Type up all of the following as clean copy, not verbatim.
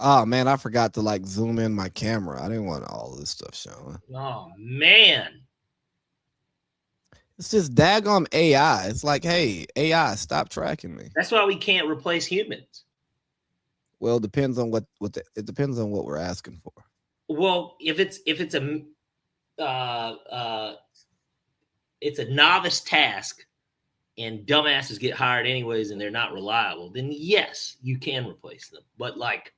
Oh man, I forgot to like zoom in my camera. I didn't want all this stuff showing. Oh man. It's just daggone AI. It's like, hey, AI, stop tracking me. That's why we can't replace humans. Well, it depends on it depends on what we're asking for. Well, if uh, uh, it's a novice task and dumbasses get hired anyways and they're not reliable, then yes, you can replace them. But like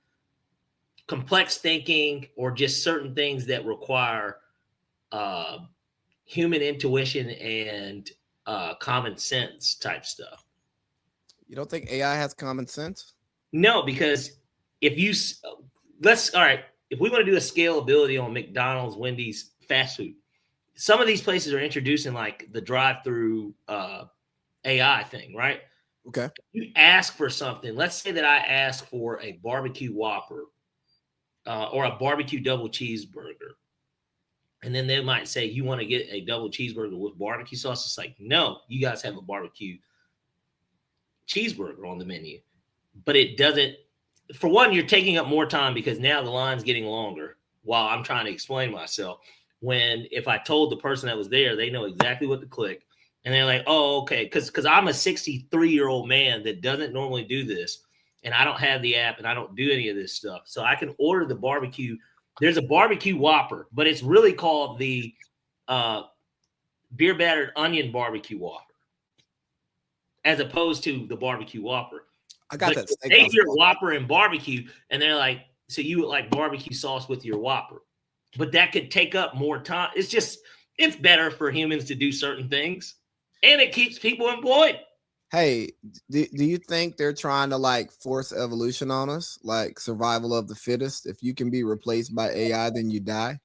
complex thinking or just certain things that require uh, human intuition and common sense type stuff. You don't think AI has common sense? No, because if you let's all right, if we want to do a scalability on McDonald's, Wendy's, fast food, some of these places are introducing like the drive-through AI thing, right? Okay. You ask for something. Let's say that I ask for a barbecue Whopper or a barbecue double cheeseburger, and then they might say you want to get a double cheeseburger with barbecue sauce. It's like, no, you guys have a barbecue cheeseburger on the menu, but it doesn't. For one, you're taking up more time because now the line's getting longer while I'm trying to explain myself. When if I told the person that was there, they know exactly what to click, and they're like, "Oh, okay," because I'm a 63-year-old man that doesn't normally do this, and I don't have the app and I don't do any of this stuff, so I can order the barbecue. There's a barbecue Whopper, but it's really called the uh, beer battered onion barbecue Whopper, as opposed to the barbecue Whopper. I got But that they steakhouse. hear Whopper and barbecue, and they're like, so you would like barbecue sauce with your Whopper. But that could take up more time. It's better for humans to do certain things, and it keeps people employed. Hey, do you think they're trying to like force evolution on us, like survival of the fittest? If you can be replaced by AI, then you die.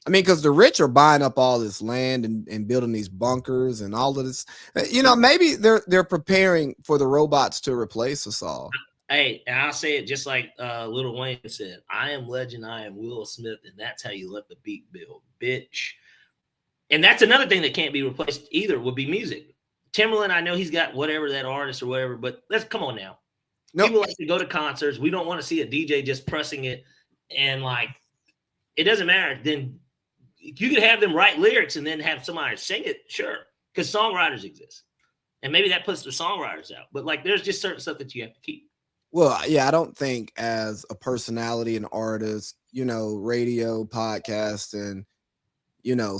I mean, because the rich are buying up all this land and building these bunkers and all of this. Maybe they're preparing for the robots to replace us all. Hey, and I'll say it just like Little Wayne said, I am legend, I am Will Smith, and that's how you let the beat build, bitch. And that's another thing that can't be replaced either would be music. Timberland, I know he's got whatever that artist or whatever, but let's come on now. No, People like to go to concerts. We don't want to see a DJ just pressing it and like it doesn't matter. Then you could have them write lyrics and then have somebody sing it, sure, because songwriters exist, and maybe that puts the songwriters out. But like, there's just certain stuff that you have to keep. well, yeah, I don't think as a personality, an artist, radio, podcast, and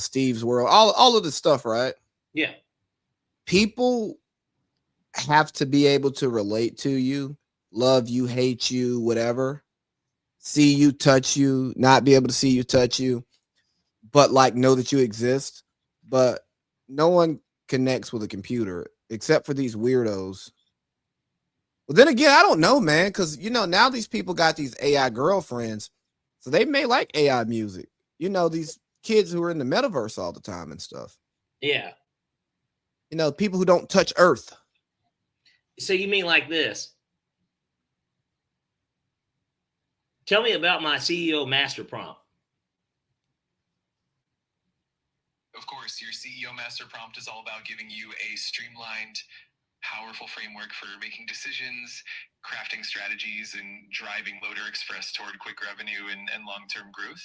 Steve's World, all of this stuff, right? Yeah, People have to be able to relate to you, love you, hate you, whatever, see you, touch you, not be able to see you, touch you, but like know that you exist. But no one connects with a computer except for these weirdos. Well, then again, I don't know, man, because now these people got these AI girlfriends, so they may like AI music. These kids who are in the metaverse all the time and stuff. yeah. People who don't touch Earth. So you mean like this? Tell me about my CEO master prompt. Of course, your CEO Master Prompt is all about giving you a streamlined, powerful framework for making decisions, crafting strategies, and driving Loader Express toward quick revenue and long-term growth.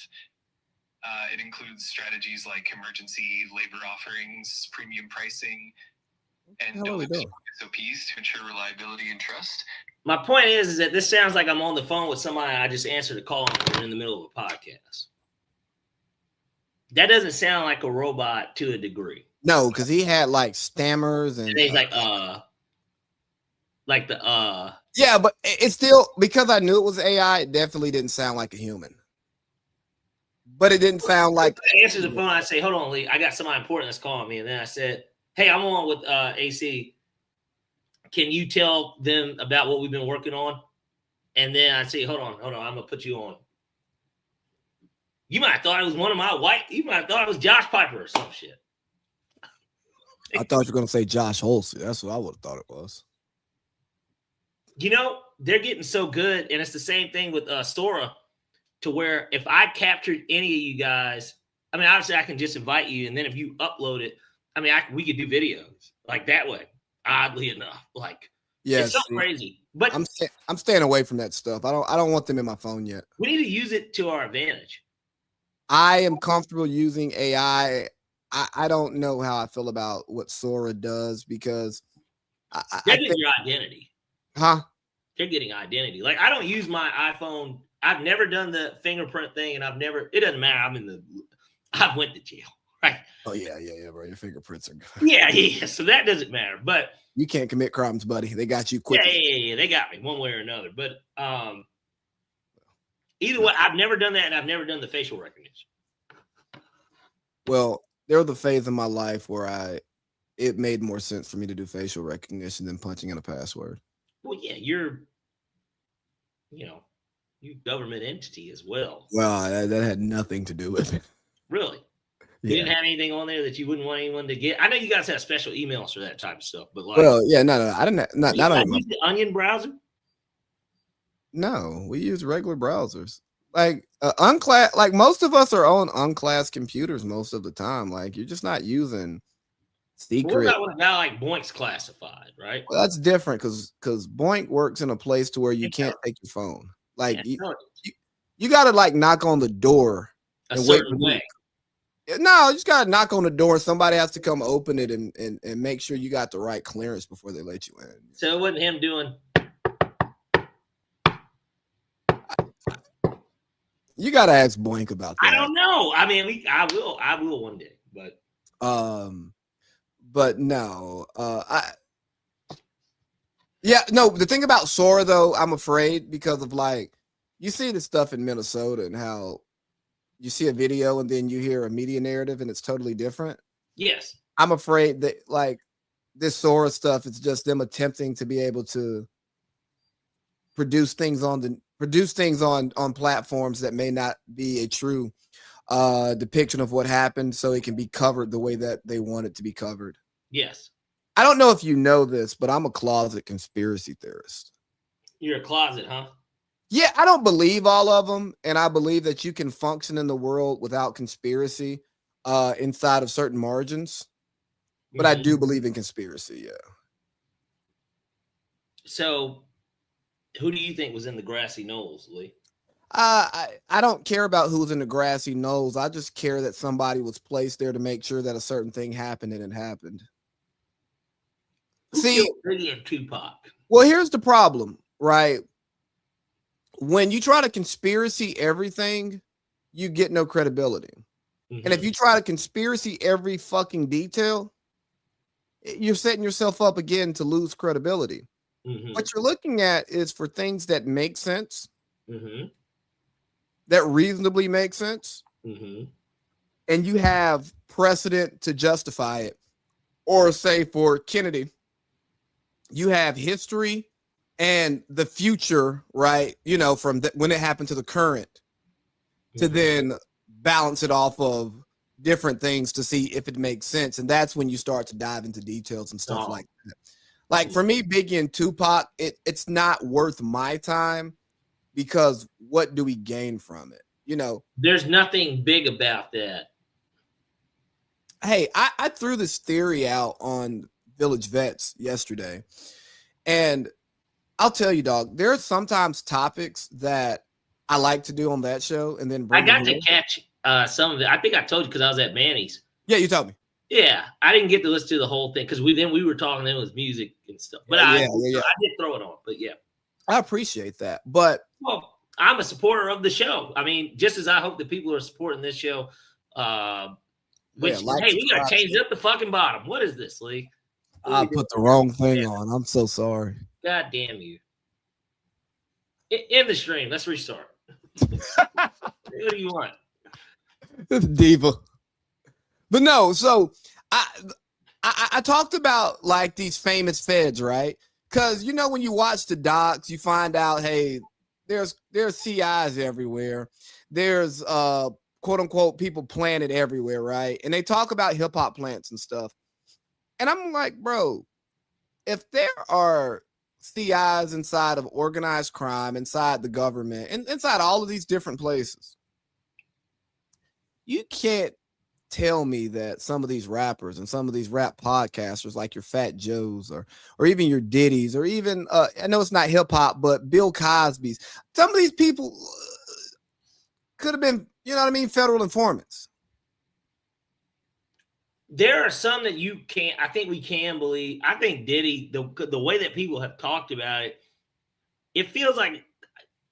It includes strategies like emergency labor offerings, premium pricing, and SOPs to ensure reliability and trust. My point is that this sounds like I'm on the phone with somebody. I just answered a call and we're in the middle of a podcast. That doesn't sound like a robot to a degree. No, because he had like stammers and he's like yeah, but it's still, because I knew it was AI, it definitely didn't sound like a human. But it didn't sound like I answer the phone, I say, hold on, Lee, I got somebody important that's calling me. And then I said, hey, I'm on with AC. Can you tell them about what we've been working on? And then I say, hold on, I'm gonna put you on. You might have thought it was one of my you might have thought it was Josh Piper or some shit. I thought you were gonna say Josh Holsey. That's what I would have thought it was. They're getting so good, and it's the same thing with Sora, to where if I captured any of you guys, I mean, obviously I can just invite you, and then if you upload it, I mean, we could do videos like that way. Oddly enough, like It's so Yes, crazy. But I'm staying away from that stuff. I don't want them in my phone yet. we need to use it to our advantage. I am comfortable using AI. I don't know how I feel about what Sora does because I They're think, getting your identity. huh? They're getting identity. Like, I don't use my iPhone. I've never done the fingerprint thing, and it doesn't matter. I went to jail, right? Oh yeah, bro. Your fingerprints are good. Yeah. So that doesn't matter. But You can't commit crimes, buddy. They got you yeah, quickly. they got me one way or another. But either way, I've never done that, and I've never done the facial recognition. Well, there was a phase in my life where it made more sense for me to do facial recognition than punching in a password. Well, yeah, you government entity as well. Well, that had nothing to do with it. Really? Yeah. You didn't have anything on there that you wouldn't want anyone to get? I know you guys have special emails for that type of stuff, but like, Well, yeah, no, I didn't. Not on use the Onion browser. No, we use regular browsers. Like unclass, like most of us are on unclassed computers most of the time. Like you're just not using secret. What about when a guy like Boink's classified, right? Well, that's different because Boink works in a place to where you can't take your phone. Like you got to like knock on the door a certain way. No, you just got to knock on the door. Somebody has to come open it and make sure you got the right clearance before they let you in. So it wasn't him doing. You got to ask Boink about that. I don't know. I mean, I will one day, but no, the thing about Sora though, I'm afraid because of like, you see the stuff in Minnesota and how you see a video and then you hear a media narrative and it's totally different. Yes. I'm afraid that like this Sora stuff, it's just them attempting to be able to produce things on platforms that may not be a true depiction of what happened, so it can be covered the way that they want it to be covered. Yes. I don't know if you know this, but I'm a closet conspiracy theorist. You're a closet, huh? Yeah, I don't believe all of them, and I believe that you can function in the world without conspiracy inside of certain margins. But I do believe in conspiracy, yeah. So, who do you think was in the grassy knolls, Lee? I don't care about who's in the grassy knolls. I just care that somebody was placed there to make sure that a certain thing happened and it happened. See, Biggie and Tupac. Well, here's the problem, right? When you try to conspiracy everything, you get no credibility. Mm-hmm. And if you try to conspiracy every fucking detail, you're setting yourself up again to lose credibility. Mm-hmm. What you're looking at is for things that make sense, mm-hmm. that reasonably make sense, mm-hmm. and you have precedent to justify it. Or say for Kennedy, you have history and the future, right? You know, from when it happened to the current, to mm-hmm. then balance it off of different things to see if it makes sense. And that's when you start to dive into details and stuff like that. Like for me, Biggie and Tupac, it's not worth my time because what do we gain from it? You know, there's nothing big about that. Hey, I threw this theory out on Village Vets yesterday, and I'll tell you, dog, there are sometimes topics that I like to do on that show, and then I got to catch some of it. I think I told you because I was at Manny's. Yeah, you told me. Yeah, I didn't get to listen to the whole thing because we were talking. It was music and stuff, but I did throw it on. But yeah, I appreciate that. But I'm a supporter of the show. I mean, just as I hope that people are supporting this show. Which hey, we gotta change up the fucking bottom. What is this, Lee? I put the wrong thing on. I'm so sorry. God damn you! End the stream. Let's restart. What do you want? Diva. But no, so I talked about like these famous feds, right? Because you know when you watch the docs, you find out, hey, there's CIs everywhere. There's quote unquote people planted everywhere, right? And they talk about hip hop plants and stuff. And I'm like, bro, if there are CIs inside of organized crime, inside the government, and inside all of these different places, you can't tell me that some of these rappers and some of these rap podcasters, like your Fat Joes or even your Diddy's, or even I know it's not hip hop, but Bill Cosby's, some of these people could have been, you know what I mean, federal informants. There are some that you can't. I think we can believe. I think Diddy, the way that people have talked about it, it feels like,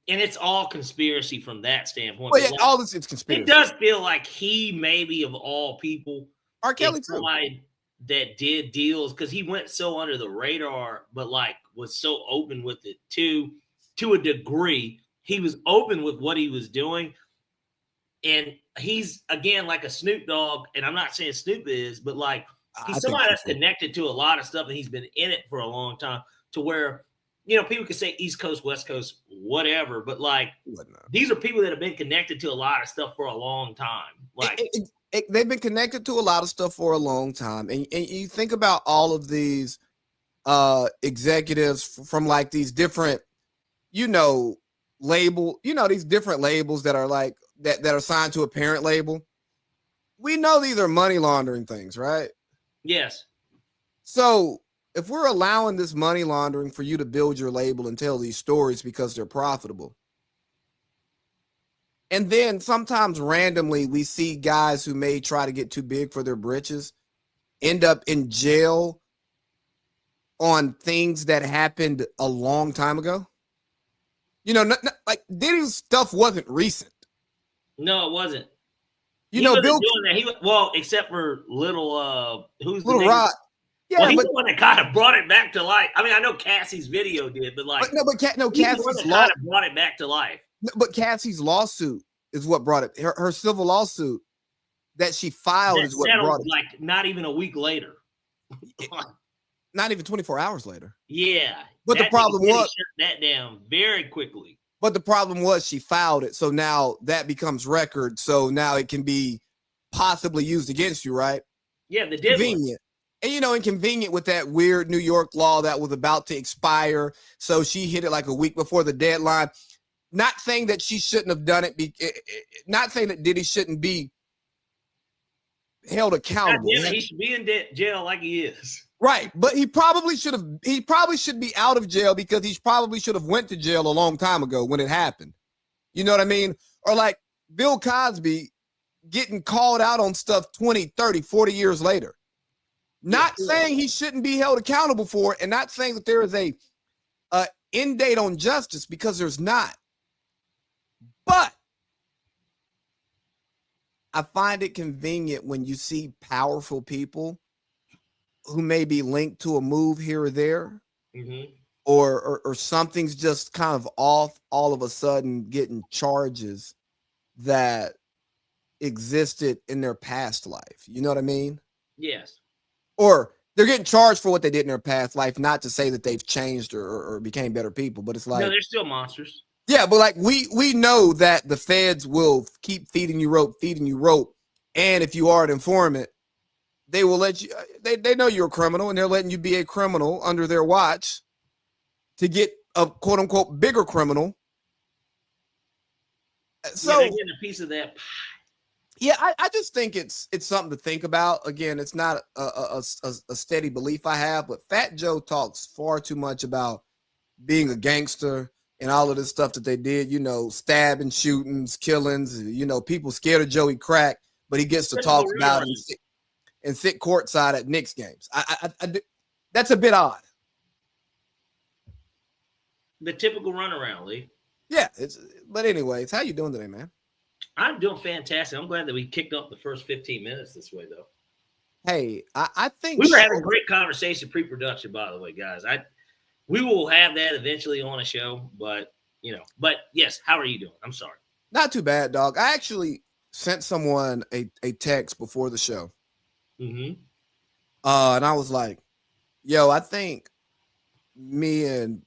and it's all conspiracy from that standpoint. Well, yeah, like, all this it's conspiracy. It does feel like he maybe of all people, R. Kelly too, somebody that did deals because he went so under the radar, but like was so open with it too, to a degree. He was open with what he was doing. And he's, again, like a Snoop Dogg, and I'm not saying Snoop is, but like he's somebody that's connected to a lot of stuff, and he's been in it for a long time to where, you know, people can say East Coast, West Coast, whatever, but like these are people that have been connected to a lot of stuff for a long time. Like they've been connected to a lot of stuff for a long time. And you think about all of these executives from like these different, you know, these different labels that are like, that are signed to a parent label. We know these are money laundering things, right? Yes. So if we're allowing this money laundering for you to build your label and tell these stories because they're profitable, and then sometimes randomly we see guys who may try to get too big for their britches end up in jail on things that happened a long time ago. You know, like Diddy's stuff wasn't recent. No, it wasn't. You know, Bill doing that. Well, except for Little Little Rod. Yeah, well, he's the one that kind of brought it back to life. I mean, I know Cassie's video did, but like, Cassie's kind of brought it back to life. But Cassie's lawsuit is what brought it. Her civil lawsuit that she filed is what brought it. Like not even a week later. Not even 24 hours later. Yeah. But the problem was shut that down very quickly. But the problem was she filed it. So now that becomes record. So now it can be possibly used against you, right? Yeah, the convenient. And, you know, inconvenient with that weird New York law that was about to expire. So she hit it like a week before the deadline. Not saying that she shouldn't have done it. Not saying that Diddy shouldn't be held accountable. Yeah, he should be in jail like he is. Right, but he probably should be out of jail because he probably should have went to jail a long time ago when it happened. You know what I mean? Or like Bill Cosby getting called out on stuff 20, 30, 40 years later. Not saying he shouldn't be held accountable for it, and not saying that there is a end date on justice, because there's not. But I find it convenient when you see powerful people who may be linked to a move here or there, or something's just kind of off, all of a sudden getting charges that existed in their past life. You know what I mean? Yes. Or they're getting charged for what they did in their past life, not to say that they've changed or became better people, but it's like, no, they're still monsters. Yeah, but like we know that the feds will keep feeding you rope, and if you are an informant, they will let you. They know you're a criminal, and they're letting you be a criminal under their watch to get a quote unquote bigger criminal. So they're getting a piece of that pie. Yeah, I just think it's something to think about. Again, it's not a steady belief I have, but Fat Joe talks far too much about being a gangster and all of this stuff that they did, you know, stabbing, shootings, killings, you know, people scared of Joey Crack, but he gets to talk about it and sit courtside at Knicks games. That's a bit odd. The typical runaround, Lee. Yeah, but anyways, how you doing today, man? I'm doing fantastic. I'm glad that we kicked off the first 15 minutes this way, though. Hey, I think we were having a great conversation pre-production, by the way, guys. We will have that eventually on a show, but yes. How are you doing? I'm sorry. Not too bad, dog. I actually sent someone a text before the show, and I was like, "Yo, I think me and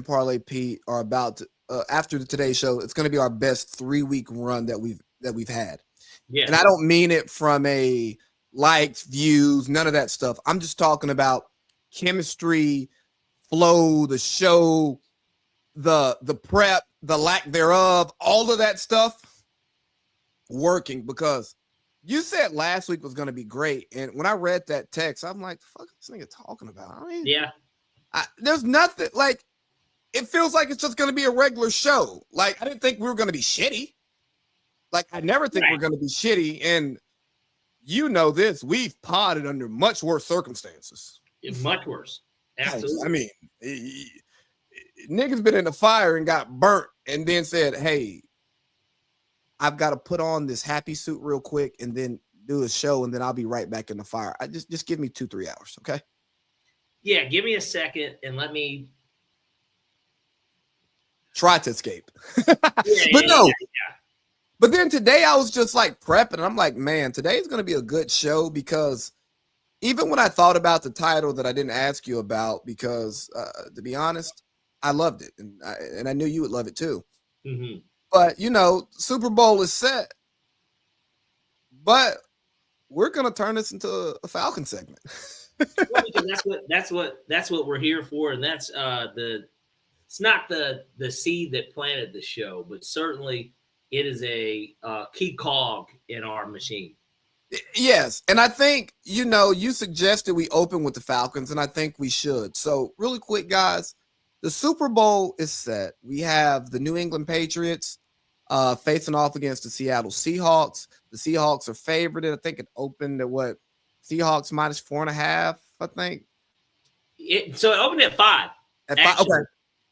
Parlay Pete are about to." After today's show, it's going to be our best 3-week run that we've had. Yeah. And I don't mean it from a likes, views, none of that stuff. I'm just talking about chemistry, flow, the show, the prep, the lack thereof, all of that stuff working, because You said last week was going to be great, and when I read that text, I'm like, "Fuck, this nigga talking about?" I mean, Yeah. There's nothing like. It feels like it's just going to be a regular show. Like I didn't think we were going to be shitty. Like I never think we're going to be shitty, and you know this. We've potted under much worse circumstances. Much worse. Absolutely. I mean, niggas been in the fire and got burnt, and then said, "Hey, I've got to put on this happy suit real quick, and then do a show, and then I'll be right back in the fire. I just give me 2-3 hours, okay?" Yeah, give me a second and let me try to escape. But no. But then today I was just like prepping, and I'm like, man, today's going to be a good show because even when I thought about the title that I didn't ask you about, because to be honest, I loved it, and I knew you would love it too. Mm-hmm. But you know, Super Bowl is set, but we're going to turn this into a Falcon segment. Well, because that's what we're here for, and that's it's not the seed that planted the show, but certainly it is a key cog in our machine. Yes, and I think you suggested we open with the Falcons, and I think we should. So really quick, guys, the Super Bowl is set. We have the New England Patriots facing off against the Seattle Seahawks. The Seahawks are favored. I think it opened at what? Seahawks minus 4.5, I think. So it opened at 5. At 5, okay.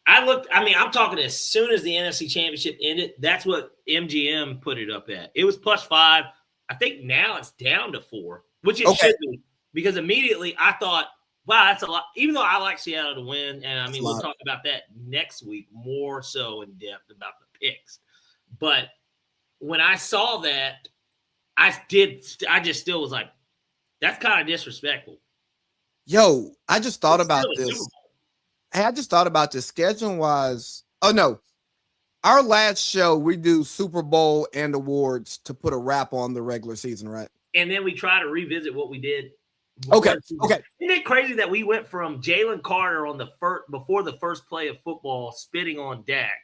I'm talking as soon as the NFC Championship ended. That's what MGM put it up at. It was plus 5. I think now it's down to 4, which it should be, because immediately I thought, wow, that's a lot. Even though I like Seattle to win, and we'll talk about that next week more so in depth about the picks. But when I saw that, I just still was like, that's kind of disrespectful. Yo, I just thought about this. Hey, I just thought about this scheduling wise. Oh no. Our last show, we do Super Bowl and awards to put a wrap on the regular season, right? And then we try to revisit what we did. Okay. Isn't it crazy that we went from Jalen Carter on before the first play of football spitting on Dak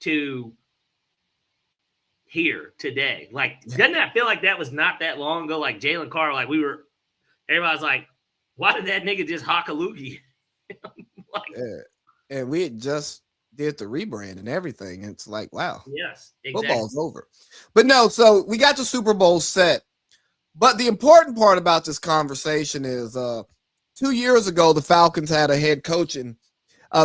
to here today? Like, doesn't that feel like that was not that long ago? Like Jalen Carter, like everybody's like, why did that nigga just hock a loogie? And we had just did the rebrand and everything. And it's like, wow. Yes, exactly. Football's over. But no, so we got the Super Bowl set. But the important part about this conversation is 2 years ago, the Falcons had a head coaching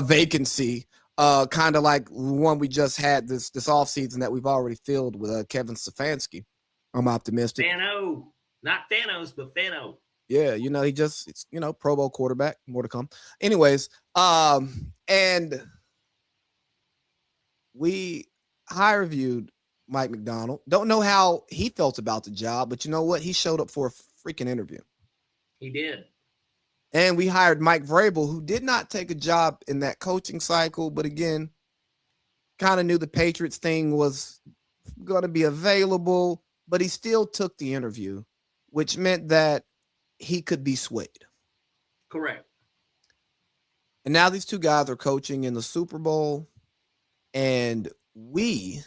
vacancy, kind of like one we just had this offseason that we've already filled with Kevin Stefanski. I'm optimistic. Fano. Not Thanos, but Fano. Yeah, it's Pro Bowl quarterback. More to come. Anyways, and we high reviewed Mike McDonald. Don't know how he felt about the job, but you know what? He showed up for a freaking interview. He did. And we hired Mike Vrabel, who did not take a job in that coaching cycle, but again, kind of knew the Patriots thing was going to be available, but he still took the interview, which meant that he could be swayed. Correct. And now these two guys are coaching in the Super Bowl, and we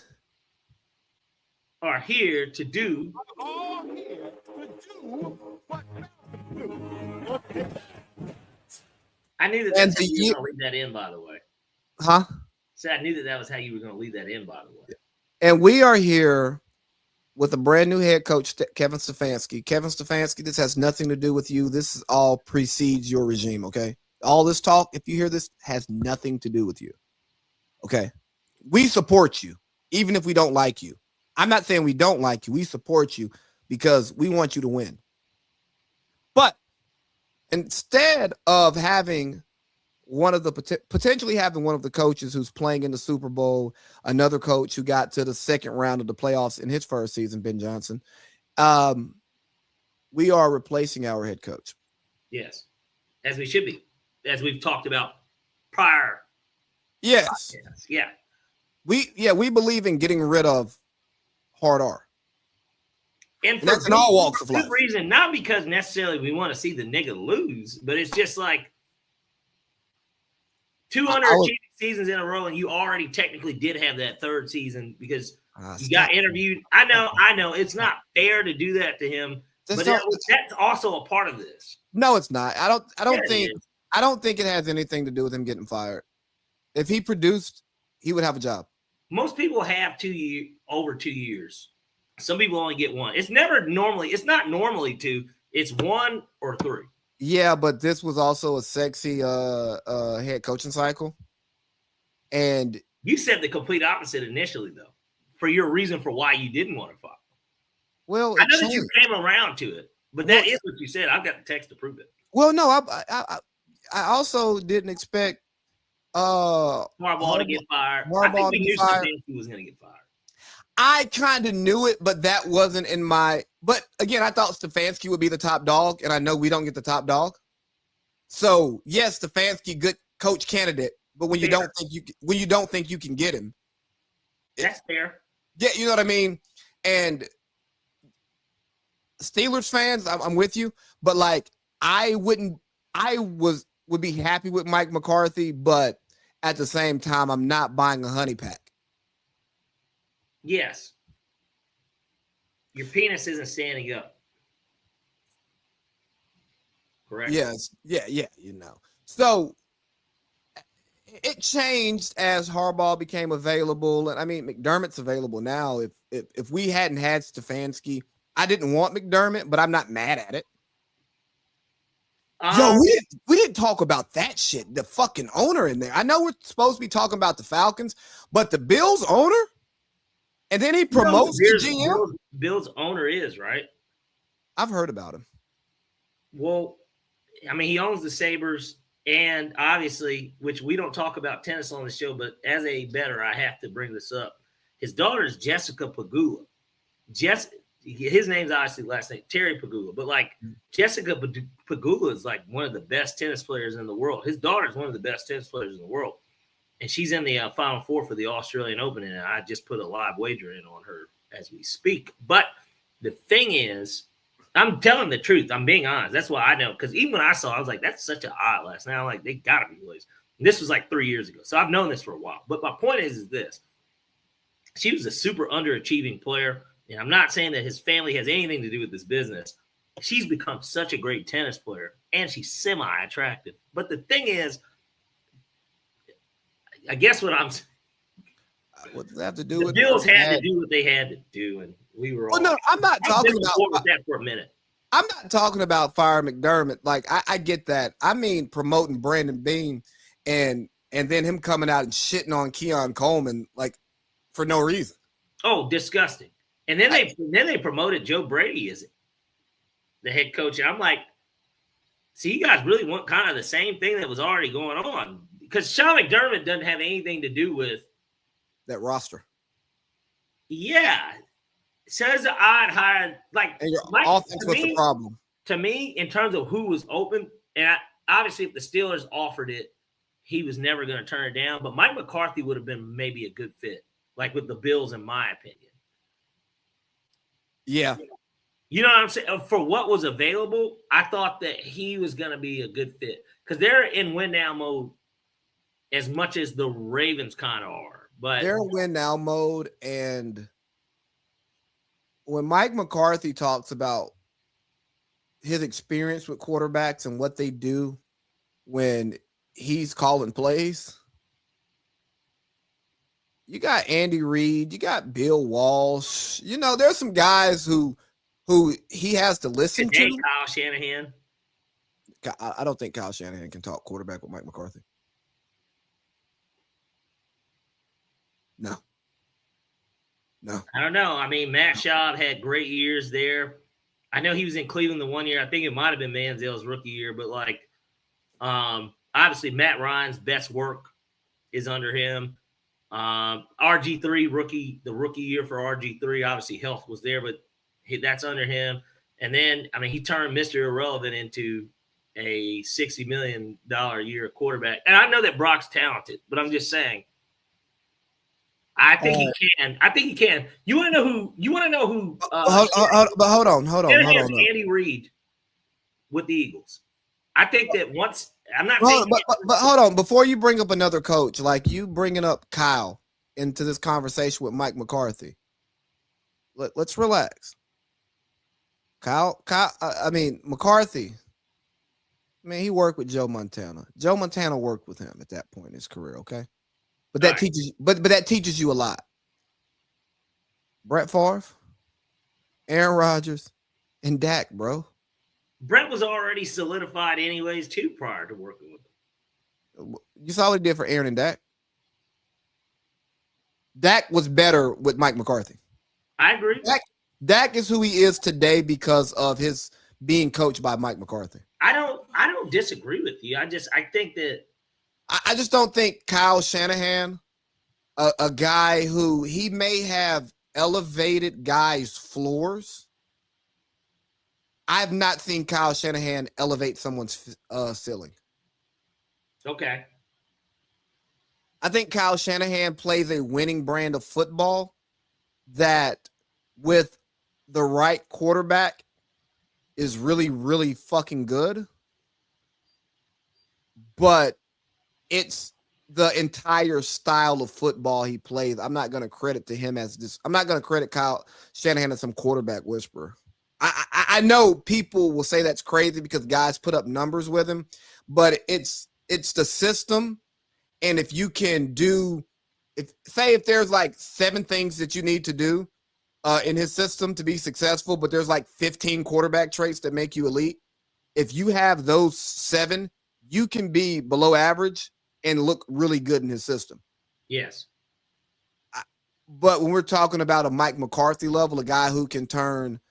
are here to do. I knew that that's how you were going to lead that in, by the way. Huh? So I knew that was how you were going to lead that in, by the way. And we are here with a brand new head coach, Kevin Stefanski. Kevin Stefanski, this has nothing to do with you. This is all precedes your regime, okay? All this talk, if you hear this, has nothing to do with you, okay? We support you, even if we don't like you. I'm not saying we don't like you. We support you because we want you to win. But instead of having potentially having one of the coaches who's playing in the Super Bowl, another coach who got to the second round of the playoffs in his first season, Ben Johnson, we are replacing our head coach. Yes, as we should be, as we've talked about prior. Yes. Podcasts. Yeah. We believe in getting rid of hard R. And for that's in all walks of life. Reason, not because necessarily we want to see the nigga lose, but it's just like 200 seasons in a row, and you already technically did have that third season because You got interviewed. I know. It's not fair to do that to him, but that's also a part of this. No, it's not. I don't think it has anything to do with him getting fired. If he produced, he would have a job. Most people have over 2 years. Some people only get one. It's not normally 2. It's 1 or 3. Yeah, but this was also a sexy head coaching cycle. And you said the complete opposite initially, though, for your reason for why you didn't want to fire. Well, I know that you came around to it, but that is what you said. I've got the text to prove it. Well, no, I also didn't expect Harbaugh to get fired. I think we knew Stefanski was going to get fired. I kind of knew it, but that wasn't in my. But again, I thought Stefanski would be the top dog, and I know we don't get the top dog. So yes, Stefanski, good coach candidate, but when you don't think you can get him, that's fair. Yeah, you know what I mean. And Steelers fans, I'm with you, but like I would be happy with Mike McCarthy, but at the same time, I'm not buying a honey pack. Yes. Your penis isn't standing up. Correct? Yes. Yeah, you know. So it changed as Harbaugh became available. And I mean, McDermott's available now. If we hadn't had Stefanski, I didn't want McDermott, but I'm not mad at it. Yo, we didn't talk about that shit. The fucking owner in there. I know we're supposed to be talking about the Falcons, but the Bills owner? And then he promotes the GM? Bills owner is, right? I've heard about him. Well, I mean, he owns the Sabres, and obviously, which we don't talk about tennis on the show, but as a bettor, I have to bring this up. His daughter is Jessica Pegula. His name's obviously last name, Terry Pegula, but like Jessica Pegula is like one of the best tennis players in the world. His daughter is one of the best tennis players in the world. And she's in the Final Four for the Australian Open, and I just put a live wager in on her as we speak. But the thing is, I'm telling the truth. I'm being honest. That's why I know. Because even when I saw it, I was like, that's such an odd last name. I'm like, they got to be boys. And this was like 3 years ago. So I've known this for a while. But my point is this. She was a super underachieving player. And I'm not saying that his family has anything to do with this business. She's become such a great tennis player, and she's semi-attractive. But the thing is, I guess what I'm saying, what does that have to do with the Bills had to do what they had to do, and we were all. Well, no, I'm not talking about that for a minute. I'm not talking about firing McDermott. Like I get that. I mean promoting Brandon Beane and then him coming out and shitting on Keon Coleman like for no reason. Oh, disgusting. And then they promoted Joe Brady as the head coach. And I'm like, see, you guys really want kind of the same thing that was already going on. Because Sean McDermott doesn't have anything to do with that roster. Yeah. So it's an odd hire. Like, offense was the problem. To me, in terms of who was open, and obviously if the Steelers offered it, he was never going to turn it down. But Mike McCarthy would have been maybe a good fit, like with the Bills, in my opinion. Yeah. You know what I'm saying? For what was available, I thought that he was going to be a good fit because they're in win now mode as much as the Ravens kind of are. But they're in win now mode. And when Mike McCarthy talks about his experience with quarterbacks and what they do when he's calling plays, you got Andy Reid, you got Bill Walsh. You know, there's some guys who he has to listen to. Kyle Shanahan. I don't think Kyle Shanahan can talk quarterback with Mike McCarthy. No. I don't know. I mean, Matt Schaub had great years there. I know he was in Cleveland the 1 year. I think it might have been Manziel's rookie year, but like, obviously Matt Ryan's best work is under him. RG3 the rookie year for RG3, obviously health was there, but that's under him. And then, I mean, he turned Mr. Irrelevant into a $60 million a year quarterback. And I know that Brock's talented, but I'm just saying, I think he can. I think he can. You want to know who? But hold on. Andy Reid with the Eagles. I think that once I'm not saying, but hold on. Before you bring up another coach, like you bringing up Kyle into this conversation with Mike McCarthy, Let's relax. McCarthy. I mean, he worked with Joe Montana. Joe Montana worked with him at that point in his career. Okay, but that teaches you a lot. Brett Favre, Aaron Rodgers, and Dak, bro. Brett was already solidified anyways too prior to working with him. You saw what he did for Aaron and Dak. Dak was better with Mike McCarthy. I agree. Dak is who he is today because of his being coached by Mike McCarthy. I don't disagree with you. I think that I just don't think Kyle Shanahan, a guy who he may have elevated guys' floors. I've not seen Kyle Shanahan elevate someone's ceiling. Okay. I think Kyle Shanahan plays a winning brand of football that with the right quarterback is really, really fucking good. But it's the entire style of football he plays. I'm not going to credit to him as this. I'm not going to credit Kyle Shanahan as some quarterback whisperer. I know people will say that's crazy because guys put up numbers with him, but it's the system. And if you can do, if there's like 7 things that you need to do in his system to be successful, but there's like 15 quarterback traits that make you elite. If you have those 7, you can be below average and look really good in his system. Yes. But when we're talking about a Mike McCarthy level, a guy who can turn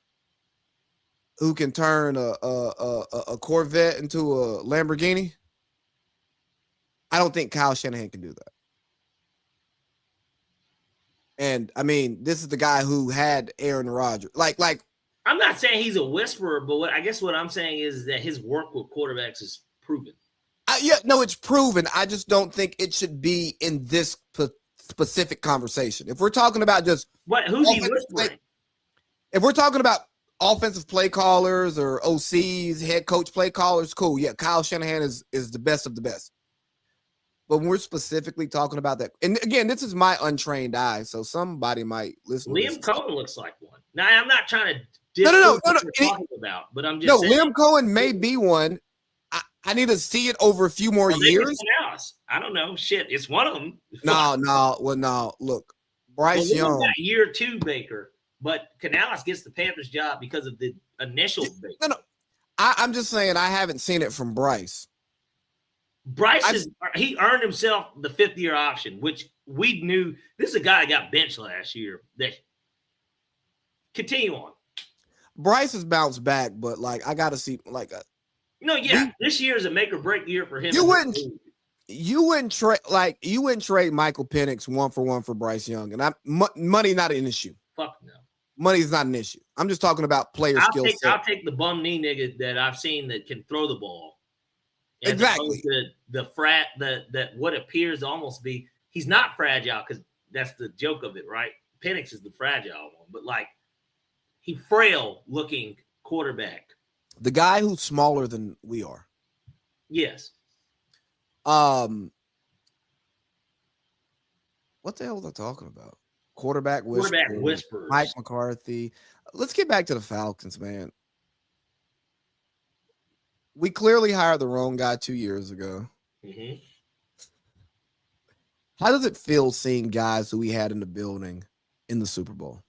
a Corvette into a Lamborghini, I don't think Kyle Shanahan can do that. And I mean, this is the guy who had Aaron Rodgers. Like I'm not saying he's a whisperer, but what I'm saying is that his work with quarterbacks is proven. It's proven. I just don't think it should be in this specific conversation. If we're talking about just who's he whispering? If we're talking about offensive play callers or OCs, head coach play callers, cool. Yeah, Kyle Shanahan is the best of the best. But when we're specifically talking about that, and again, this is my untrained eye, so somebody might listen. Liam Cohen looks like one. Now, I'm not trying to no. What you're talking about, but I'm just saying. Liam Cohen may be one. I need to see it over a few more years. I don't know. Shit, it's one of them. No. Look, Bryce Young. Got year 2 Baker, but Canales gets the Panthers job because of the initial Baker. No. I'm just saying I haven't seen it from Bryce. He earned himself the 5th-year option, which we knew. This is a guy that got benched last year. Continue on. Bryce has bounced back, but I got to see this year is a make or break year for him. You wouldn't trade Michael Penix 1-for-1 for Bryce Young, and money not an issue. Fuck no. Money's not an issue. I'm just talking about player skill set. I'll take the bum knee nigga that I've seen that can throw the ball. Exactly. That what appears to almost be, he's not fragile because that's the joke of it, right? Penix is the fragile one, but he frail looking quarterback. The guy who's smaller than we are. Yes. What the hell was I talking about? Quarterback whisperers. Mike McCarthy. Let's get back to the Falcons, man. We clearly hired the wrong guy 2 years ago. Mm-hmm. How does it feel seeing guys who we had in the building in the Super Bowl?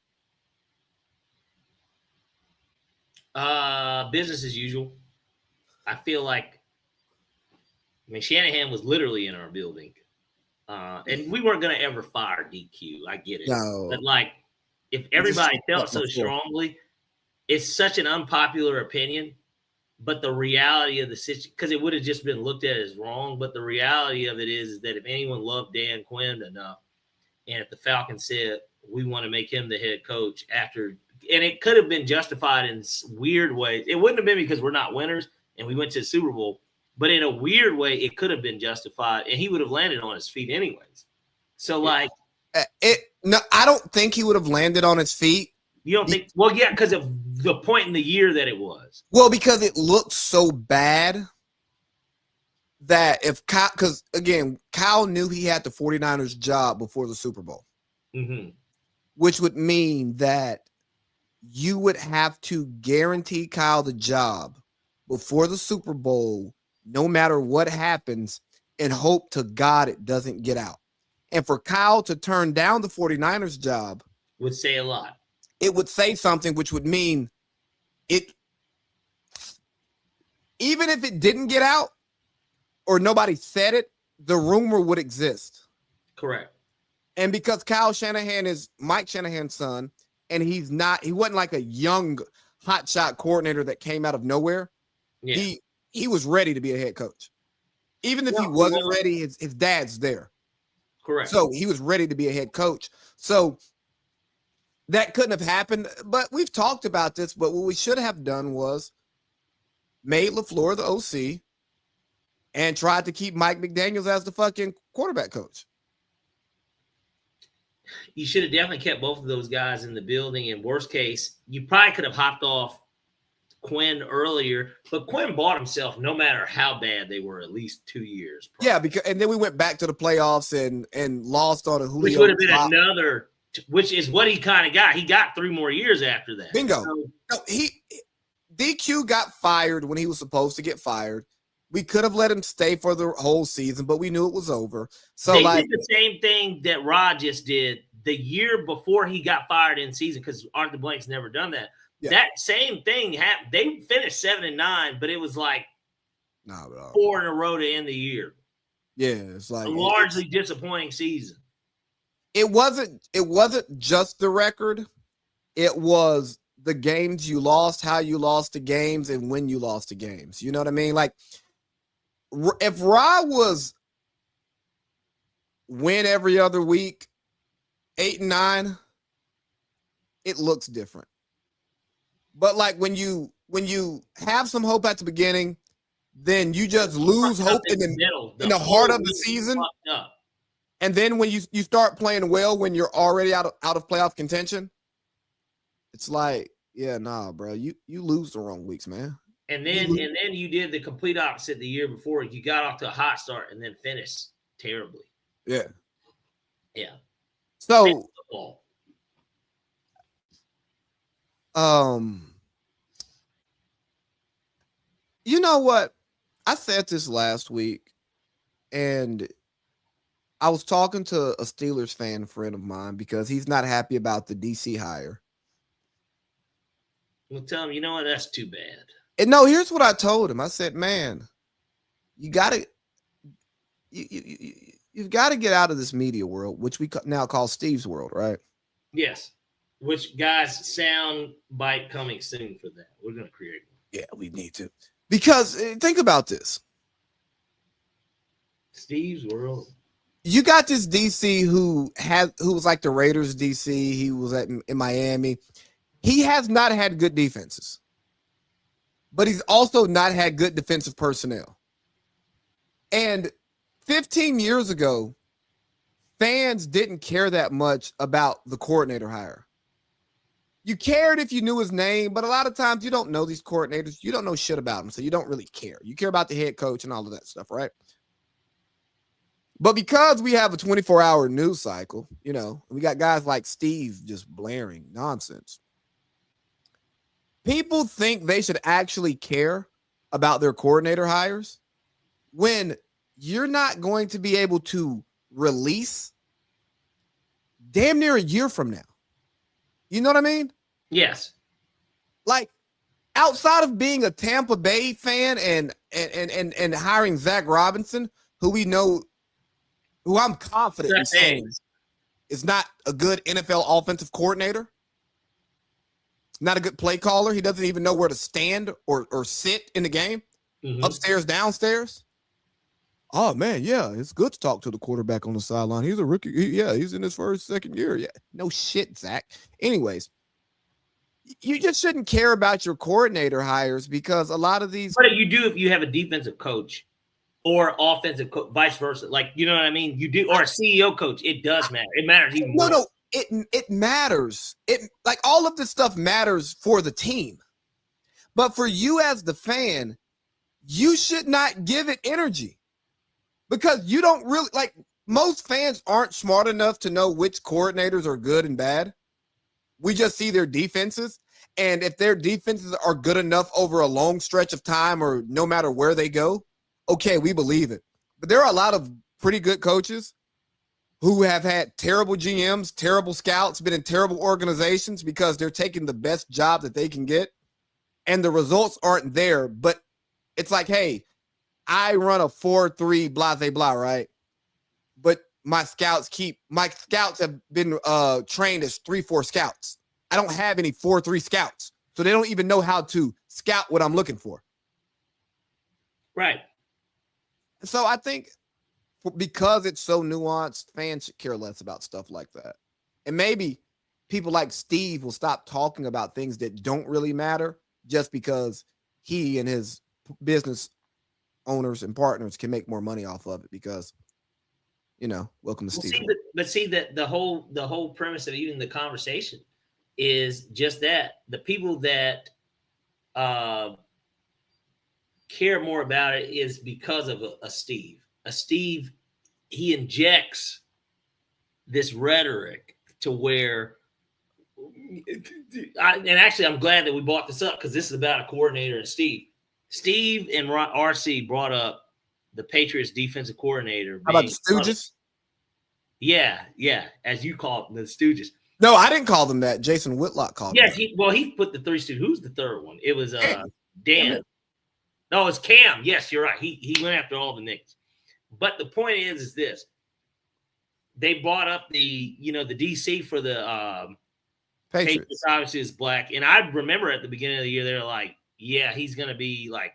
Business as usual. I feel like, Shanahan was literally in our building. And we weren't going to ever fire DQ. I get it. No. But if everybody felt so strongly, it's such an unpopular opinion. But the reality of the situation, because it would have just been looked at as wrong. But the reality of it is that if anyone loved Dan Quinn enough, and if the Falcons said, we want to make him the head coach and it could have been justified in weird ways. It wouldn't have been because we're not winners and we went to the Super Bowl. But in a weird way, it could have been justified, and he would have landed on his feet anyways. So, I don't think he would have landed on his feet. You don't think? Well, yeah, because of the point in the year that it was. Well, because it looked so bad that because again, Kyle knew he had the 49ers job before the Super Bowl, mm-hmm. which would mean that you would have to guarantee Kyle the job before the Super Bowl, no matter what happens, and hope to God it doesn't get out. And for Kyle to turn down the 49ers job would say a lot. It would say something, which would mean it, even if it didn't get out or nobody said it, the rumor would exist. Correct. And because Kyle Shanahan is Mike Shanahan's son, and he wasn't like a young hotshot coordinator that came out of nowhere. Yeah. He was ready to be a head coach. Even if he wasn't ready, his dad's there. Correct. So he was ready to be a head coach. So that couldn't have happened. But we've talked about this, but what we should have done was made LaFleur the OC and tried to keep Mike McDaniels as the fucking quarterback coach. You should have definitely kept both of those guys in the building. In worst case, you probably could have hopped off Quinn earlier, but Quinn bought himself, no matter how bad they were, at least 2 years. Probably. Yeah, and then we went back to the playoffs and lost on a Julio. Which would have been another, which is what he kind of got. He got 3 more years after that. Bingo. So, no, DQ got fired when he was supposed to get fired. We could have let him stay for the whole season, but we knew it was over. So they did the same thing that Rod just did the year before he got fired in season, because Arthur Blank's never done that. Yeah. That same thing happened. They finished 7-9, but it was like 4 in a row to end the year. Yeah, it's like a largely disappointing season. It wasn't just the record. It was the games you lost, how you lost the games, and when you lost the games. You know what I mean? Like, if Rod was win every other week, 8-9, it looks different. But like when you have some hope at the beginning, then you just lose hope in the heart of the season. And then when you start playing well when you're already out of playoff contention, it's like, yeah, nah, bro, you lose the wrong weeks, man. And then you did the complete opposite the year before. You got off to a hot start and then finished terribly. Yeah. Yeah. So you know what? I said this last week, and I was talking to a Steelers fan friend of mine because he's not happy about the DC hire. Well, tell him, you know what? That's too bad. And no, here's what I told him. I said, man, you've got to get out of this media world, which we now call Steve's world, right? Yes. Which, guys, sound bite coming soon for that. We're going to create one. Yeah, we need to. Because think about this. Steve's world. You got this DC who was like the Raiders DC. He was in Miami. He has not had good defenses. But he's also not had good defensive personnel. And 15 years ago, fans didn't care that much about the coordinator hire. You cared if you knew his name, but a lot of times you don't know these coordinators. You don't know shit about them, so you don't really care. You care about the head coach and all of that stuff, right? But because we have a 24-hour news cycle, we got guys like Steve just blaring nonsense. People think they should actually care about their coordinator hires when you're not going to be able to release damn near a year from now. You know what I mean? Yes. Like, outside of being a Tampa Bay fan and hiring Zach Robinson, who I'm confident in saying is not a good NFL offensive coordinator, not a good play caller. He doesn't even know where to stand or sit in the game, upstairs, downstairs. Oh, man, yeah, it's good to talk to the quarterback on the sideline. He's a rookie. He's in his second year. Yeah, no shit, Zach. Anyways, you just shouldn't care about your coordinator hires because a lot of these. But you do if you have a defensive coach or offensive coach, vice versa. Like, you know what I mean? You do, or a CEO coach. It does matter. It matters even more. No, it matters. Like all of this stuff matters for the team. But for you as the fan, you should not give it energy. Because you don't really, like, most fans aren't smart enough to know which coordinators are good and bad. We just see their defenses. And if their defenses are good enough over a long stretch of time or no matter where they go, okay, we believe it. But there are a lot of pretty good coaches who have had terrible GMs, terrible scouts, been in terrible organizations because they're taking the best job that they can get. And the results aren't there. But it's like, hey, I run a 4-3 blah, blah, blah, right? But my scouts have been trained as 3-4 scouts. I don't have any 4-3 scouts. So they don't even know how to scout what I'm looking for. Right. So I think because it's so nuanced, fans should care less about stuff like that. And maybe people like Steve will stop talking about things that don't really matter just because he and his business owners and partners can make more money off of it because, welcome to Steve. But see that the whole premise of even the conversation is just that the people that care more about it is because of a Steve. A Steve, he injects this rhetoric to where, and actually I'm glad that we brought this up because this is about a coordinator and Steve. Steve and RC brought up the Patriots defensive coordinator. How about the Stooges? Yeah, as you call them, the Stooges. No, I didn't call them that. Jason Whitlock called them. Yes, he put the three Stooges. Who's the third one? It was Dan. No, it's Cam. Yes, you're right. He went after all the Knicks. But the point is this. They brought up the DC for the Patriots obviously is black. And I remember at the beginning of the year, they were like, yeah, he's going to be like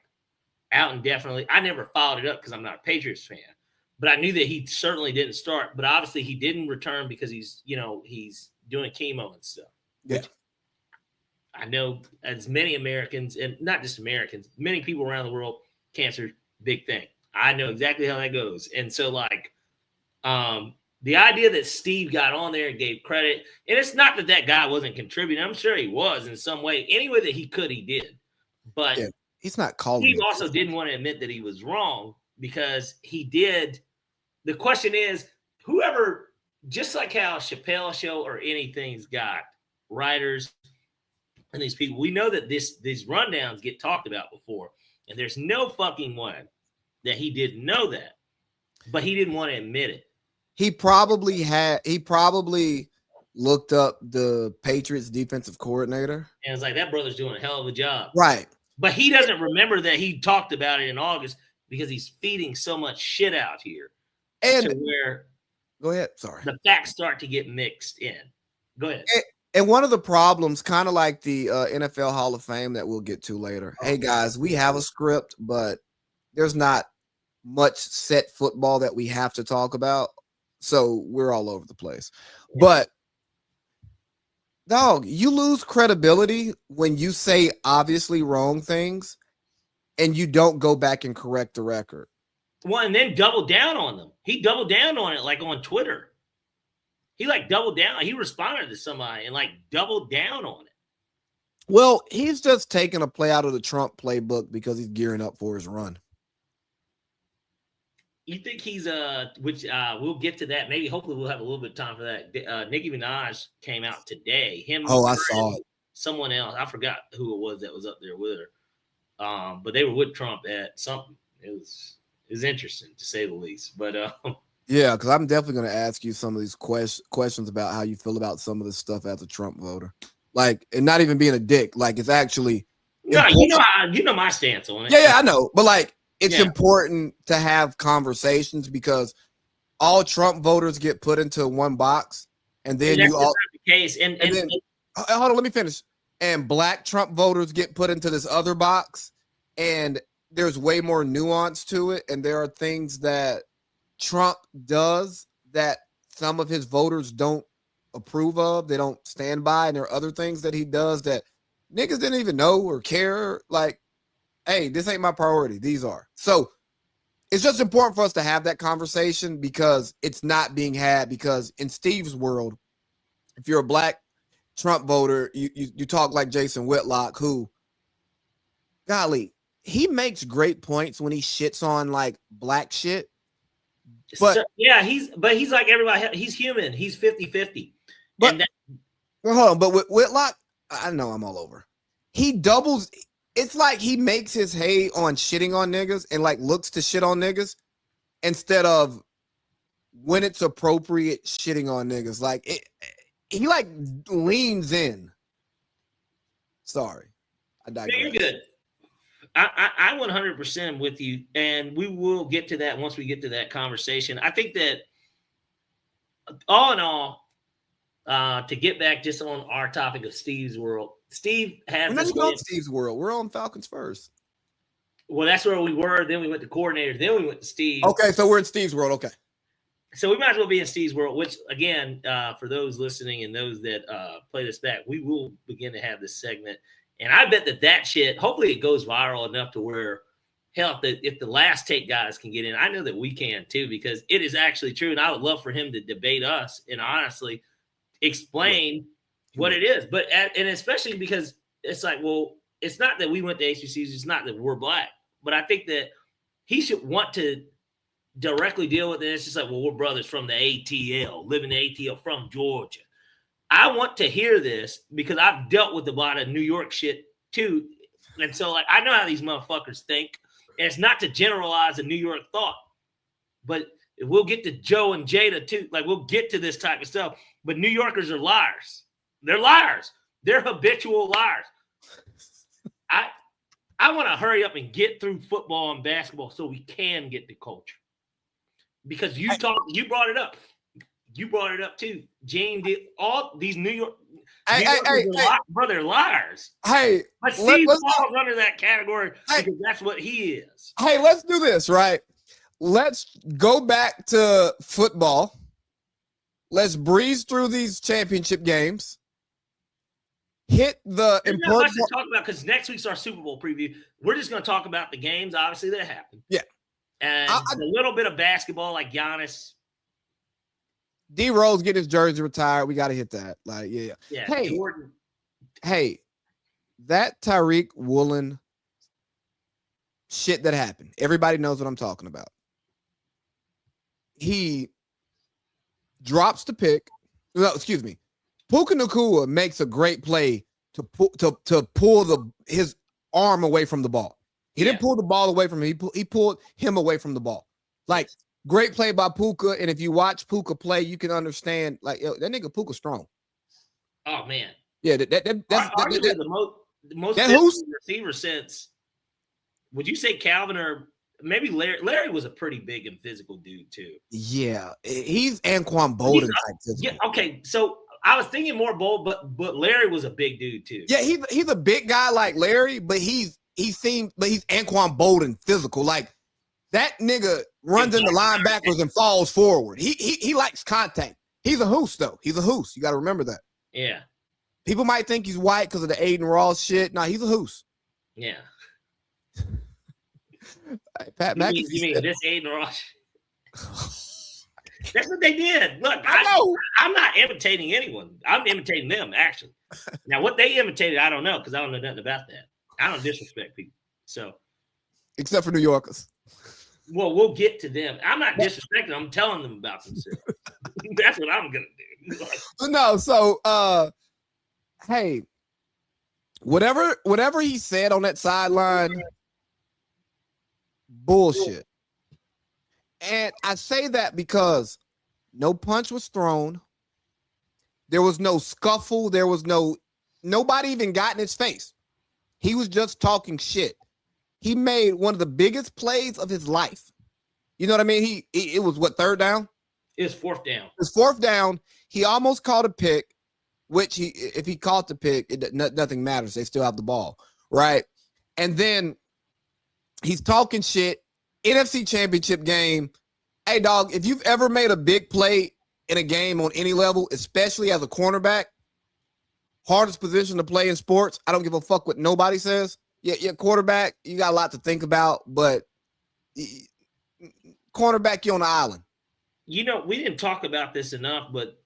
out indefinitely. I never followed it up because I'm not a Patriots fan. But I knew that he certainly didn't start. But obviously he didn't return because he's doing chemo and stuff. Yeah. I know as many Americans, and not just Americans, many people around the world, cancer, big thing. I know exactly how that goes. And so the idea that Steve got on there and gave credit, and it's not that guy wasn't contributing. I'm sure he was in some way. Any way that he could, he did. But he's not calling. Steve also didn't want to admit that he was wrong because he did. The question is, whoever, just like how Chappelle Show or anything's got writers and these people, we know that these rundowns get talked about before, and there's no fucking one that he didn't know that, but he didn't want to admit it. He probably looked up the Patriots defensive coordinator. And it's like, that brother's doing a hell of a job. Right. But he doesn't remember that he talked about it in August because he's feeding so much shit out here. And to where go ahead. Sorry. The facts start to get mixed in. Go ahead. And one of the problems, kind of like the NFL Hall of Fame that we'll get to later. Hey, guys, we have a script, but there's not much set football that we have to talk about. So we're all over the place. Yeah. But, dog, you lose credibility when you say obviously wrong things and you don't go back and correct the record. Well, and then double down on them. He doubled down on it like on Twitter. He doubled down. He responded to somebody and doubled down on it. Well, he's just taking a play out of the Trump playbook because he's gearing up for his run. You think he's which we'll get to that. Maybe hopefully we'll have a little bit of time for that. Nicki Minaj came out today. I saw it. Someone else. I forgot who it was that was up there with her. But they were with Trump at something. It was interesting to say the least. But yeah, because I'm definitely going to ask you some of these questions about how you feel about some of this stuff as a Trump voter, and not even being a dick. It's actually you know my stance on it. Yeah, I know, but it's important to have conversations because all Trump voters get put into one box, and then that's not the case. And then, hold on, let me finish. And black Trump voters get put into this other box, and there's way more nuance to it, and there are things that Trump does that some of his voters don't approve of, they don't stand by, and there are other things that he does that niggas didn't even know or care. Hey, this ain't my priority. These are. So it's just important for us to have that conversation because it's not being had, because in Steve's world, if you're a black Trump voter, you talk like Jason Whitlock, who, golly, he makes great points when he shits on black shit. But he's like everybody. He's human. He's 50-50. But hold on. But with Whitlock, I know I'm all over. he doubles. It's like he makes his hay on shitting on niggas and like looks to shit on niggas instead of when it's appropriate shitting on niggas. Like he like leans in. Sorry, I digress. Yeah, you're good. I 100% with you, and we will get to that once we get to that conversation. I think that all in all, to get back just on our topic of Steve's world, Steve has. We're not on Steve's world. We're on Falcons first. Well, that's where we were. Then we went to coordinators. Then we went to Steve. Okay, so we're in Steve's world. Okay. So we might as well be in Steve's world, which, again, for those listening and those that play this back, we will begin to have this segment. And I bet that shit, hopefully it goes viral enough to where, hell, if the last take guys can get in, I know that we can too, because it is actually true. And I would love for him to debate us and honestly explain what it is. But, and especially because it's like, well, it's not that we went to HBCUs. It's not that we're black. But I think that he should want to directly deal with it. It's just like, well, we're brothers from the ATL, living the ATL from Georgia. I want to hear this because I've dealt with a lot of New York shit too. And so, like, I know how these motherfuckers think. And it's not to generalize a New York thought, but we'll get to Joe and Jada too. Like, we'll get to this type of stuff. But New Yorkers are liars. They're liars. They're habitual liars. I want to hurry up and get through football and basketball so we can get to culture. Because you brought it up. You brought it up too. Jane did all these New York. Brother, liars. Hey, but Steve falls under that category because that's what he is. Hey, let's do this, right? Let's go back to football. Let's breeze through these championship games. Hit the important. Not much to talk about because next week's our Super Bowl preview. We're just going to talk about the games, obviously, that happened. Yeah. And a little bit of basketball, like Giannis. D Rose get his jersey retired. We got to hit that. Like, yeah. Hey, Jordan. Hey, that Tariq Woolen shit that happened. Everybody knows what I'm talking about. He drops the pick. No, excuse me. Puka Nacua makes a great play to pull his arm away from the ball. He didn't pull the ball away from him. He pulled him away from the ball. Like, great play by Puka. And if you watch Puka play, you can understand, like, yo, that nigga Puka strong. Oh, man. Yeah, that's the most receiver since, would you say Calvin or maybe Larry? Larry was a pretty big and physical dude, too. Yeah, he's Anquan Bolden type physical. Yeah, okay, so I was thinking more bold, but Larry was a big dude, too. Yeah, he's a big guy like Larry, but he's Anquan Bolden physical. Like, that nigga runs into linebackers and falls forward. He likes contact. He's a hoose, though. He's a hoose. You got to remember that. Yeah. People might think he's white because of the Aiden Ross shit. No, he's a hoose. Yeah. Pat McAfee. You mean this Aiden Ross? That's what they did. Look, I'm not imitating anyone. I'm imitating them, actually. Now, what they imitated, I don't know because I don't know nothing about that. I don't disrespect people. So, except for New Yorkers. Well, we'll get to them. I'm not disrespecting them. I'm telling them about themselves. That's what I'm gonna do. No, so hey, whatever he said on that sideline, bullshit. And I say that because no punch was thrown. There was no scuffle. There was nobody even got in his face. He was just talking shit. He made one of the biggest plays of his life. You know what I mean? It was what, third down? It was fourth down. It was fourth down. He almost caught a pick, which if he caught the pick, nothing matters. They still have the ball, right? And then he's talking shit. NFC Championship game. Hey, dog, if you've ever made a big play in a game on any level, especially as a cornerback, hardest position to play in sports, I don't give a fuck what nobody says. Yeah, quarterback, you got a lot to think about, but cornerback, you're on the island. You know, we didn't talk about this enough, but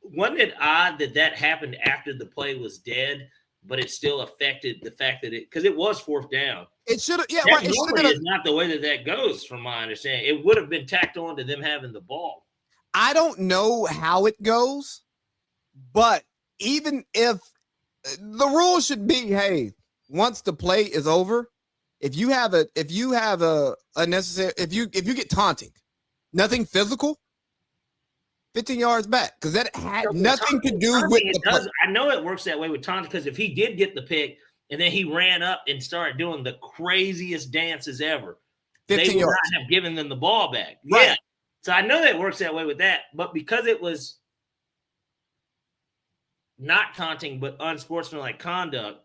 wasn't it odd that happened after the play was dead, but it still affected the fact that because it was fourth down. It should have, yeah, that right. It normally is not the way that goes, from my understanding. It would have been tacked on to them having the ball. I don't know how it goes, but even if the rule should be, hey, once the play is over, if you have a unnecessary, if you get taunting, nothing physical, 15 yards back, because that had nothing to do with the play. I know it works that way with taunting, because if he did get the pick and then he ran up and started doing the craziest dances ever, they would not have given them the ball back. Right. Yeah. So I know that works that way with that, but because it was not taunting but unsportsmanlike conduct,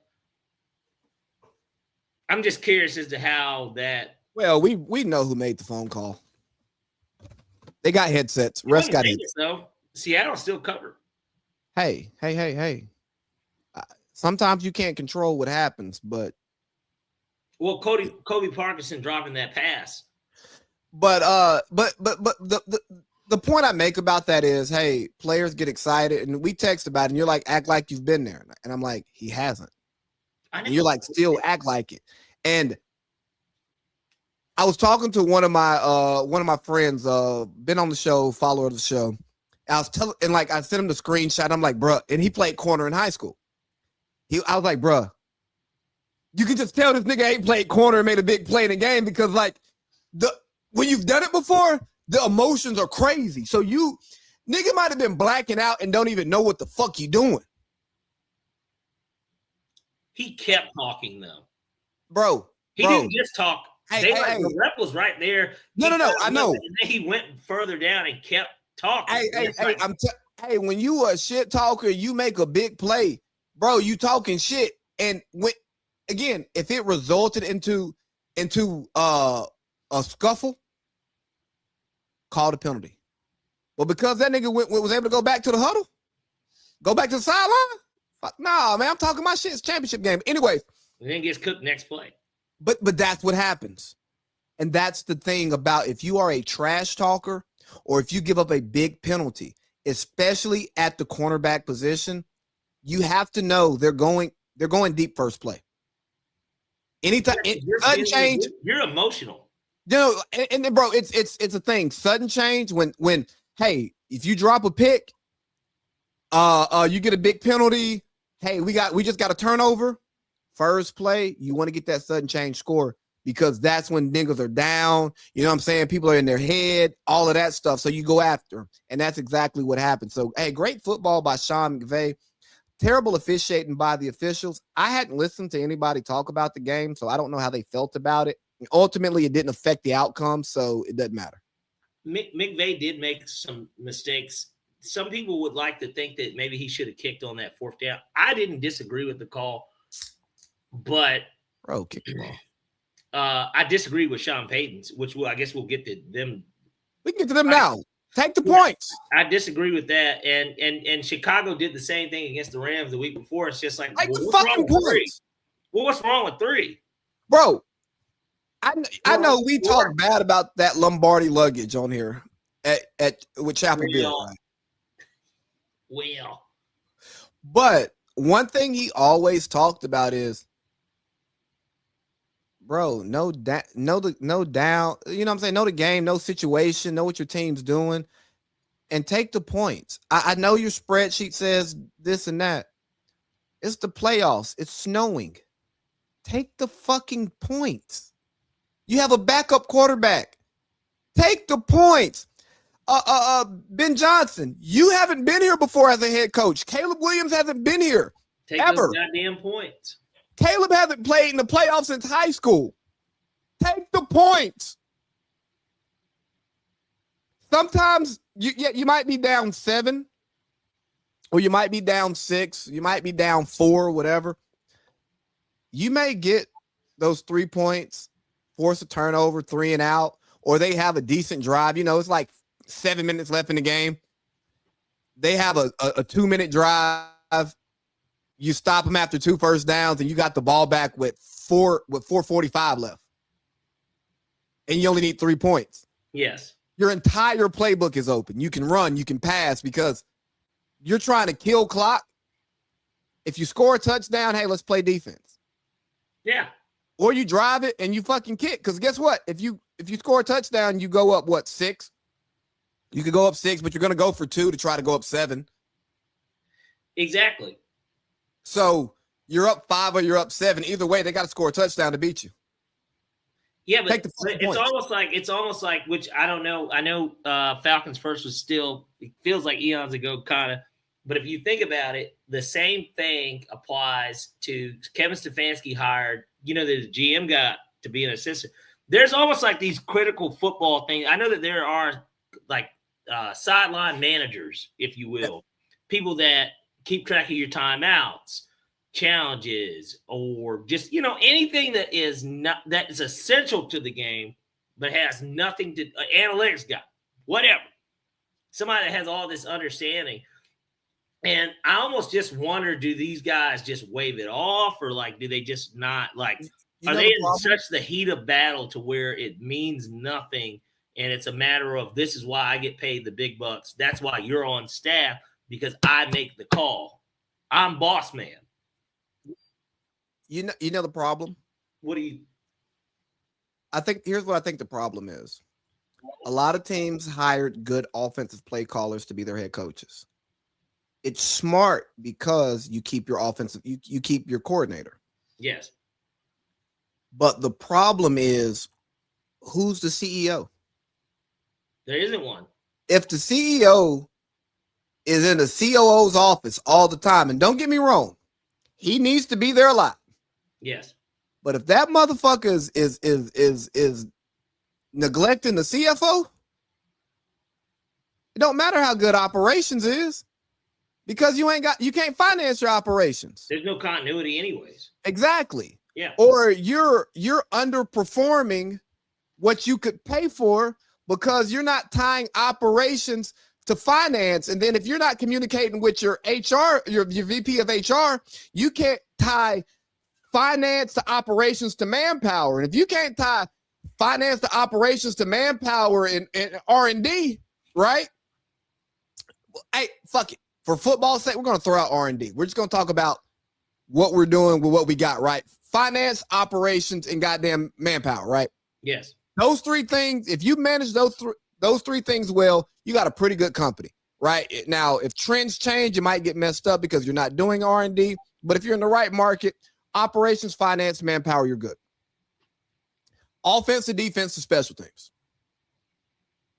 I'm just curious as to how that. Well, we know who made the phone call. They got headsets. Refs got it. So Seattle still covered. Hey. Sometimes you can't control what happens, but. Well, Kobe Parkinson dropping that pass. But the point I make about that is, hey, players get excited, and we text about it, and you're like, act like you've been there, and I'm like, he hasn't. And you're like, still act like it. And I was talking to one of my friends, been on the show, follower of the show. I was telling, and like I sent him the screenshot. I'm like, bruh, and he played corner in high school. I was like, bruh, you can just tell this nigga ain't played corner and made a big play in the game, because like when you've done it before, the emotions are crazy. So nigga might have been blacking out and don't even know what the fuck you doing. He kept talking though. Bro. He didn't just talk. The rep was right there. No, I know. And then he went further down and kept talking. Hey, when you a shit talker, you make a big play, bro, you talking shit. And again, if it resulted into a scuffle, call the penalty. Well, because that nigga was able to go back to the huddle, go back to the sideline. Fuck nah, man. I'm talking my shit. It's championship game. Anyways. And then gets cooked next play. But that's what happens. And that's the thing about, if you are a trash talker or if you give up a big penalty, especially at the cornerback position, you have to know they're going deep first play. Anytime sudden change, you're emotional. You know, and then bro, it's a thing. Sudden change when hey, if you drop a pick, you get a big penalty. Hey, we just got a turnover. First play, you want to get that sudden change score, because that's when niggas are down. You know what I'm saying? People are in their head, all of that stuff. So you go after them. And that's exactly what happened. So, hey, great football by Sean McVay. Terrible officiating by the officials. I hadn't listened to anybody talk about the game, so I don't know how they felt about it. And ultimately, it didn't affect the outcome, so it doesn't matter. McVay did make some mistakes. Some people would like to think that maybe he should have kicked on that fourth down. I didn't disagree with the call. But kick the ball. I disagree with Sean Payton's, which I guess we'll get to them. We can get to them now. Take the points. I disagree with that. And Chicago did the same thing against the Rams the week before. It's just like, the fucking points. Well, what's wrong with 3? Bro, I know we talk bad about that Lombardi luggage on here with Chapel Bill. Right? Well. But one thing he always talked about is, bro, know down, you know what I'm saying? Know the game, know situation, know what your team's doing, and take the points. I know your spreadsheet says this and that. It's the playoffs. It's snowing. Take the fucking points. You have a backup quarterback. Take the points. Ben Johnson, you haven't been here before as a head coach. Caleb Williams hasn't been here ever. Those goddamn points. Caleb hasn't played in the playoffs since high school. Take the points. Sometimes you might be down 7, or you might be down 6, you might be down 4, whatever. You may get those 3 points, force a turnover, 3 and out, or they have a decent drive. You know, it's like 7 minutes left in the game. They have a 2-minute drive. You stop them after 2 first downs, and you got the ball back with 4:45 left. And you only need 3 points. Yes. Your entire playbook is open. You can run, you can pass, because you're trying to kill clock. If you score a touchdown, hey, let's play defense. Yeah. Or you drive it and you fucking kick. Because guess what? If you score a touchdown, you go up, 6? You could go up 6, but you're going to go for 2 to try to go up 7. Exactly. So You're up 5 or you're up 7. Either way, they got to score a touchdown to beat you. Yeah, but Take the it's points. almost like which I don't know. I know Falcons first was still, it feels like eons ago, kind of. But if you think about it, the same thing applies to Kevin Stefanski hired. The GM got to be an assistant. There's almost like these critical football things. I know that there are like sideline managers, if you will, people that keep track of your timeouts, challenges, or just anything that is essential to the game but has nothing to analytics guy, whatever, somebody that has all this understanding. And I almost just wonder, do these guys just wave it off, or like do they just not, like, are they in such the heat of battle to where it means nothing and it's a matter of, this is why I get paid the big bucks, that's why you're on staff, because I make the call, I'm boss man? You know the problem? What do you? Here's what I think the problem is. A lot of teams hired good offensive play callers to be their head coaches. It's smart because you keep your you keep your coordinator. Yes. But the problem is, who's the CEO? There isn't one. If the CEO is in the COO's office all the time, and don't get me wrong, he needs to be there a lot. Yes. But if that motherfucker is neglecting the CFO, it don't matter how good operations is, because you can't finance your operations. There's no continuity anyways. Exactly. Yeah. Or you're underperforming what you could pay for because you're not tying operations to finance. And then if you're not communicating with your HR, your VP of HR, you can't tie finance to operations to manpower. And if you can't tie finance to operations to manpower and R&D, right? Hey, fuck it. For football's sake, we're going to throw out R&D. We're just going to talk about what we're doing with what we got, right? Finance, operations, and goddamn manpower, right? Yes. Those 3 things, if you manage those 3 things well, you got a pretty good company, right? Now, if trends change, you might get messed up because you're not doing R&D. But if you're in the right market, operations, finance, manpower, you're good. Offense and defense and special teams.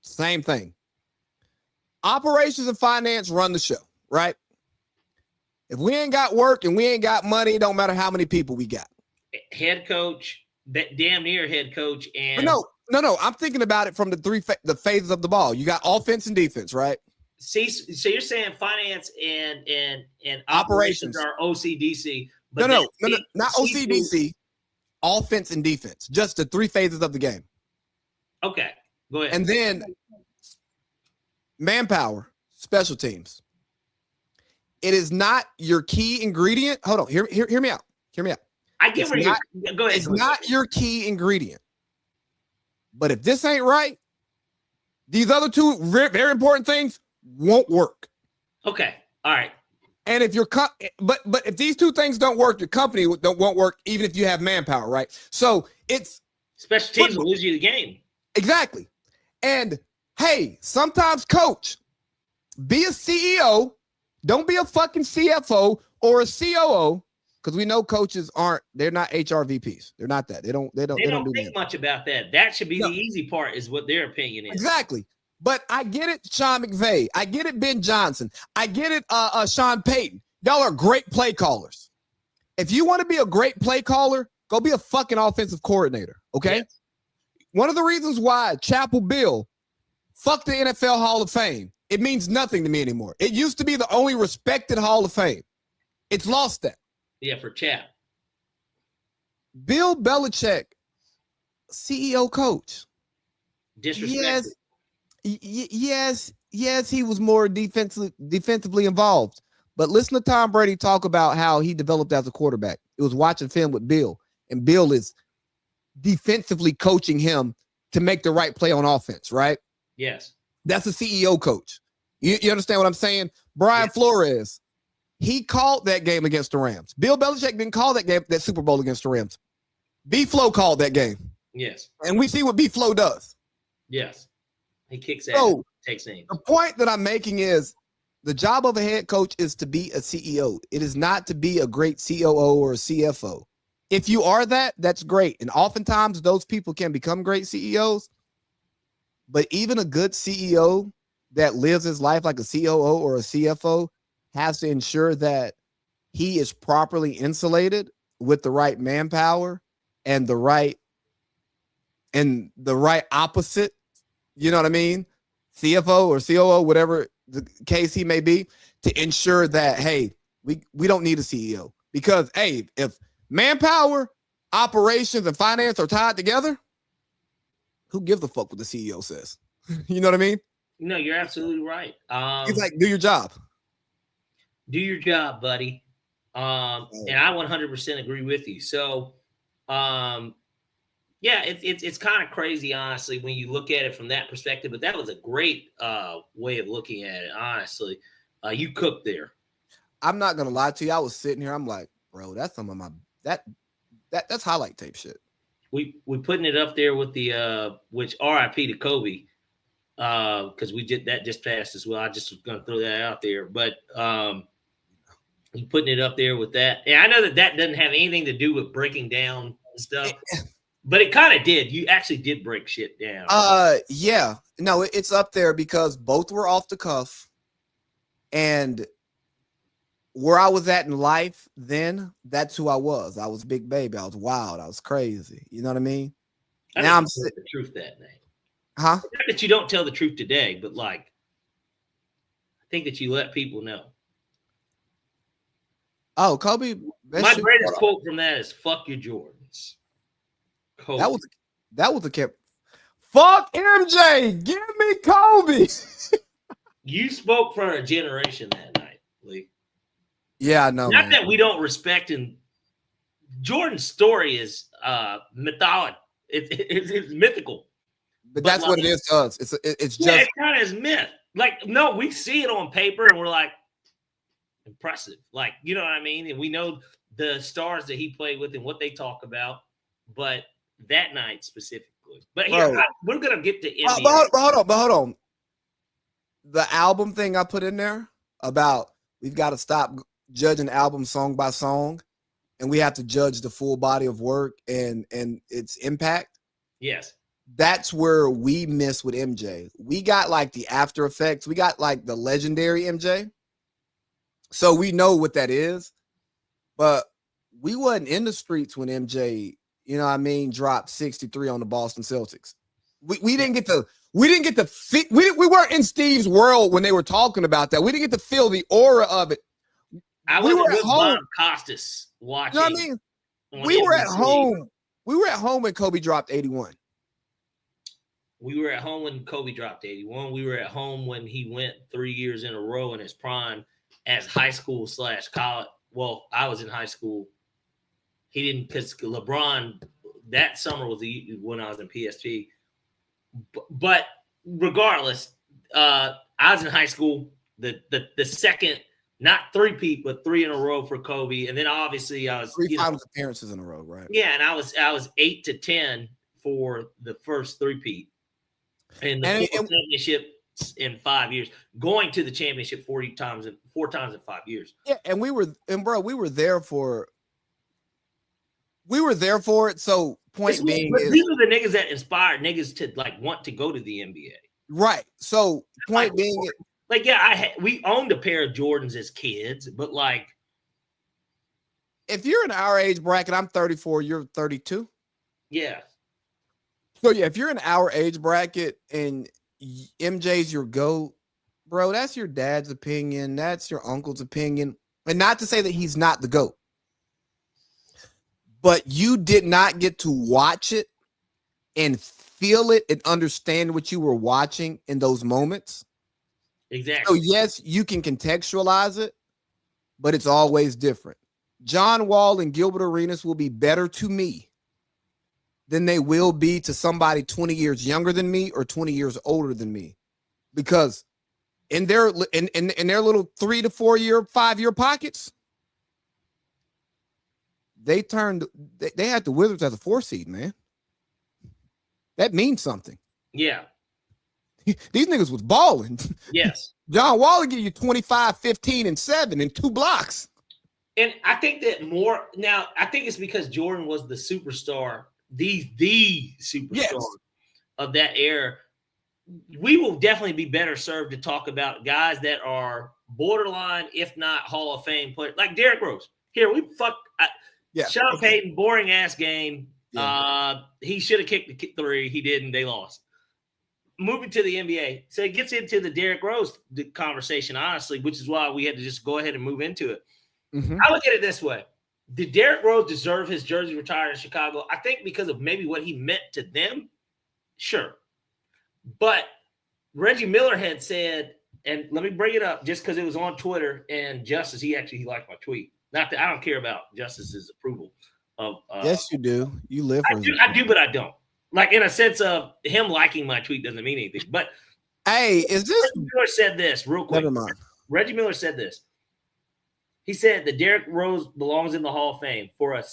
Same thing. Operations and finance run the show, right? If we ain't got work and we ain't got money, it don't matter how many people we got. Head coach, damn near head coach, and no. I'm thinking about it from the phases of the ball. You got offense and defense, right? See, so you're saying finance and operations are OCDC. But no, not OCDC. Offense and defense, just the 3 phases of the game. Okay, go ahead. And then manpower, special teams. It is not your key ingredient. Hold on, hear me out. Hear me out. I get where you're. Go ahead. It's not your key ingredient. But if this ain't right, these other 2 very, very important things won't work. Okay. All right. And if but if these 2 things don't work, your company won't work, even if you have manpower, right? So it's special teams will lose you the game. Exactly. And hey, sometimes coach, be a CEO. Don't be a fucking CFO or a COO, because we know coaches they're not HR VPs. They're not that. They don't think much about that. That should be the easy part, is what their opinion is. Exactly. But I get it, Sean McVay. I get it, Ben Johnson. I get it, Sean Payton. Y'all are great play callers. If you want to be a great play caller, go be a fucking offensive coordinator, okay? Yes. One of the reasons why Chapel Bill fucked the NFL Hall of Fame, it means nothing to me anymore. It used to be the only respected Hall of Fame. It's lost that. Yeah, for Chap. Bill Belichick, CEO coach. Disrespected. Yes, he was more defensively involved. But listen to Tom Brady talk about how he developed as a quarterback. It was watching film with Bill, and Bill is defensively coaching him to make the right play on offense, right? Yes. That's a CEO coach. You understand what I'm saying? Brian Flores, he called that game against the Rams. Bill Belichick didn't call that Super Bowl against the Rams. B-Flow called that game. Yes. And we see what B-Flow does. Yes. He kicks ass, takes names. The point that I'm making is The job of a head coach is to be a CEO. It is not to be a great COO or a CFO. If you are that, that's great. And oftentimes those people can become great CEOs. But even a good CEO that lives his life like a COO or a CFO has to ensure that he is properly insulated with the right manpower and the right opposite, you know what I mean? CFO or COO, whatever the case he may be, to ensure that, hey, we don't need a CEO. Because, hey, if manpower, operations, and finance are tied together, who gives a fuck what the CEO says? You know what I mean? No, you're absolutely right. He's like, do your job. Do your job, buddy. And I 100% agree with you. So, yeah, it's kind of crazy, honestly, when you look at it from that perspective. But that was a great way of looking at it, honestly. You cooked there. I'm not gonna lie to you. I was sitting here. I'm like, bro, that's some of my that's highlight tape shit. We putting it up there with the which RIP to Kobe, because we did that just passed as well. I just was gonna throw that out there, but you putting it up there with that. And I know that doesn't have anything to do with breaking down stuff. But it kind of did. You actually did break shit down. Yeah. No, it's up there because both were off the cuff. And where I was at in life then, that's who I was. I was Big Baby. I was wild. I was crazy. You know what I mean? Now I'm the truth that night. Huh? Not that you don't tell the truth today, but like, I think that you let people know. Oh, Kobe. My greatest quote from that is "Fuck your Jordans." Kobe. That was a cap. Fuck MJ. Give me Kobe. You spoke for a generation that night, Lee. Yeah, I know. Not that we don't respect him. Jordan's story is mythology. It's mythical. But that's like, what it is to us. It's just it kind of is myth. Like, no, we see it on paper and we're like, impressive. Like, you know what I mean? And we know the stars that he played with and what they talk about. But that night specifically. But here, we're gonna get to NBA. But hold on. The album thing I put in there about we've got to stop judging albums song by song, and we have to judge the full body of work and its impact. Yes. That's where we miss with MJ. We got like the after effects. We got like the legendary MJ. So we know what that is. But we wasn't in the streets when MJ, you know what I mean, dropped 63 on the Boston Celtics. We didn't get to we weren't in Steve's world when they were talking about that. We didn't get to feel the aura of it. We were at home. Costas watching. You know what I mean? We were at home. We were at home when Kobe dropped 81. We were at home when Kobe dropped 81. We were at home when he went 3 years in a row in his prime as high school / college. Well, I was in high school. He didn't, because LeBron that summer was when I was in PSP. But regardless, I was in high school. The second, not three-peat, but 3 in a row for Kobe, and then obviously I was 3 finals appearances in a row, right? Yeah, and I was 8 to 10 for the first three-peat, and the championship in 5 years, going to the championship 4 times in 5 years. Yeah, and we were there for it. So point being, these are the niggas that inspired niggas to like want to go to the NBA. Right. So point like, being, like yeah, we owned a pair of Jordans as kids, but like, if you're in our age bracket, I'm 34, you're 32. Yeah. So yeah, if you're in our age bracket and MJ's your GOAT, bro, that's your dad's opinion. That's your uncle's opinion. And not to say that he's not the GOAT, but you did not get to watch it and feel it and understand what you were watching in those moments. Exactly. So yes, you can contextualize it, but it's always different. John Wall and Gilbert Arenas will be better to me than they will be to somebody 20 years younger than me or 20 years older than me, because in their little 3 to 4 year, 5 year pockets, they had the Wizards as a 4 seed, man. That means something. Yeah. These niggas was balling. Yes. John Wall give you 25, 15, and 7 in 2 blocks. And I think that more now, I think it's because Jordan was the superstar, the superstar of that era. We will definitely be better served to talk about guys that are borderline, if not Hall of Fame players, like Derrick Rose. Here, Sean Payton, boring ass game. Yeah. He should have kicked the 3. He didn't. They lost. Moving to the NBA. So it gets into the Derrick Rose conversation, honestly, which is why we had to just go ahead and move into it. Mm-hmm. I look at it this way. Did Derrick Rose deserve his jersey retired in Chicago? I think because of maybe what he meant to them. Sure. But Reggie Miller had said, and let me bring it up just because it was on Twitter, and Justice, he liked my tweet. Not that I don't care about Justice's approval of. Yes, you do. You live for it. I do, but I don't. Like in a sense of him liking my tweet doesn't mean anything. But hey, is this Reggie Miller said this real quick? Never mind. Reggie Miller said this. He said that Derrick Rose belongs in the Hall of Fame for a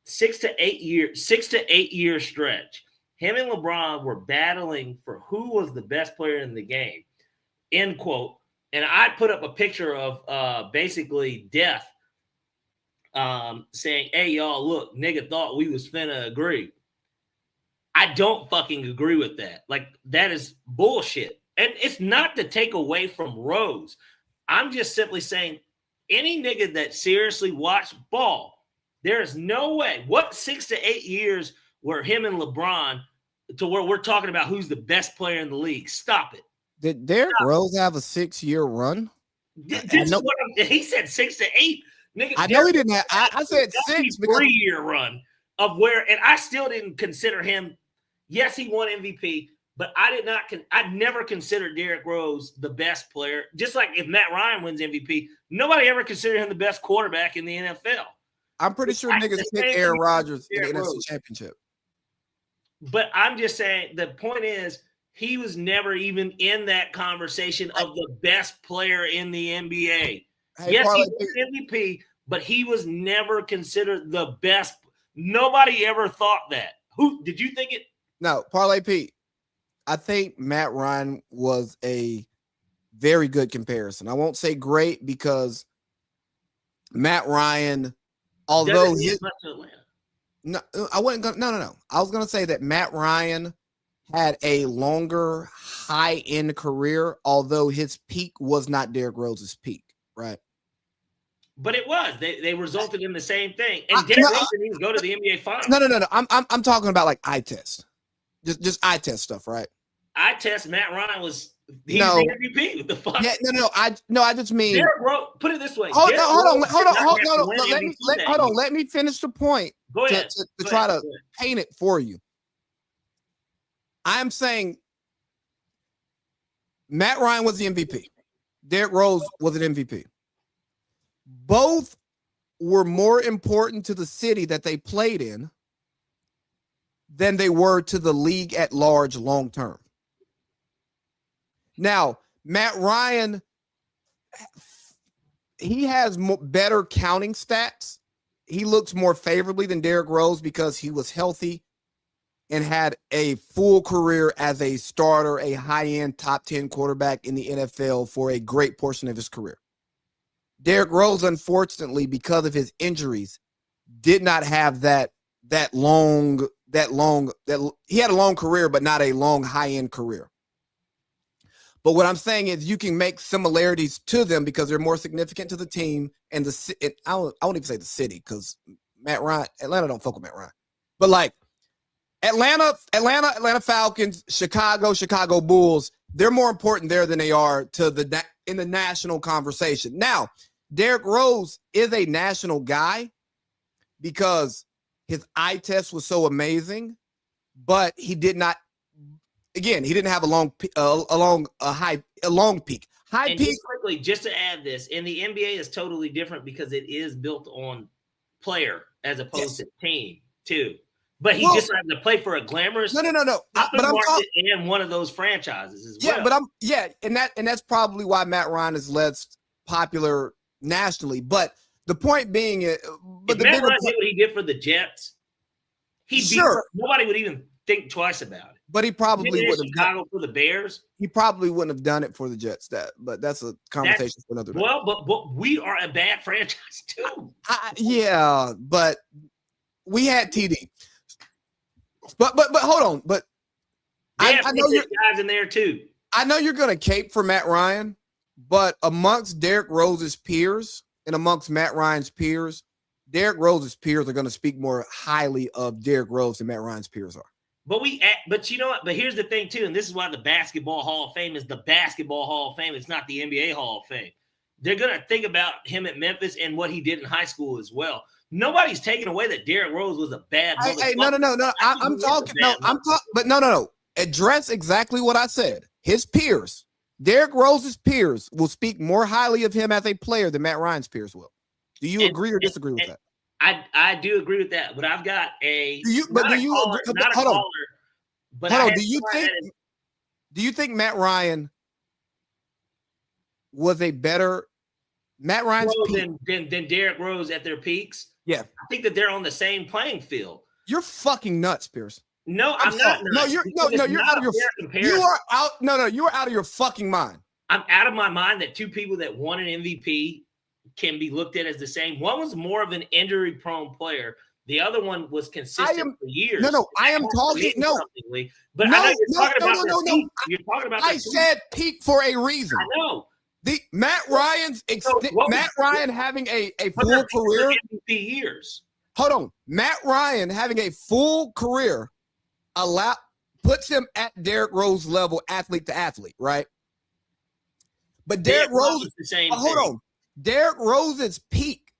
6 to 8 year stretch. Him and LeBron were battling for who was the best player in the game, end quote. And I put up a picture of basically Death saying, hey, y'all, look, nigga thought we was finna agree. I don't fucking agree with that. Like, that is bullshit. And it's not to take away from Rose. I'm just simply saying any nigga that seriously watched ball, there is no way. What 6 to 8 years were him and LeBron to where we're talking about who's the best player in the league? Stop it. Did Derrick Rose have a 6-year run? He said 6 to 8. Nigga, I know he didn't have. I said 6 because 3-year run of where, and I still didn't consider him. Yes, he won MVP, but I never considered Derrick Rose the best player. Just like if Matt Ryan wins MVP, nobody ever considered him the best quarterback in the NFL. I'm pretty sure niggas picked Aaron Rodgers in the NFC Championship. But I'm just saying the point is he was never even in that conversation of the best player in the NBA. Hey, yes, he was MVP, but he was never considered the best. Nobody ever thought that. Who did you think it? No, Parlay Pete. I think Matt Ryan was a very good comparison. I won't say great because Matt Ryan, although no, I wasn't gonna. No. I was gonna say that Matt Ryan had a longer high-end career, although his peak was not Derrick Rose's peak, right? But it was. They resulted in the same thing. And Derrick Rose didn't even go to the NBA Finals. No. I'm talking about like eye test. Just eye test stuff, right? Eye test. Matt Ryan was the MVP. What the fuck? Yeah, no. I just mean. Derrick Rose, put it this way. Hold on. Let me finish the point. Go ahead. To try to paint it for you. I'm saying Matt Ryan was the MVP. Derrick Rose was an MVP. Both were more important to the city that they played in than they were to the league at large long term. Now, Matt Ryan, he has better counting stats. He looks more favorably than Derrick Rose because he was healthy and had a full career as a starter, a high-end top 10 quarterback in the NFL for a great portion of his career. Derrick Rose, unfortunately, because of his injuries, did not have that long. He had a long career, but not a long high-end career. But what I'm saying is you can make similarities to them because they're more significant to the team and I won't even say the city because Atlanta don't fuck with Matt Ryan. But like Atlanta Falcons, Chicago Bulls, they're more important there than they are to in the national conversation. Now, Derrick Rose is a national guy because his eye test was so amazing, but he did not. Again, he didn't have a long peak. High peak. Quickly, just to add this, in the NBA is totally different because it is built on player as opposed to team too. But he just happened to play for a glamorous. No. But I'm talking in one of those franchises as well. And that's probably why Matt Ryan is less popular nationally. But the point being, if Matt Ryan did what he did for the Jets, nobody would even think twice about it. But he probably Been in wouldn't have Chicago for the Bears. he probably wouldn't have done it for the Jets. But that's a conversation for another day. Well, but we are a bad franchise too. Yeah, but we had TD. But hold on. But I know you're guys in there too. I know you're going to cape for Matt Ryan, but amongst Derrick Rose's peers and amongst Matt Ryan's peers, Derrick Rose's peers are going to speak more highly of Derrick Rose than Matt Ryan's peers are. But you know what? But here's the thing too, and this is why the Basketball Hall of Fame is the Basketball Hall of Fame. It's not the NBA Hall of Fame. They're going to think about him at Memphis and what he did in high school as well. Nobody's taking away that Derrick Rose was a bad. Hey, no. I'm talking. No, I'm talking. But no. Address exactly what I said. His peers, Derrick Rose's peers, will speak more highly of him as a player than Matt Ryan's peers will. Do you agree or disagree with that? I do agree with that, but I've got a. Do you think Matt Ryan was a better Matt Ryan's than Derrick Rose at their peaks? Yeah, I think that they're on the same playing field. You're fucking nuts, Pierce. No, I'm not. No, you're out of your. You are out. No, you are out of your fucking mind. I'm out of my mind that two people that won an MVP can be looked at as the same. One was more of an injury-prone player. The other one was consistent for years. I am talking. But I know you're talking about peak. You're talking about. I said peak for a reason. I know. Matt Ryan having a full career. MVP years. Hold on, Matt Ryan having a full career puts him at Derrick Rose level, athlete to athlete, right? But Derrick Rose is the same. Hold on, Derrick Rose's peak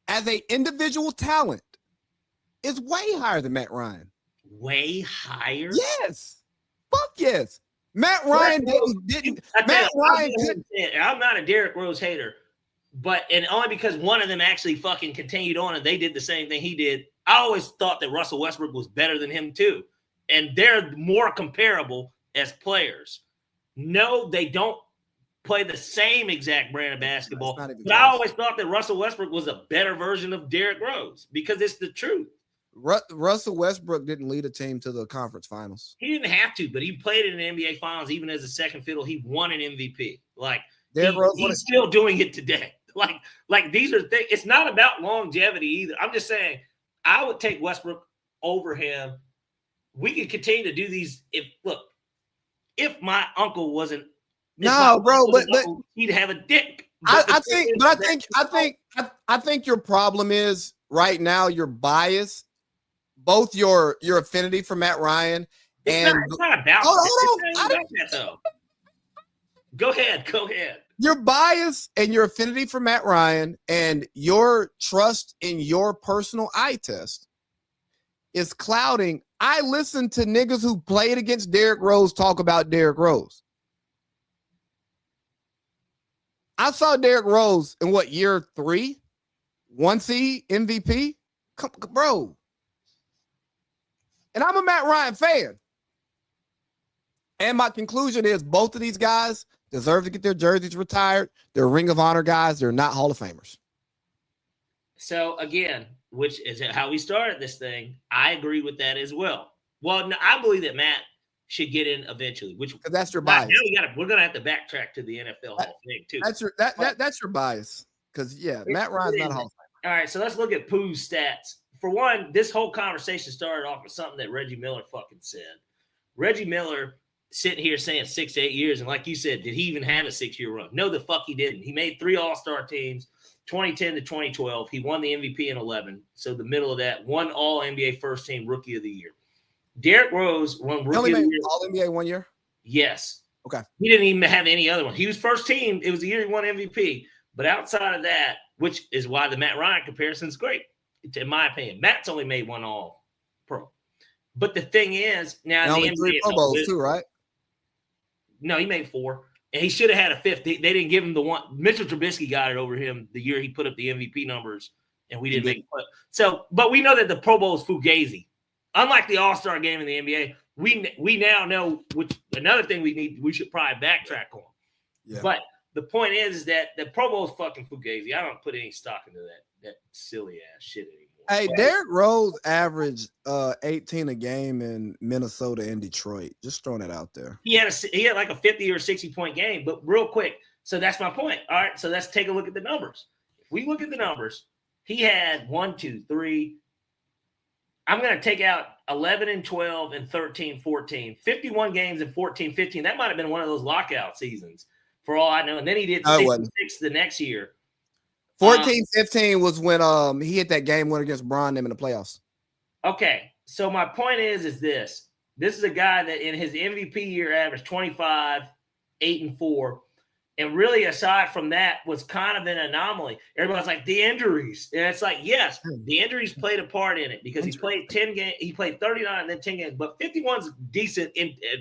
as an individual talent is way higher than Matt Ryan. Way higher? Yes. Fuck yes. Matt Ryan didn't. I'm not a Derrick Rose hater, and only because one of them actually fucking continued on and they did the same thing he did. I always thought that Russell Westbrook was better than him too. And they're more comparable as players. No, they don't play the same exact brand of basketball. But I always thought that Russell Westbrook was a better version of Derrick Rose because it's the truth. Russell Westbrook didn't lead a team to the conference finals. He didn't have to, but he played in the NBA finals even as a second fiddle. He won an MVP. Like he's still doing it today. Like these are things. It's not about longevity either. I'm just saying I would take Westbrook over him. We could continue to do these. If my uncle wasn't, he'd have a dick. I think your problem is right now you're biased. Both your affinity for Matt Ryan and it's not about. Hold on. Go ahead. Your bias and your affinity for Matt Ryan and your trust in your personal eye test is clouding. I listened to niggas who played against Derrick Rose talk about Derrick Rose. I saw Derrick Rose in year 3? 1 seed MVP? Come, bro. And I'm a Matt Ryan fan. And my conclusion is both of these guys deserve to get their jerseys retired. They're Ring of Honor guys. They're not Hall of Famers. So, again, which is how we started this thing, I agree with that as well. Well, no, I believe that Matt should get in eventually. Which that's your bias. We're going to have to backtrack to the NFL Hall of Fame, too. That's your bias. Because, Matt Ryan's not a Hall of Famer. All right, so let's look at Pooh's stats. For one, this whole conversation started off with something that Reggie Miller fucking said. Reggie Miller sitting here saying 6 to 8 years, and like you said, did he even have a 6-year run? No, the fuck he didn't. He made 3 All-Star teams, 2010 to 2012. He won the MVP in 11. So the middle of that, won All-NBA First Team Rookie of the Year. Derrick Rose won Rookie of the Year. All-NBA 1 year? Yes. Okay. He didn't even have any other one. He was first team. It was the year he won MVP. But outside of that, which is why the Matt Ryan comparison is great, in my opinion. Matt's only made 1 All-Pro. But the thing is, now the NBA 3 Pro Bowls too, right? No, he made 4. And he should have had a 5th. They didn't give him the one. Mitchell Trubisky got it over him the year he put up the MVP numbers, and we didn't make it. So, but we know that the Pro Bowl is fugazi. Unlike the All-Star game in the NBA, we now know, which another thing we should probably backtrack on. Yeah. But the point is that the Pro Bowl is fucking fugazi. I don't put any stock into that silly ass shit anymore. Hey, Derrick Rose averaged 18 a game in Minnesota and Detroit. Just throwing it out there. He had like a 50 or 60 point game, but real quick. So that's my point. All right. So let's take a look at the numbers. If we look at the numbers, he had 1, 2, 3. I'm going to take out 11 and 12 and 13, 14, 51 games and 14, 15. That might have been one of those lockout seasons for all I know. And then he did 66 the next year. 14, 15 was when he hit that game winner against Bron them in the playoffs. Okay. So my point is this. This is a guy that in his MVP year averaged 25, 8 and 4. And really, aside from that, was kind of an anomaly. Everybody's like, the injuries. And it's like, yes, the injuries played a part in it because he played 10 games. He played 39 and then 10 games. But 51's decent.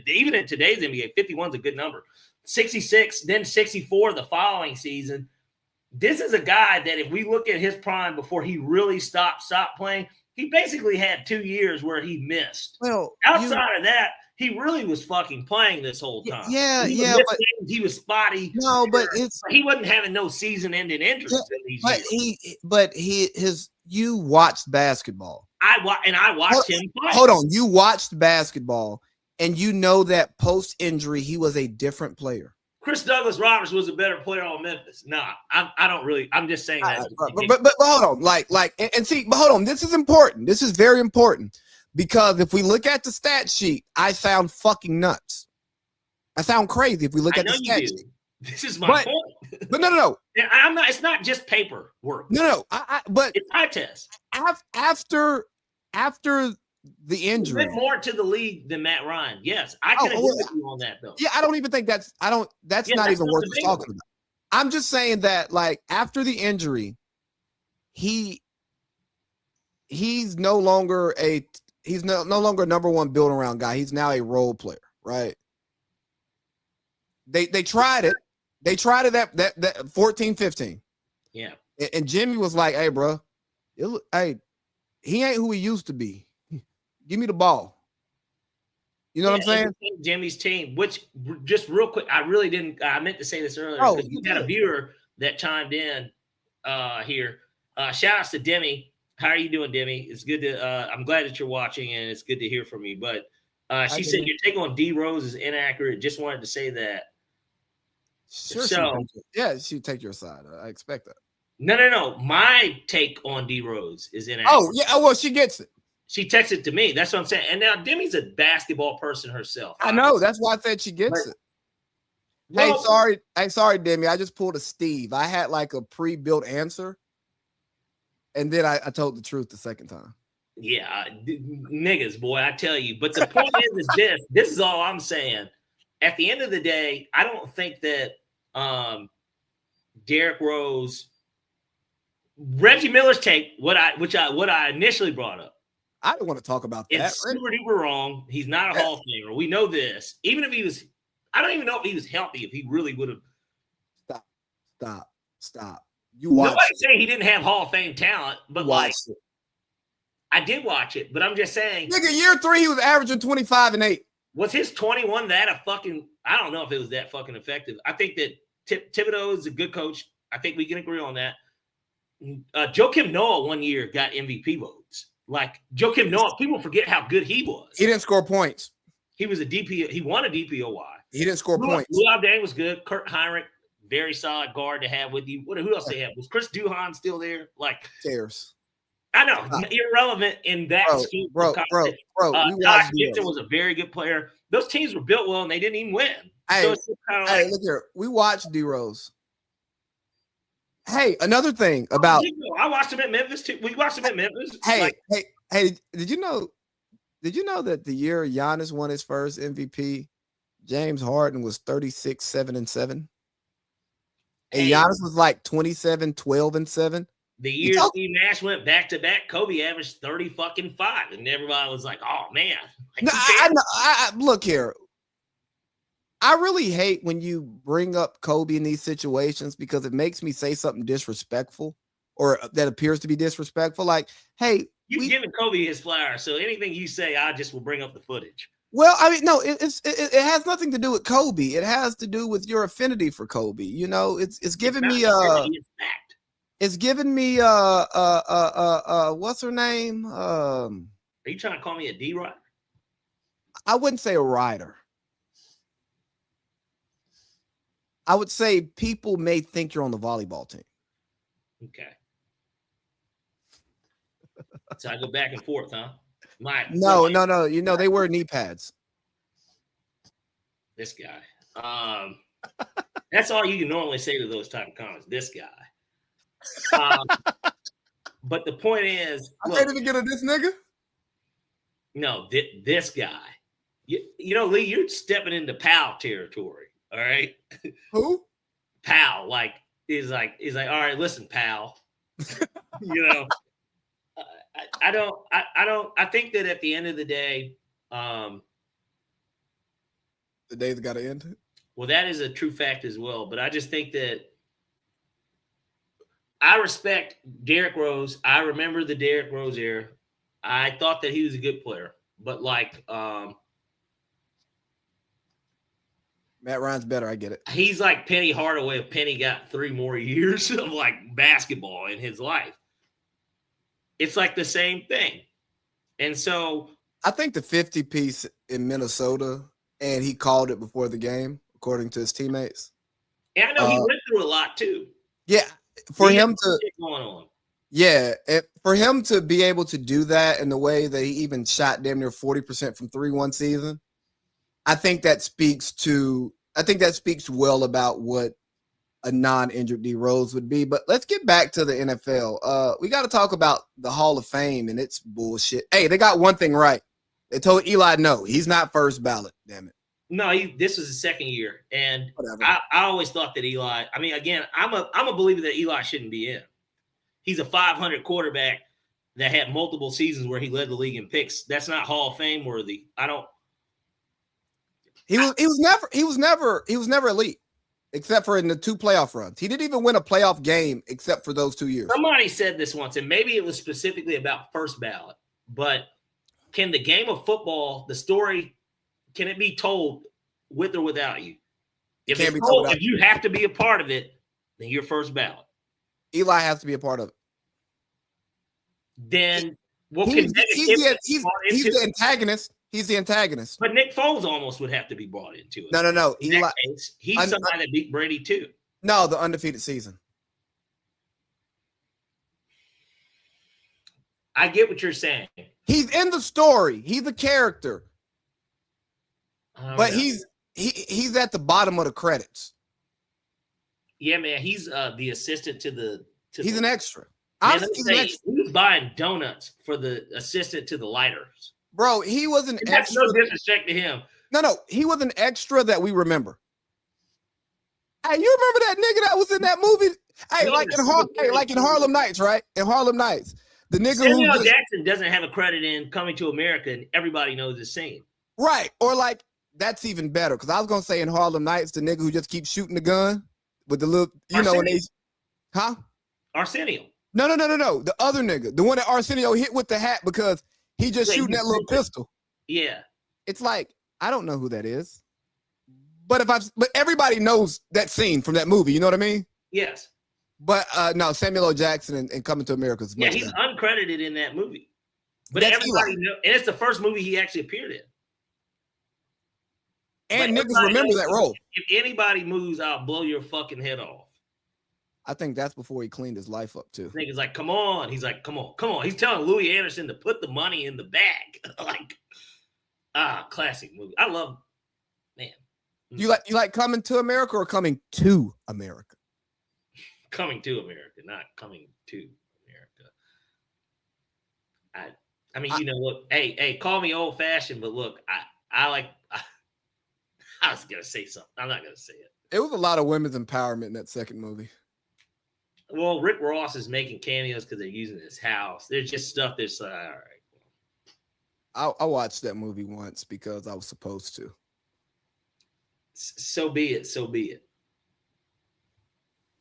Even in today's NBA, 51's a good number. 66, then 64 the following season. This is a guy that if we look at his prime before he really stopped playing, he basically had 2 years where he missed. Well, outside of that, he really was fucking playing this whole time. Yeah, but he was spotty. No, but he wasn't having no season-ending injuries in these years. You watched basketball. I watched him play. Hold on, you watched basketball, and you know that post-injury he was a different player. Chris Douglas Roberts was a better player on Memphis. Nah, I don't really. I'm just saying that. But hold on, see, but hold on. This is important. This is very important. Because if we look at the stat sheet, I sound fucking nuts. I sound crazy if we look at the stat sheet. This is my point. But no. I'm not. It's not just paper work. No. But it's eye test. After the injury, he went more to the league than Matt Ryan. Yes, I can agree with you on that though. Yeah, I don't even think that's. That's not even worth talking about. I'm just saying that, like, after the injury, he's no longer a. He's no longer a number one build around guy. He's now a role player, right? They tried it. They tried it that 14, 15. Yeah. And Jimmy was like, hey, bro, he ain't who he used to be. Give me the ball. You know what I'm saying? Jimmy's team, which just real quick, I meant to say this earlier because we had a viewer that chimed in here. Shout outs to Demi. How are you doing, Demi? It's good to. I'm glad that you're watching, and it's good to hear from you. But she said your take on D Rose is inaccurate. Just wanted to say that. Sure. She'd take your side. I expect that. No. My take on D Rose is inaccurate. Oh yeah. Well, she gets it. She texted to me. That's what I'm saying. And now Demi's a basketball person herself. I know. That's why I said she gets it. Well, sorry, Demi. I just pulled a Steve. I had like a pre-built answer. And then I told the truth the second time. Yeah, niggas, boy, I tell you. But the point is this. This is all I'm saying. At the end of the day, I don't think that Derrick Rose, Reggie Miller's take, what I initially brought up. I don't want to talk about that. It's super duper wrong. He's not a Hall of Famer. We know this. Even if he was, I don't even know if he was healthy. If he really would have. Stop. Nobody's saying he didn't have Hall of Fame talent, but I did watch it. But I'm just saying, nigga, year 3 he was averaging 25 and 8. Was his 21 that a fucking? I don't know if it was that fucking effective. I think that Thibodeau is a good coach. I think we can agree on that. Joakim Noah one year got MVP votes. Like Joakim Noah, people forget how good he was. He didn't score points. He was a DP. He won a DPOY. He didn't score points. Luau Deng was good. Kurt Heinrich. Very solid guard to have with you. Who else they have? Was Chris Duhon still there? Like, cares. I know, irrelevant in that scheme. Bro. Josh Gibson was a very good player. Those teams were built well, and they didn't even win. Hey, look here. We watched D Rose. Hey, another thing about I watched him at Memphis too. We watched him at Memphis. Hey, did you know that the year Giannis won his first MVP, James Harden was 36, 7 and 7? And Giannis was like 27, 12 and 7. The year Steve Nash went back to back, Kobe averaged 30 fucking 5, and everybody was like, "Oh man!" Like, no, I look here. I really hate when you bring up Kobe in these situations because it makes me say something disrespectful or that appears to be disrespectful. Like, hey, you've given Kobe his flowers, so anything you say, I just will bring up the footage. Well, I mean, no, it has nothing to do with Kobe. It has to do with your affinity for Kobe. You know, it's giving me a fact. It's giving me what's her name? Are you trying to call me a D rider? I wouldn't say a rider. I would say people may think you're on the volleyball team. Okay. So I go back and forth, huh? No. You know, they wear knee pads. This guy. That's all you can normally say to those type of comments. This guy. But the point is, I can't even get a this nigga. No, this guy. You know, Lee, you're stepping into pal territory. All right. Who? Pal, like, he's like, all right, listen, pal. You know, I think that at the end of the day, the day's got to end. Well, that is a true fact as well. But I just think that I respect Derrick Rose. I remember the Derrick Rose era. I thought that he was a good player, but like, Matt Ryan's better. I get it. He's like Penny Hardaway if Penny got 3 more years of like basketball in his life. It's like the same thing. And so I think the 50 piece in Minnesota, and he called it before the game, according to his teammates. And I know he went through a lot too. Yeah. For him to going on. Yeah, for him to be able to do that in the way that he even shot damn near 40% from 3 one season, I think that speaks well about what a non-injured D Rose would be. But let's get back to the NFL. We got to talk about the Hall of Fame and its bullshit. Hey, they got one thing right. They told Eli no, he's not first ballot. Damn it. No, this was his second year, and I always thought that Eli. I mean, again, I'm a believer that Eli shouldn't be in. He's a 500 quarterback that had multiple seasons where he led the league in picks. That's not Hall of Fame worthy. He was never elite, except for in the 2 playoff runs. He didn't even win a playoff game except for those 2 years. Somebody said this once, and maybe it was specifically about first ballot, but can the game of football, the story, can it be told with or without you? If you have to be a part of it, then you're first ballot. Eli has to be a part of it. Then he's the antagonist. He's the antagonist. But Nick Foles almost would have to be brought into it. No. Eli, he's somebody that beat Brady too. No, the undefeated season. I get what you're saying. He's in the story. He's a character. But he's at the bottom of the credits. Yeah, man. He's the assistant to the. He's an extra. Man, he was buying donuts for the assistant to the lighters. Bro, he was an extra. That's no disrespect to him. No, he was an extra that we remember. Hey, you remember that nigga that was in that movie? Hey, like in Harlem Nights, right? In Harlem Nights, the nigga Samuel Jackson doesn't have a credit in Coming to America, and everybody knows his scene. Right, or like that's even better because I was gonna say in Harlem Nights, the nigga who just keeps shooting the gun with the little, when they, Arsenio. No. The other nigga, the one that Arsenio hit with the hat because he just shooting that little pistol. Yeah. It's like, I don't know who that is. But everybody knows that scene from that movie, you know what I mean? Yes. But no, Samuel L. Jackson and Coming to America is much he's better. uncredited in that movie. But everybody knows, and it's the first movie he actually appeared in. And niggas remember that role. If anybody moves, I'll blow your fucking head off. I think that's before he cleaned his life up too. Nigga's like, come on. He's like, come on. He's telling Louis Anderson to put the money in the bag. Classic movie. I love, man. You like Coming to America or Coming to America? Coming to America, not Coming to America. I mean, look, hey, call me old fashioned, but look, I was gonna say something. I'm not gonna say it. It was a lot of women's empowerment in that second movie. Well, Rick Ross is making cameos because they're using his house. There's just stuff that's all right. I watched that movie once because I was supposed to. So be it.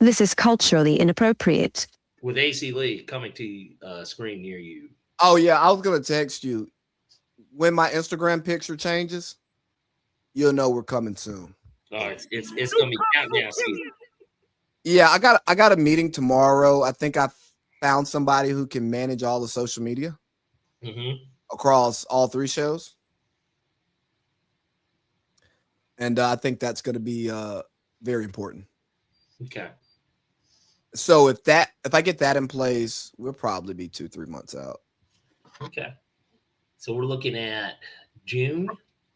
This is culturally inappropriate. With AC Lee coming to a screen near you. Oh yeah, I was gonna text you when my Instagram picture changes. You'll know we're coming soon. Oh, it's gonna be countdown season. Yeah, I got a meeting tomorrow. I think I found somebody who can manage all the social media across all 3 shows. And I think that's going to be very important. Okay. So if I get that in place, we'll probably be 2-3 months out. Okay. So we're looking at June.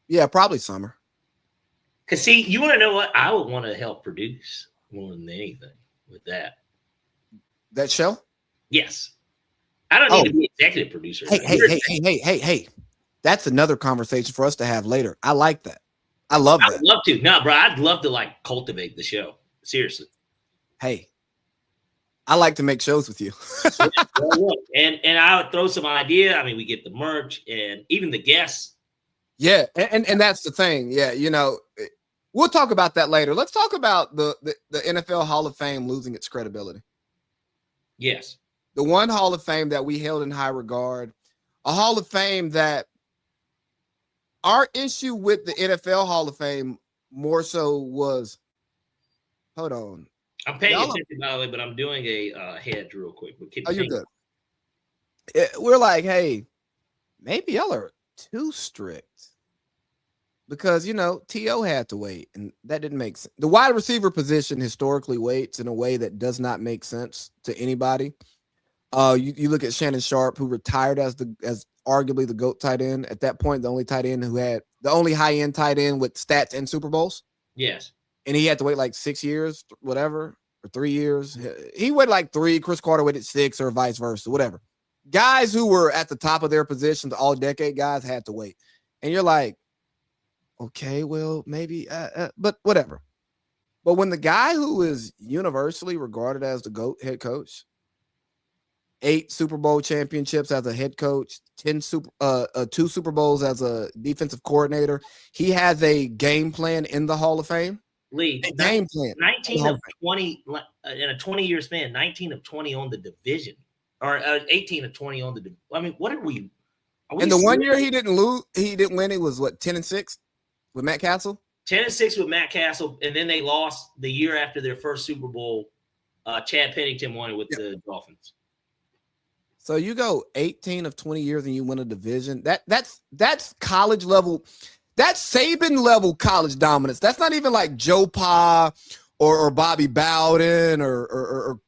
Yeah, probably summer. Because see, you want to know what? I would want to help produce more than anything with that. That show? Yes. I don't need to be executive producer. Hey. That's another conversation for us to have later. I like that. I love that. I'd love to. No, bro, I'd love to like cultivate the show. Seriously. Hey, I like to make shows with you. and I would throw some idea. I mean, we get the merch and even the guests. Yeah, and that's the thing. Yeah, you know, we'll talk about that later. Let's talk about the NFL Hall of Fame losing its credibility. Yes. The one Hall of Fame that we held in high regard, a Hall of Fame that our issue with the NFL Hall of Fame more so was, hold on. I'm paying attention, by the way, but I'm doing a hedge real quick. But you're good. We're like, hey, maybe y'all are too strict. Because, you know, T.O. had to wait, and that didn't make sense. The wide receiver position historically waits in a way that does not make sense to anybody. You look at Shannon Sharp, who retired as arguably the GOAT tight end. At that point, the only high-end tight end with stats and Super Bowls. Yes. And he had to wait like 6 years, whatever, or 3 years. He waited like 3. Chris Carter waited 6, or vice versa, whatever. Guys who were at the top of their positions, all decade guys, had to wait. And you're like, okay, well, maybe, but whatever. But when the guy who is universally regarded as the GOAT head coach, 8 Super Bowl championships as a head coach, 2 Super Bowls as a defensive coordinator, he has a game plan in the Hall of Fame. Lee, game plan. 19 of 20 in a 20-year span, 19 of 20 on the division, or 18 of 20 on the. I mean, what are we? And the 1 year he didn't win. It was what, 10-6 with Matt Castle. 10-6 with Matt Castle, and then they lost the year after their first Super Bowl. Chad Pennington won it with the Dolphins. So you go 18 of 20 years and you win a division. That's college level. That's Saban level college dominance. That's not even like Joe Pa or Bobby Bowden or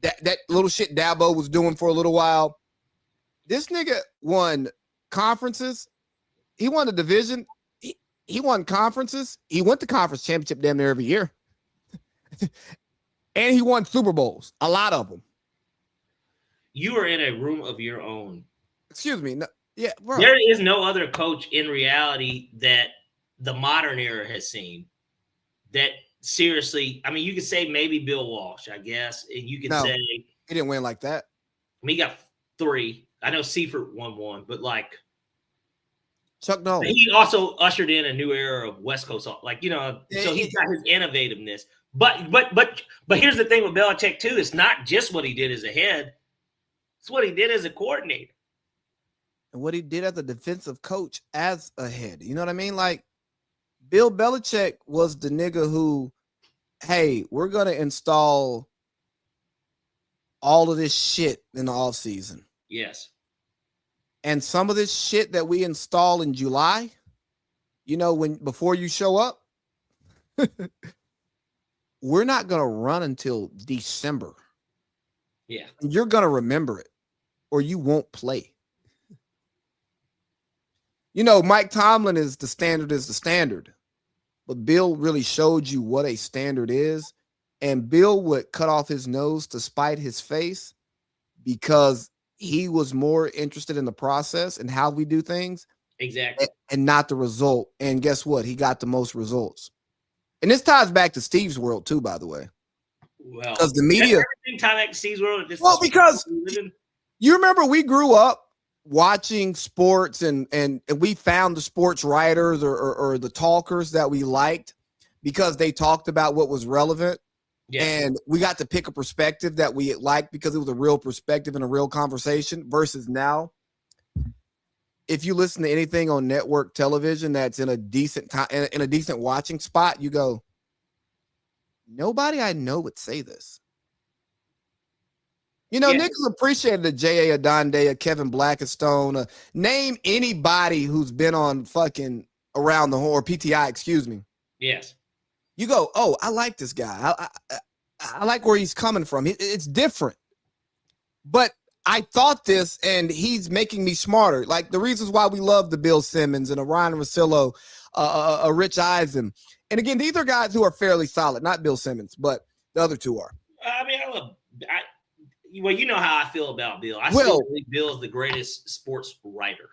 that little shit Dabo was doing for a little while. This nigga won conferences. He won a division. He won conferences. He went to conference championship damn near every year. And he won Super Bowls, a lot of them. You are in a room of your own. Excuse me. No, yeah, bro. There is no other coach in reality that the modern era has seen that seriously. I mean, you could say maybe Bill Walsh, I guess, and you could say he didn't win like that. I mean, he got 3. I know Seifert won 1, but like Chuck Noll. He also ushered in a new era of West Coast, like, you know. So he's got his innovativeness. But here's the thing with Belichick too: it's not just what he did as a head; it's what he did as a coordinator. And what he did as a defensive coach as a head. You know what I mean? Like, Bill Belichick was the nigga who, hey, we're going to install all of this shit in the offseason. Yes. And some of this shit that we install in July, you know, before you show up, we're not going to run until December. Yeah. You're going to remember it or you won't play. You know, Mike Tomlin is the standard. But Bill really showed you what a standard is. And Bill would cut off his nose to spite his face because he was more interested in the process and how we do things. Exactly. And not the result. And guess what? He got the most results. And this ties back to Steve's world too, by the way. Well, because the media tie back to Steve's world. Well, because you remember we grew up watching sports and we found the sports writers or the talkers that we liked because they talked about what was relevant. Yeah. And we got to pick a perspective that we liked because it was a real perspective and a real conversation versus now. If you listen to anything on network television that's in a decent time, in a decent watching spot, you go, nobody I know would say this. You know, Yeah. niggas appreciated a J.A. Adonde, a Kevin Blackstone, name anybody who's been on fucking Around the Horn, or PTI, excuse me. Yes. You go, oh, I like this guy. I like where he's coming from. It's different. But I thought this, and he's making me smarter. Like the reasons why we love the Bill Simmons and a Ryan Russillo, a Rich Eisen. And again, these are guys who are fairly solid, not Bill Simmons, but the other two are. I mean, well, you know how I feel about Bill. I Well- still believe Bill's the greatest sports writer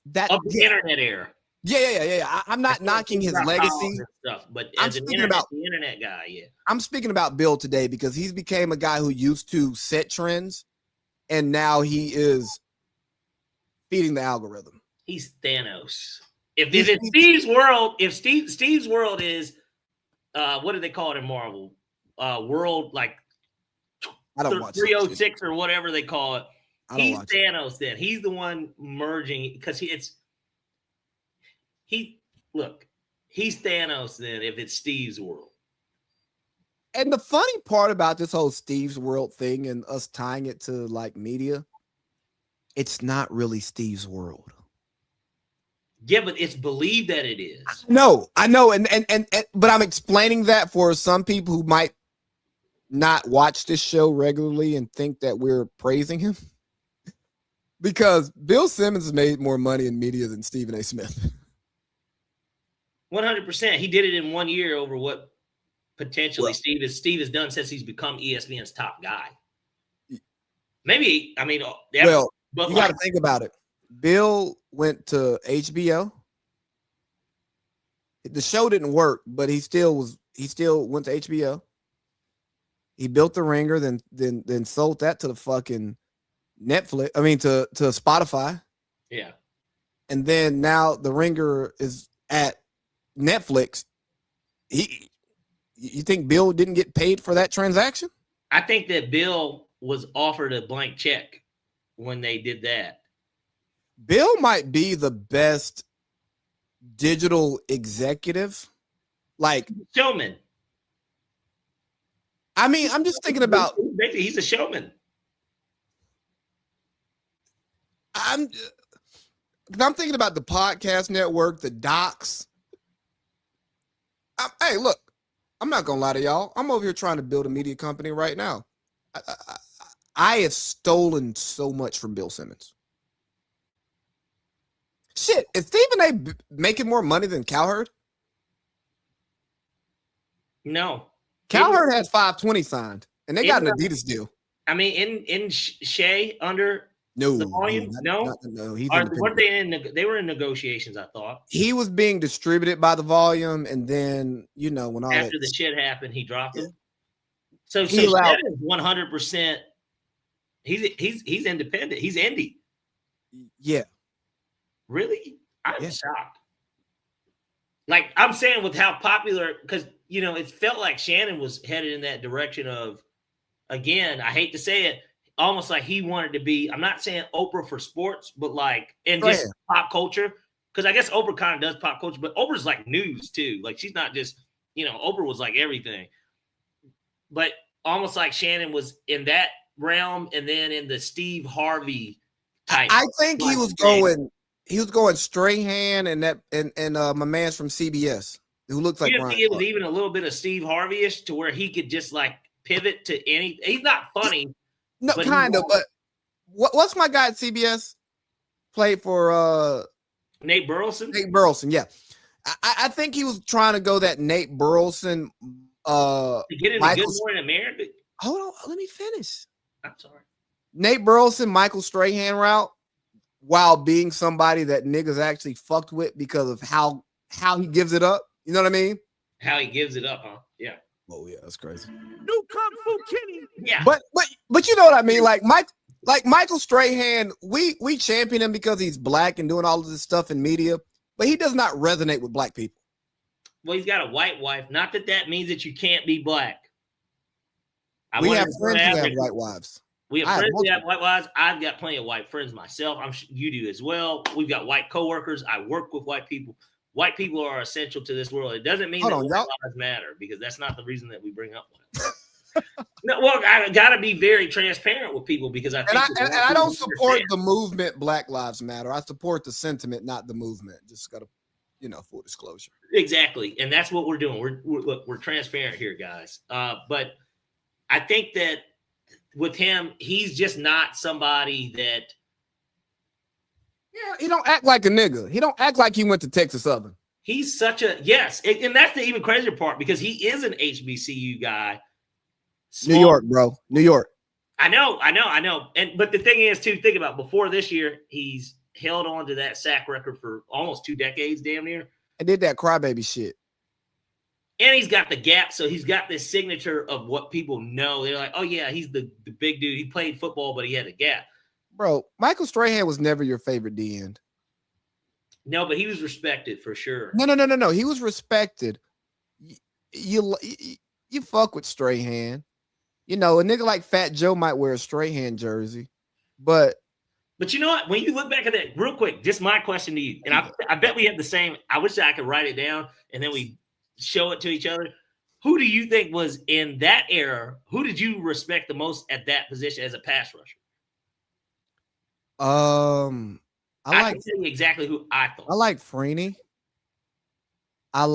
That of the internet era. Yeah. I'm not knocking his About legacy. college and stuff, but I'm as an speaking about- the internet guy, yeah. I'm speaking about Bill today because he's became a guy who used to set trends, and now he is feeding the algorithm. He's Thanos. If it's Steve's world, if Steve's world is what do they call it in Marvel? World like I don't watch 306 or whatever they call it. I don't He's watch it. Thanos then. He's the one merging because he's Thanos then if it's Steve's world. And the funny part about this whole Steve's World thing and us tying it to like media, it's not really Steve's world. Yeah, but it's believed that it is. No, I know, and but I'm explaining that for some people who might not watch this show regularly and think that we're praising him. Because Bill Simmons has made more money in media than Stephen A. Smith. 100%. He did it in 1 year over what potentially Well- Steve has done since he's become ESPN's top guy. Maybe, I mean, Well, but you got to think about it. Bill went to HBO. The show didn't work, but he still went to HBO. He built the Ringer, then sold that to the fucking Netflix. I mean to Spotify. yeah. And then now the Ringer is at Netflix. You think Bill didn't get paid for that transaction? I think that Bill was offered a blank check when they did that. Bill might be the best digital executive. Like, Showman. I mean, I'm just thinking about. Basically, he's a showman. I'm thinking about the podcast network, the docs. Hey, look, I'm not gonna lie to y'all. I'm over here trying to build a media company right now. I have stolen so much from Bill Simmons. Shit, is Stephen A. making more money than Cowherd? No. Cowherd has 520 signed, and they got an Adidas deal. I mean, in Shea under No, the volume? No? he's weren't they they were in negotiations, I thought. He was being distributed by the volume, and then when all After that, the shit happened, he dropped him. So He allowed- Shea is 100%. He's independent. He's indie. yeah. Really? I'm Yeah. shocked. Like I'm saying with how popular, because it felt like Shannon was headed in that direction of, again, I hate to say it, almost like he wanted to be, I'm not saying Oprah for sports, but like in just pop culture. Because I guess Oprah kind of does pop culture, but Oprah's like news too. Like she's not just, Oprah was like everything. But almost like Shannon was in that realm and then in the Steve Harvey type. I think he was going Strahan and my man's from CBS who looks like you didn't Ryan think it was Clark. even a little bit of Steve Harvey-ish to where he could just like pivot to any. He's not funny. No, but kind of. But what's my guy at CBS? Played for Nate Burleson. Nate Burleson. Yeah, I think he was trying to go that Nate Burleson. To get into Michael- Good Morning America. Hold on, let me finish. I'm sorry. Nate Burleson, Michael Strahan route, while being somebody that niggas actually fucked with because of how he gives it up. You know what I mean? How he gives it up, huh? Yeah. Oh yeah, that's crazy. New Kung Fu Kenny. Yeah. But you know what I mean? Like Michael Strahan, we champion him because he's black and doing all of this stuff in media, but he does not resonate with black people. Well, he's got a white wife. Not that means that you can't be black. We have friends who have white wives. We have I have friends who have multiple. white wives. I've got plenty of white friends myself. You do as well. We've got white coworkers. I work with white people. white people are essential to this world. It doesn't mean Hold that on, white y'all. lives matter, because that's not the reason that we bring up one. No, well, I got to be very transparent with people, because I think And I don't support the movement Black Lives Matter. I support the sentiment, not the movement. Just got to, full disclosure. Exactly, and that's what we're doing. We're transparent here, guys. But I think that with him, he's just not somebody that. Yeah, he don't act like a nigga. He don't act like he went to Texas Southern. He's such a and that's the even crazier part, because he is an HBCU guy. New York, bro. New York. I know. But the thing is, too, think about before this year, he's held on to that sack record for almost 2 decades, damn near. I did that crybaby shit. And he's got the gap, so he's got this signature of what people know. They're like, oh, yeah, he's the big dude. He played football, but he had a gap. Bro, Michael Strahan was never your favorite D end. No, but he was respected for sure. No. He was respected. You fuck with Strahan. A nigga like Fat Joe might wear a Strahan jersey, but you know what? When you look back at that, real quick, just my question to you, and I bet we have the same. I wish I could write it down and then we show it to each other. Who do you think was in that era? Who did you respect the most at that position as a pass rusher? I can tell you exactly who I thought. I like Freeney. But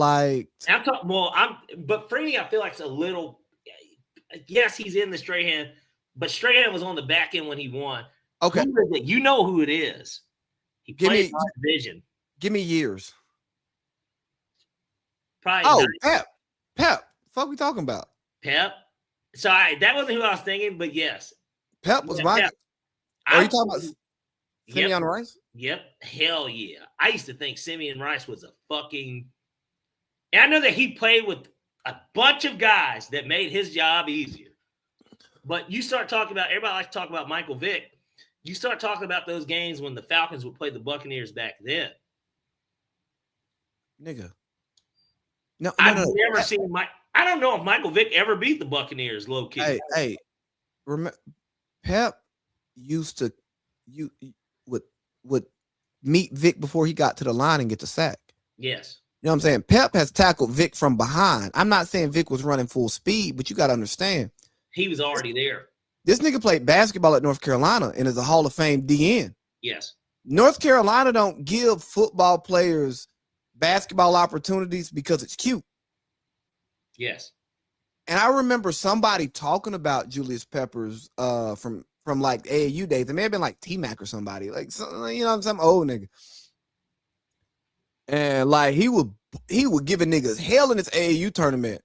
Freeney, I feel like it's a little. Yes, he's in the Strahan, but Strahan was on the back end when he won. Okay, who is it? You know who it is. He played my division. Give me years. Probably. Pep. Fuck, we talking about Pep. Sorry, that wasn't who I was thinking, but yes, Pep was my. Are you talking about Simeon Rice? Yep. Hell yeah. I used to think Simeon Rice was a fucking. And I know that he played with a bunch of guys that made his job easier. But you start talking about, everybody likes to talk about Michael Vick. You start talking about those games when the Falcons would play the Buccaneers back then. Nigga. I've never seen I don't know if Michael Vick ever beat the Buccaneers low key. Hey, remember Pep used to would meet Vic before he got to the line and get the sack. Yes. You know what I'm saying? Pep has tackled Vic from behind. I'm not saying Vic was running full speed, but you got to understand. He was already there. This nigga played basketball at North Carolina and is a Hall of Fame DN. Yes. North Carolina don't give football players basketball opportunities because it's cute. Yes. And I remember somebody talking about Julius Peppers from like AAU days. It may have been like T-Mac or somebody, like some old nigga. And like he would give a niggas hell in this AAU tournament.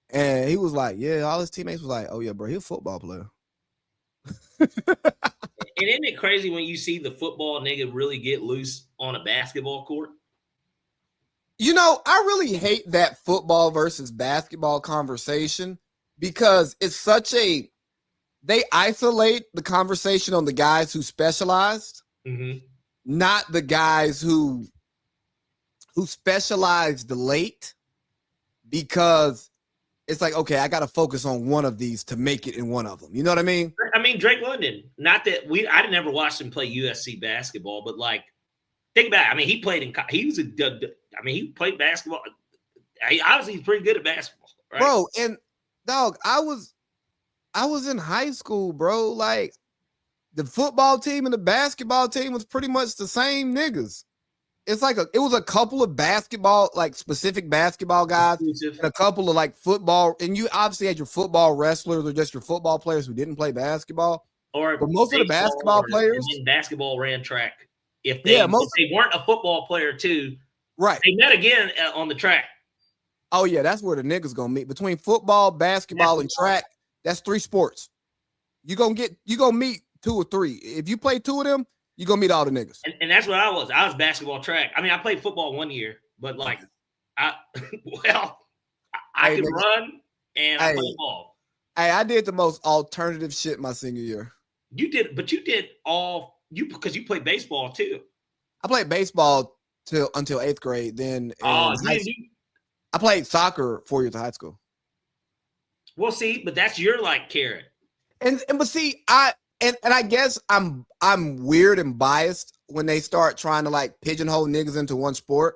And he was like, yeah, all his teammates was like, oh yeah, bro, he's a football player. And isn't it crazy when you see the football nigga really get loose on a basketball court? I really hate that football versus basketball conversation because it's such they isolate the conversation on the guys who specialized, not the guys who specialized late, because it's like, okay, I got to focus on one of these to make it in one of them. You know what I mean? I mean, Drake London, not that I never watched him play USC basketball, but like, think about it. I mean, he played he played basketball. Obviously, he's pretty good at basketball, right? Bro, and dog, I was in high school, bro. Like, the football team and the basketball team was pretty much the same niggas. It's like it was a couple of basketball, like specific basketball guys, and a couple of like football. And you obviously had your football wrestlers or just your football players who didn't play basketball. But most of the basketball players, basketball ran track. If they weren't a football player too, right? They met again on the track. Oh yeah, that's where the niggas gonna meet between football, basketball, and track. That's 3 sports. You gonna meet 2 or 3. If you play 2 of them, you gonna meet all the niggas. And that's what I was. I was basketball track. I mean, I played football 1 year, but like, I could run and I played ball. Hey, I did the most alternative shit my senior year. You did because you played baseball too. I played baseball until 8th grade. Then I played soccer 4 years of high school. Well, see, but that's your like carrot. But see, I guess I'm weird and biased when they start trying to like pigeonhole niggas into one sport.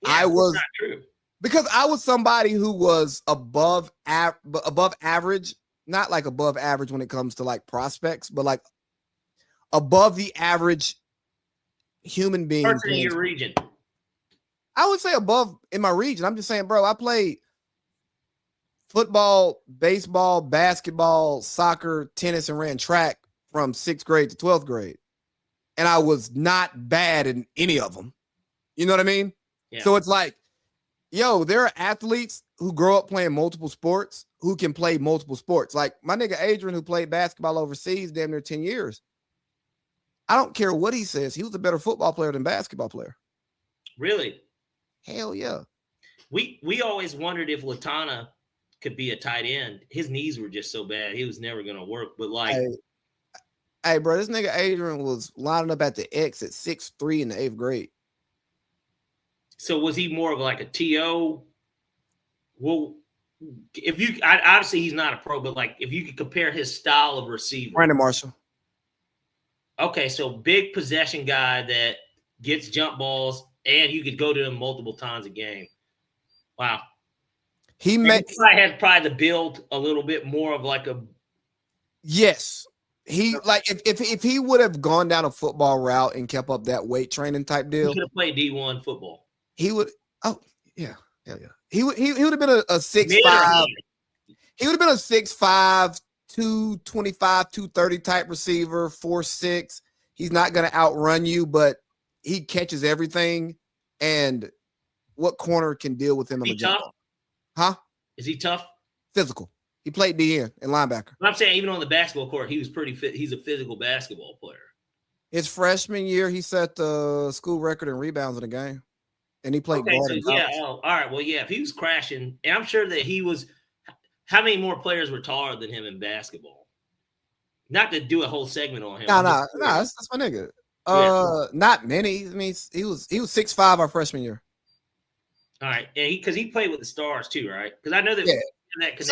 I was not true. because I was somebody who was above average, not like above average when it comes to like prospects, but like above the average human being. Person in your region. I would say above in my region. I'm just saying, bro, I played football, baseball, basketball, soccer, tennis, and ran track from 6th grade to 12th grade. And I was not bad in any of them. You know what I mean? Yeah. So it's like, yo, there are athletes who grow up playing multiple sports who can play multiple sports. Like my nigga Adrian, who played basketball overseas damn near 10 years. I don't care what he says. He was a better football player than basketball player. Really? Hell yeah. We always wondered if Latana could be a tight end. His knees were just so bad. He was never going to work. But like, hey, bro, this nigga Adrian was lining up at the X at 6'3" in the 8th grade. So was he more of like a TO? Well, if you obviously he's not a pro, but like if you could compare his style of receiver. Brandon Marshall. Okay, so big possession guy that gets jump balls, and you could go to him multiple times a game. Wow. He had probably the build a little bit more of like a. Yes. He like if he would have gone down a football route and kept up that weight training type deal, he could have played D1 football. He would. Oh yeah, hell yeah. He would have been a 6'5". He would have been a 6'5", 225, 230 type receiver, 4'6". He's not going to outrun you, but he catches everything. And what corner can deal with him on the jump ball? Huh? Is he tough? Physical. He played DN and linebacker. But I'm saying even on the basketball court, he was pretty fit. He's a physical basketball player. His freshman year, he set the school record in rebounds in the game. And he played guard. So all right. Well, yeah, if he was crashing, and I'm sure that he was. How many more players were taller than him in basketball? Not to do a whole segment on him. No, that's my nigga. Not many. I mean, he was 6'5" our freshman year. All right, and because he played with the Stars too, right? Because I know that. Yeah. That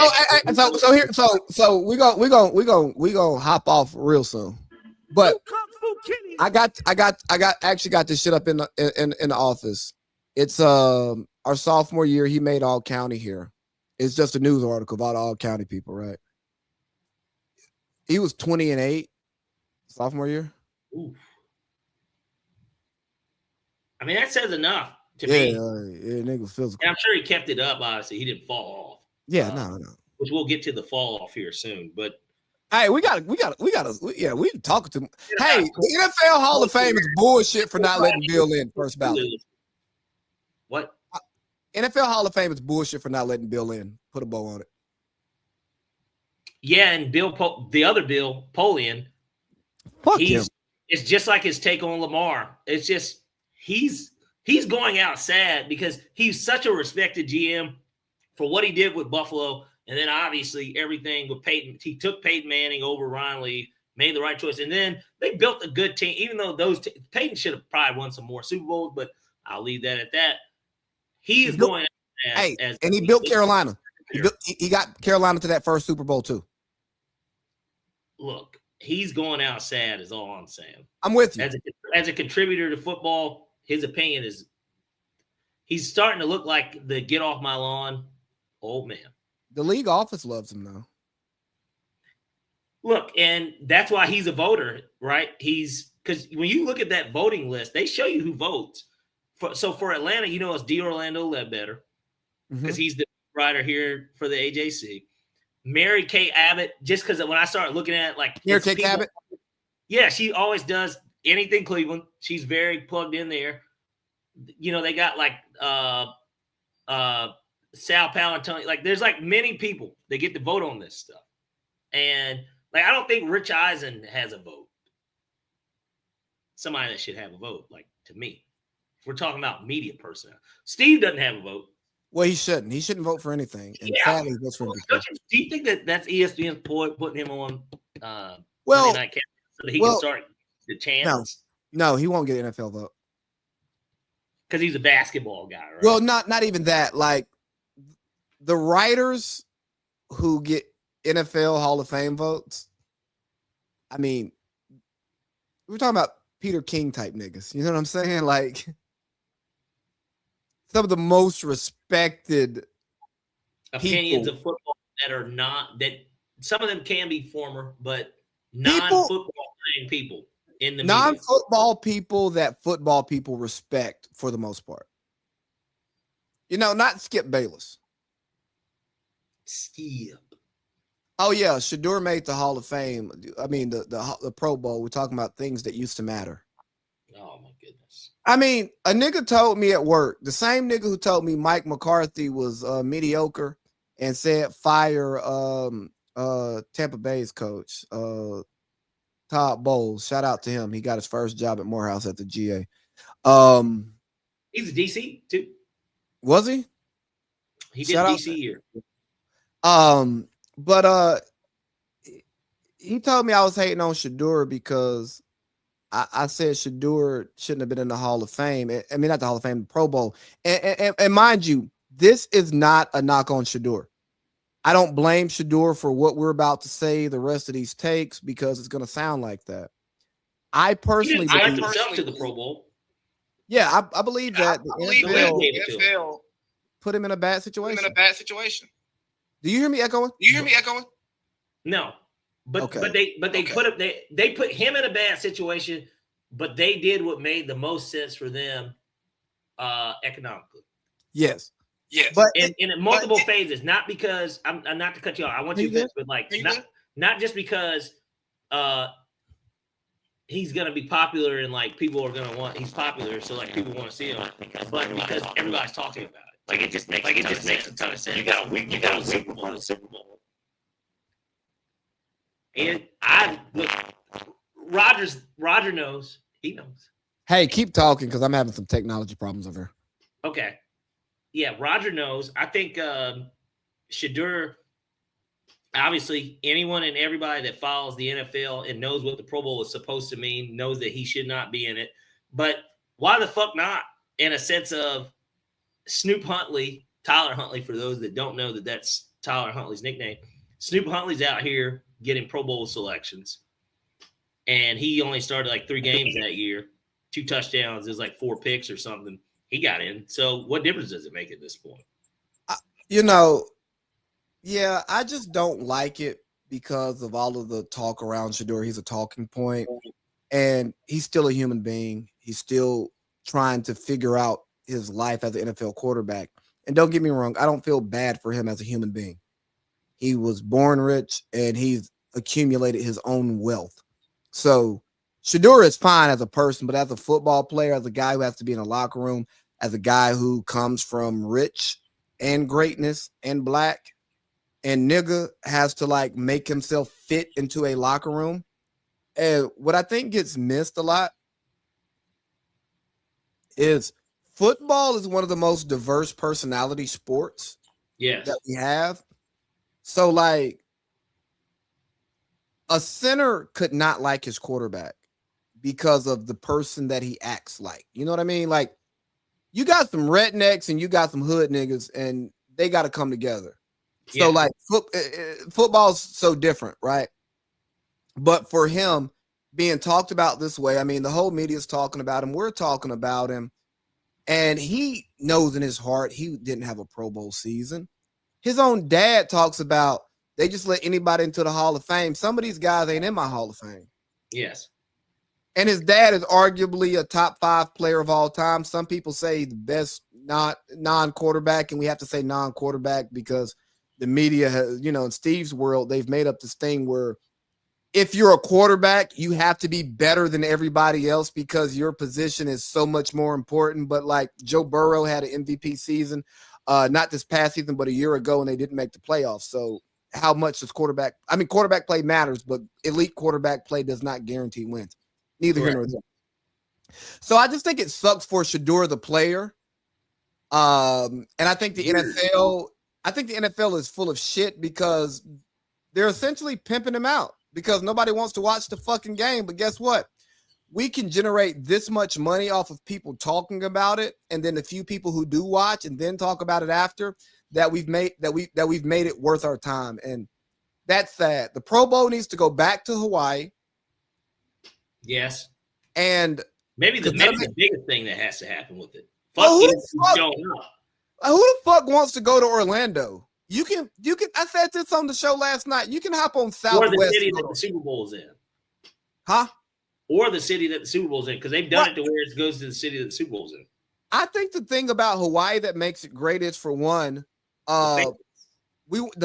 so we gonna hop off real soon, but I actually got this shit up in the office. It's our sophomore year. He made all county here. It's just a news article about all county people, right? He was 20-8 sophomore year. Oof. I mean, that says enough to me. Yeah, nigga was physical. And I'm sure he kept it up. Obviously, he didn't fall off. Yeah, no. Which we'll get to the fall off here soon, but. Hey, we talking to him. Hey, the NFL Hall of Fame is bullshit for not letting Bill in first ballot. What? NFL Hall of Fame is bullshit for not letting Bill in. Put a bow on it. Yeah, and the other Bill Polian, fuck him. It's just like his take on Lamar. It's just he's going out sad because he's such a respected GM for what he did with Buffalo. And then obviously everything with Peyton, he took Peyton Manning over Ron Lee, made the right choice. And then they built a good team, even though Peyton should have probably won some more Super Bowls, but I'll leave that at that. He is going and he built Carolina. He got Carolina to that first Super Bowl too. Look, he's going out sad is all I'm saying. I'm with you. As a contributor to football, his opinion is he's starting to look like the get off my lawn old man. The league office loves him though. Look, and that's why he's a voter, right? Because when you look at that voting list, they show you who votes. So for Atlanta, it's D. Orlando Ledbetter because he's the writer here for the AJC. Mary Kay Abbott, just because when I started looking at Mary Kay Abbott, yeah, she always does anything Cleveland. She's very plugged in there. They got Sal Paolantonio. There's many people that get to vote on this stuff, and I don't think Rich Eisen has a vote. Somebody that should have a vote, to me. If we're talking about media personnel, Steve doesn't have a vote. Well, he shouldn't. He shouldn't vote for anything. And sadly, he votes for do you think that's ESPN's putting him on Monday Night Cap so that he can start the chance? No, he won't get an NFL vote. Because he's a basketball guy, right? Well, not even that. The writers who get NFL Hall of Fame votes, I mean, we're talking about Peter King type niggas. You know what I'm saying? some of the most respected opinions people. of football that are not that some of them can be former, but People, non-football playing people in the media. non-football people that football people respect for the most part. You know, not Skip Bayless. Skip. Oh yeah, Shador made the Hall of Fame. I mean the Pro Bowl. We're talking about things that used to matter. Oh my goodness. I mean, a nigga told me at work, the same nigga who told me Mike McCarthy was mediocre and said fire Tampa Bay's coach, Todd Bowles. Shout out to him. He got his first job at Morehouse at the GA. He's a DC too. Was he? He did DC year. But he told me I was hating on Shador because I said Shador shouldn't have been in the Hall of Fame. I mean, not the Hall of Fame, the Pro Bowl. And mind you, this is not a knock on Shador. I don't blame Shador for what we're about to say, the rest of these takes, because it's going to sound like that. I personally select himself to the Pro Bowl. Yeah, I believe that the NFL put him in a bad situation. Do you hear me echoing? No. But they put him in a bad situation, but they did what made the most sense for them economically. Yes. But in multiple phases, not because I'm not to cut you off. I want you to finish, but like not just because he's gonna be popular and like people are gonna want he's popular, so like people want to see him, but because everybody's talking about it. Like it just makes a ton of sense. You got a Super Bowl. And Roger knows. He knows. Hey, keep talking because I'm having some technology problems over here. Okay. Yeah, Roger knows. I think Shador, obviously, anyone and everybody that follows the NFL and knows what the Pro Bowl is supposed to mean knows that he should not be in it. But why the fuck not? In a sense of Snoop Huntley, Tyler Huntley, for those that don't know that's Tyler Huntley's nickname. Snoop Huntley's out here getting Pro Bowl selections. And he only started like 3 games that year, 2 touchdowns. It was like 4 picks or something. He got in. So what difference does it make at this point? Yeah, I just don't like it because of all of the talk around Shador. He's a talking point, and he's still a human being. He's still trying to figure out his life as an NFL quarterback. And don't get me wrong, I don't feel bad for him as a human being. He was born rich, and he's accumulated his own wealth. So Shador is fine as a person, but as a football player, as a guy who has to be in a locker room, as a guy who comes from rich and greatness and black, and nigga has to like make himself fit into a locker room. And what I think gets missed a lot is football is one of the most diverse personality sports that we have. So like a center could not like his quarterback because of the person that he acts like. You know what I mean? Like you got some rednecks and you got some hood niggas and they got to come together. So like football's so different, right? But for him being talked about this way, I mean, the whole media's talking about him. We're talking about him. And he knows in his heart he didn't have a Pro Bowl season. His own dad talks about they just let anybody into the Hall of Fame. Some of these guys ain't in my Hall of Fame. Yes. And his dad is arguably a top 5 player of all time. Some people say the best non-quarterback, and we have to say non-quarterback because the media has, in Steve's world, they've made up this thing where if you're a quarterback, you have to be better than everybody else because your position is so much more important. But like Joe Burrow had an MVP season, not this past season, but a year ago, and they didn't make the playoffs. So how much does quarterback play matters, but elite quarterback play does not guarantee wins. Neither here nor there. So I just think it sucks for Shador, the player. And I think the NFL is full of shit because they're essentially pimping him out because nobody wants to watch the fucking game. But guess what? We can generate this much money off of people talking about it, and then a few people who do watch and then talk about it after that we've made it worth our time. And that's sad. The Pro Bowl needs to go back to Hawaii. Yes. And maybe the biggest thing that has to happen with it Fuck who you the for fuck? showing up. Who the fuck wants to go to Orlando? You can. I said this on the show last night. You can hop on Or the Southwest. city that the Super Bowl's in. Huh? Or the city that the Super Bowl's in, because they've done What? it to where it goes to the city that the Super Bowl's in. I think the thing about Hawaii that makes it great is, for one, the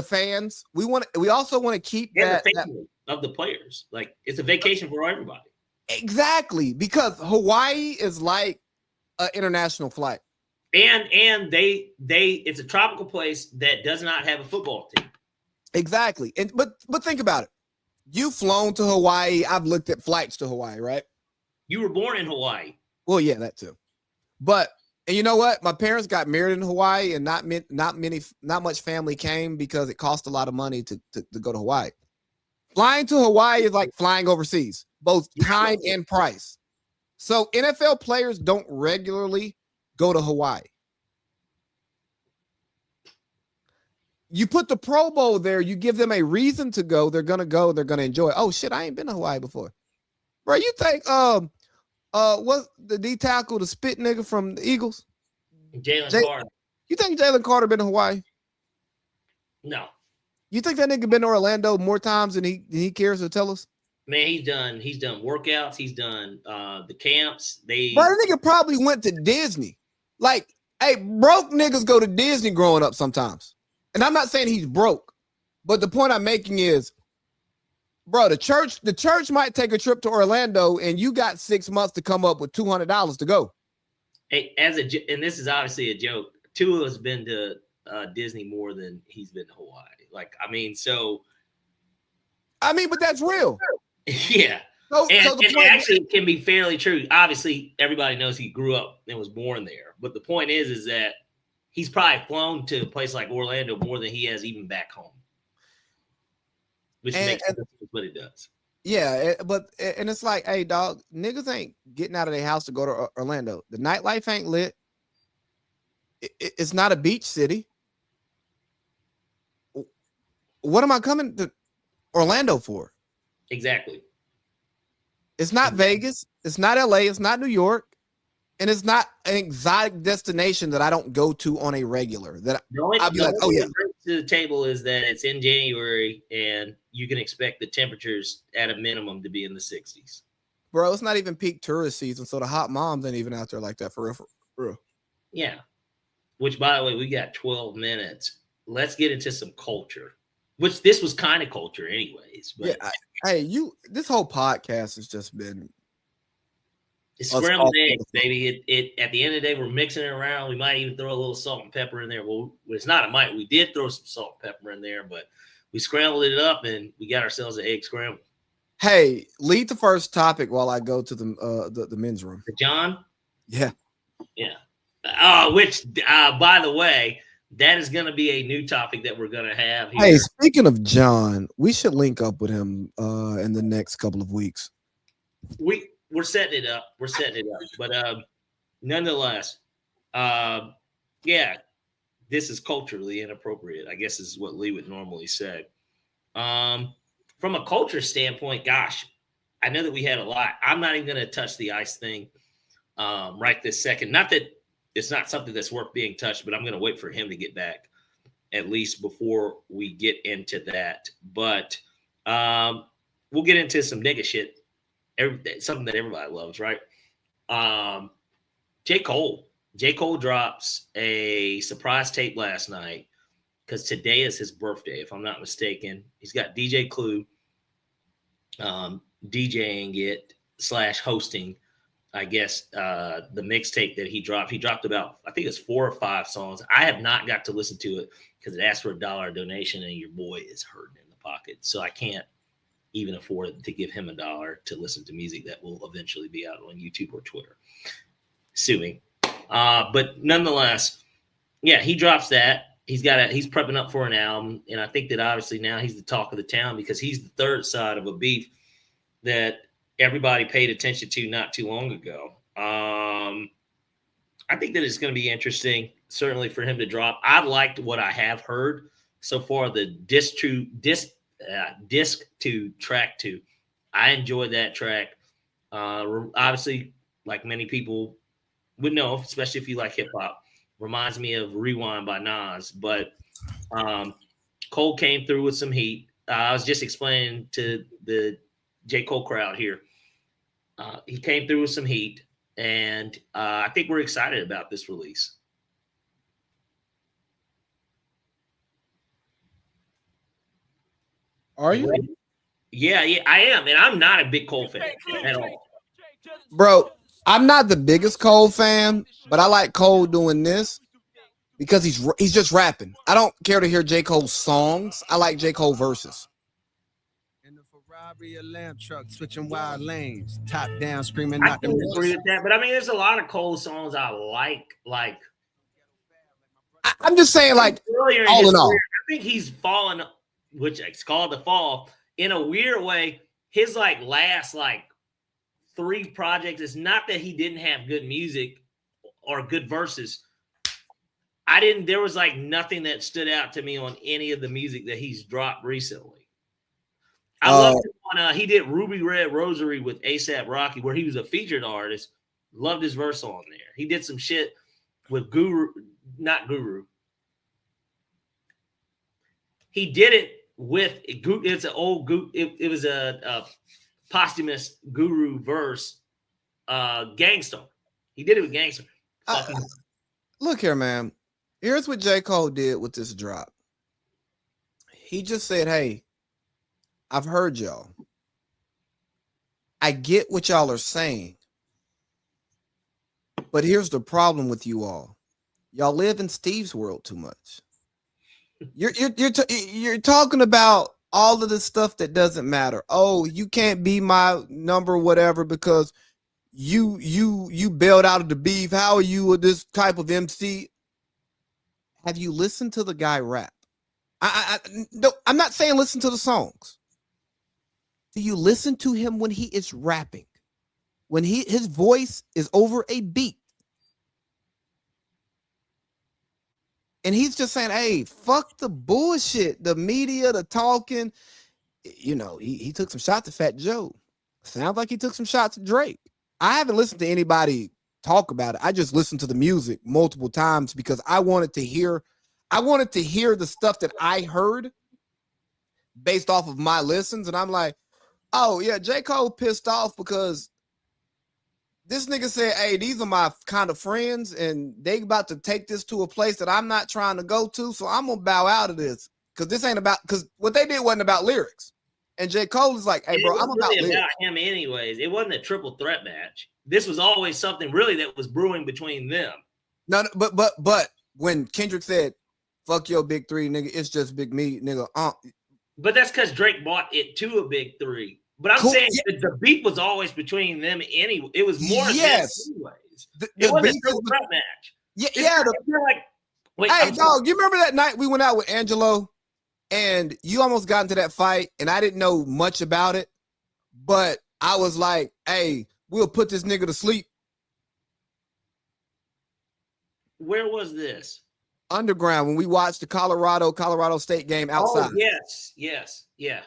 fans. We also want to keep and that the family of the players. Like, it's a vacation for everybody. exactly, because Hawaii is like an international flight. And they it's a tropical place that does not have a football team. Exactly. And but think about it. You've flown to Hawaii. I've looked at flights to Hawaii, right? You were born in Hawaii. Well, yeah, that too. But and you know what? My parents got married in Hawaii, and not much family came because it cost a lot of money to go to Hawaii. Flying to Hawaii is like flying overseas, both time and price. So NFL players don't regularly go to Hawaii. You put the Pro Bowl there, you give them a reason to go. They're gonna go. They're gonna enjoy it. Oh shit, I ain't been to Hawaii before, bro. You think what's the D tackle, the spit nigga from the Eagles? Jalen Carter. You think Jalen Carter been to Hawaii? No. You think that nigga been to Orlando more times than he cares to tell us? Man, he's done workouts, he's done the camps. Bro, that nigga probably went to Disney. Like, hey, broke niggas go to Disney growing up sometimes. And I'm not saying he's broke, but the point I'm making is, bro, the church might take a trip to Orlando, and you got 6 months to come up with $200 to go. Hey, and this is obviously a joke. Tua has been to Disney more than he's been to Hawaii. Like, but that's real. Yeah. So it actually can be fairly true. Obviously, everybody knows he grew up and was born there. But the point is that he's probably flown to a place like Orlando more than he has even back home. Which makes sense what it does. Yeah, but it's like, hey, dog, niggas ain't getting out of their house to go to Orlando. The nightlife ain't lit. It's not a beach city. What am I coming to Orlando for? Exactly. It's not Vegas. It's not LA. It's not New York. And it's not an exotic destination that I don't go to on a regular. That I'll be like, oh yeah. To the table is that it's in January and you can expect the temperatures at a minimum to be in the 60s. Bro, it's not even peak tourist season, so the hot moms ain't even out there like that for real. Yeah. Which, by the way, we got 12 minutes. Let's get into some culture. Which this was kind of culture anyways. But yeah, this whole podcast has just been it's scrambled eggs, baby. It at the end of the day, we're mixing it around. We might even throw a little salt and pepper in there. Well, it's not a might. We did throw some salt and pepper in there, but we scrambled it up and we got ourselves an egg scramble. Hey, lead the first topic while I go to the men's room. John? Yeah. Yeah. Which by the way, that is going to be a new topic that we're going to have here. Hey, speaking of John, we should link up with him in the next couple of weeks. We're setting it up. But nonetheless, yeah, this is culturally inappropriate, I guess is what Lee would normally say. From a culture standpoint, gosh, I know that we had a lot. I'm not even going to touch the ice thing right this second. Not that it's not something that's worth being touched, but I'm going to wait for him to get back at least before we get into that. But we'll get into some nigga shit. Something that everybody loves, right? J. Cole drops a surprise tape last night because today is his birthday, if I'm not mistaken. He's got DJ Clue DJing it / hosting, I guess, the mixtape that he dropped. He dropped about, I think it's 4 or 5 songs. I have not got to listen to it because it asked for $1 donation and your boy is hurting in the pocket. So I can't even afford to give him $1 to listen to music that will eventually be out on YouTube or Twitter. Suing. But nonetheless, yeah, he drops that. He's prepping up for an album. And I think that obviously now he's the talk of the town because he's the third side of a beef that everybody paid attention to not too long ago. I think that it's going to be interesting, certainly for him to drop. I've liked what I have heard so far, the disc to track 2. I enjoyed that track. Obviously, like many people, would know, especially if you like hip hop. Reminds me of Rewind by Nas. But Cole came through with some heat. I was just explaining to the J. Cole crowd here. He came through with some heat, and I think we're excited about this release. Are you? Yeah, I am, and I'm not a big Cole fan at all. Bro, I'm not the biggest Cole fan, but I like Cole doing this because he's just rapping. I don't care to hear J. Cole's songs. I like J. Cole verses. In the Ferrari, a lamb truck switching wide lanes, top down, screaming I out can agree with that, but I mean, there's a lot of Cole songs I like. I'm just saying, like, earlier in all his in all, career, I think he's fallen, which it's called the fall, in a weird way. His last 3 projects, it's not that he didn't have good music or good verses. There was nothing that stood out to me on any of the music that he's dropped recently. I loved it when he did Ruby Red Rosary with A$AP Rocky, where he was a featured artist. Loved his verse on there. He did some shit with not Guru. He did it with it's an old it was a posthumous Guru verse, Gangstar. He did it with Gangstar. Look here, man. Here's what J. Cole did with this drop. He just said, hey, I've heard y'all. I get what y'all are saying. But here's the problem with you all. Y'all live in Steve's world too much. You're talking about all of the stuff that doesn't matter. Oh, you can't be my number whatever because you bailed out of the beef. How are you this type of MC? Have you listened to the guy rap? No, I'm not saying listen to the songs. Do you listen to him when he is rapping? When his voice is over a beat? And he's just saying, hey, fuck the bullshit, the media, the talking. You know, he took some shots at Fat Joe. Sounds like he took some shots at Drake. I haven't listened to anybody talk about it. I just listened to the music multiple times because I wanted to hear the stuff that I heard based off of my listens. And I'm like, oh yeah, J. Cole pissed off because this nigga said, hey, these are my kind of friends and they about to take this to a place that I'm not trying to go to. So I'm going to bow out of this because this ain't about, because what they did wasn't about lyrics. And J. Cole is like, hey, bro, I'm about lyrics. About him anyways. It wasn't a triple threat match. This was always something really that was brewing between them. No, but when Kendrick said, fuck your big three, nigga, it's just big me, nigga. But that's because Drake bought it to a big three. But I'm saying that the beef was always between them anyway. It was more than anyways. It wasn't a triple threat match. Wait, hey, dog, you remember that night we went out with Angelo and you almost got into that fight and I didn't know much about it, but I was like, hey, we'll put this nigga to sleep. Where was this? Underground, when we watched the Colorado State game outside. Oh, yes, yeah.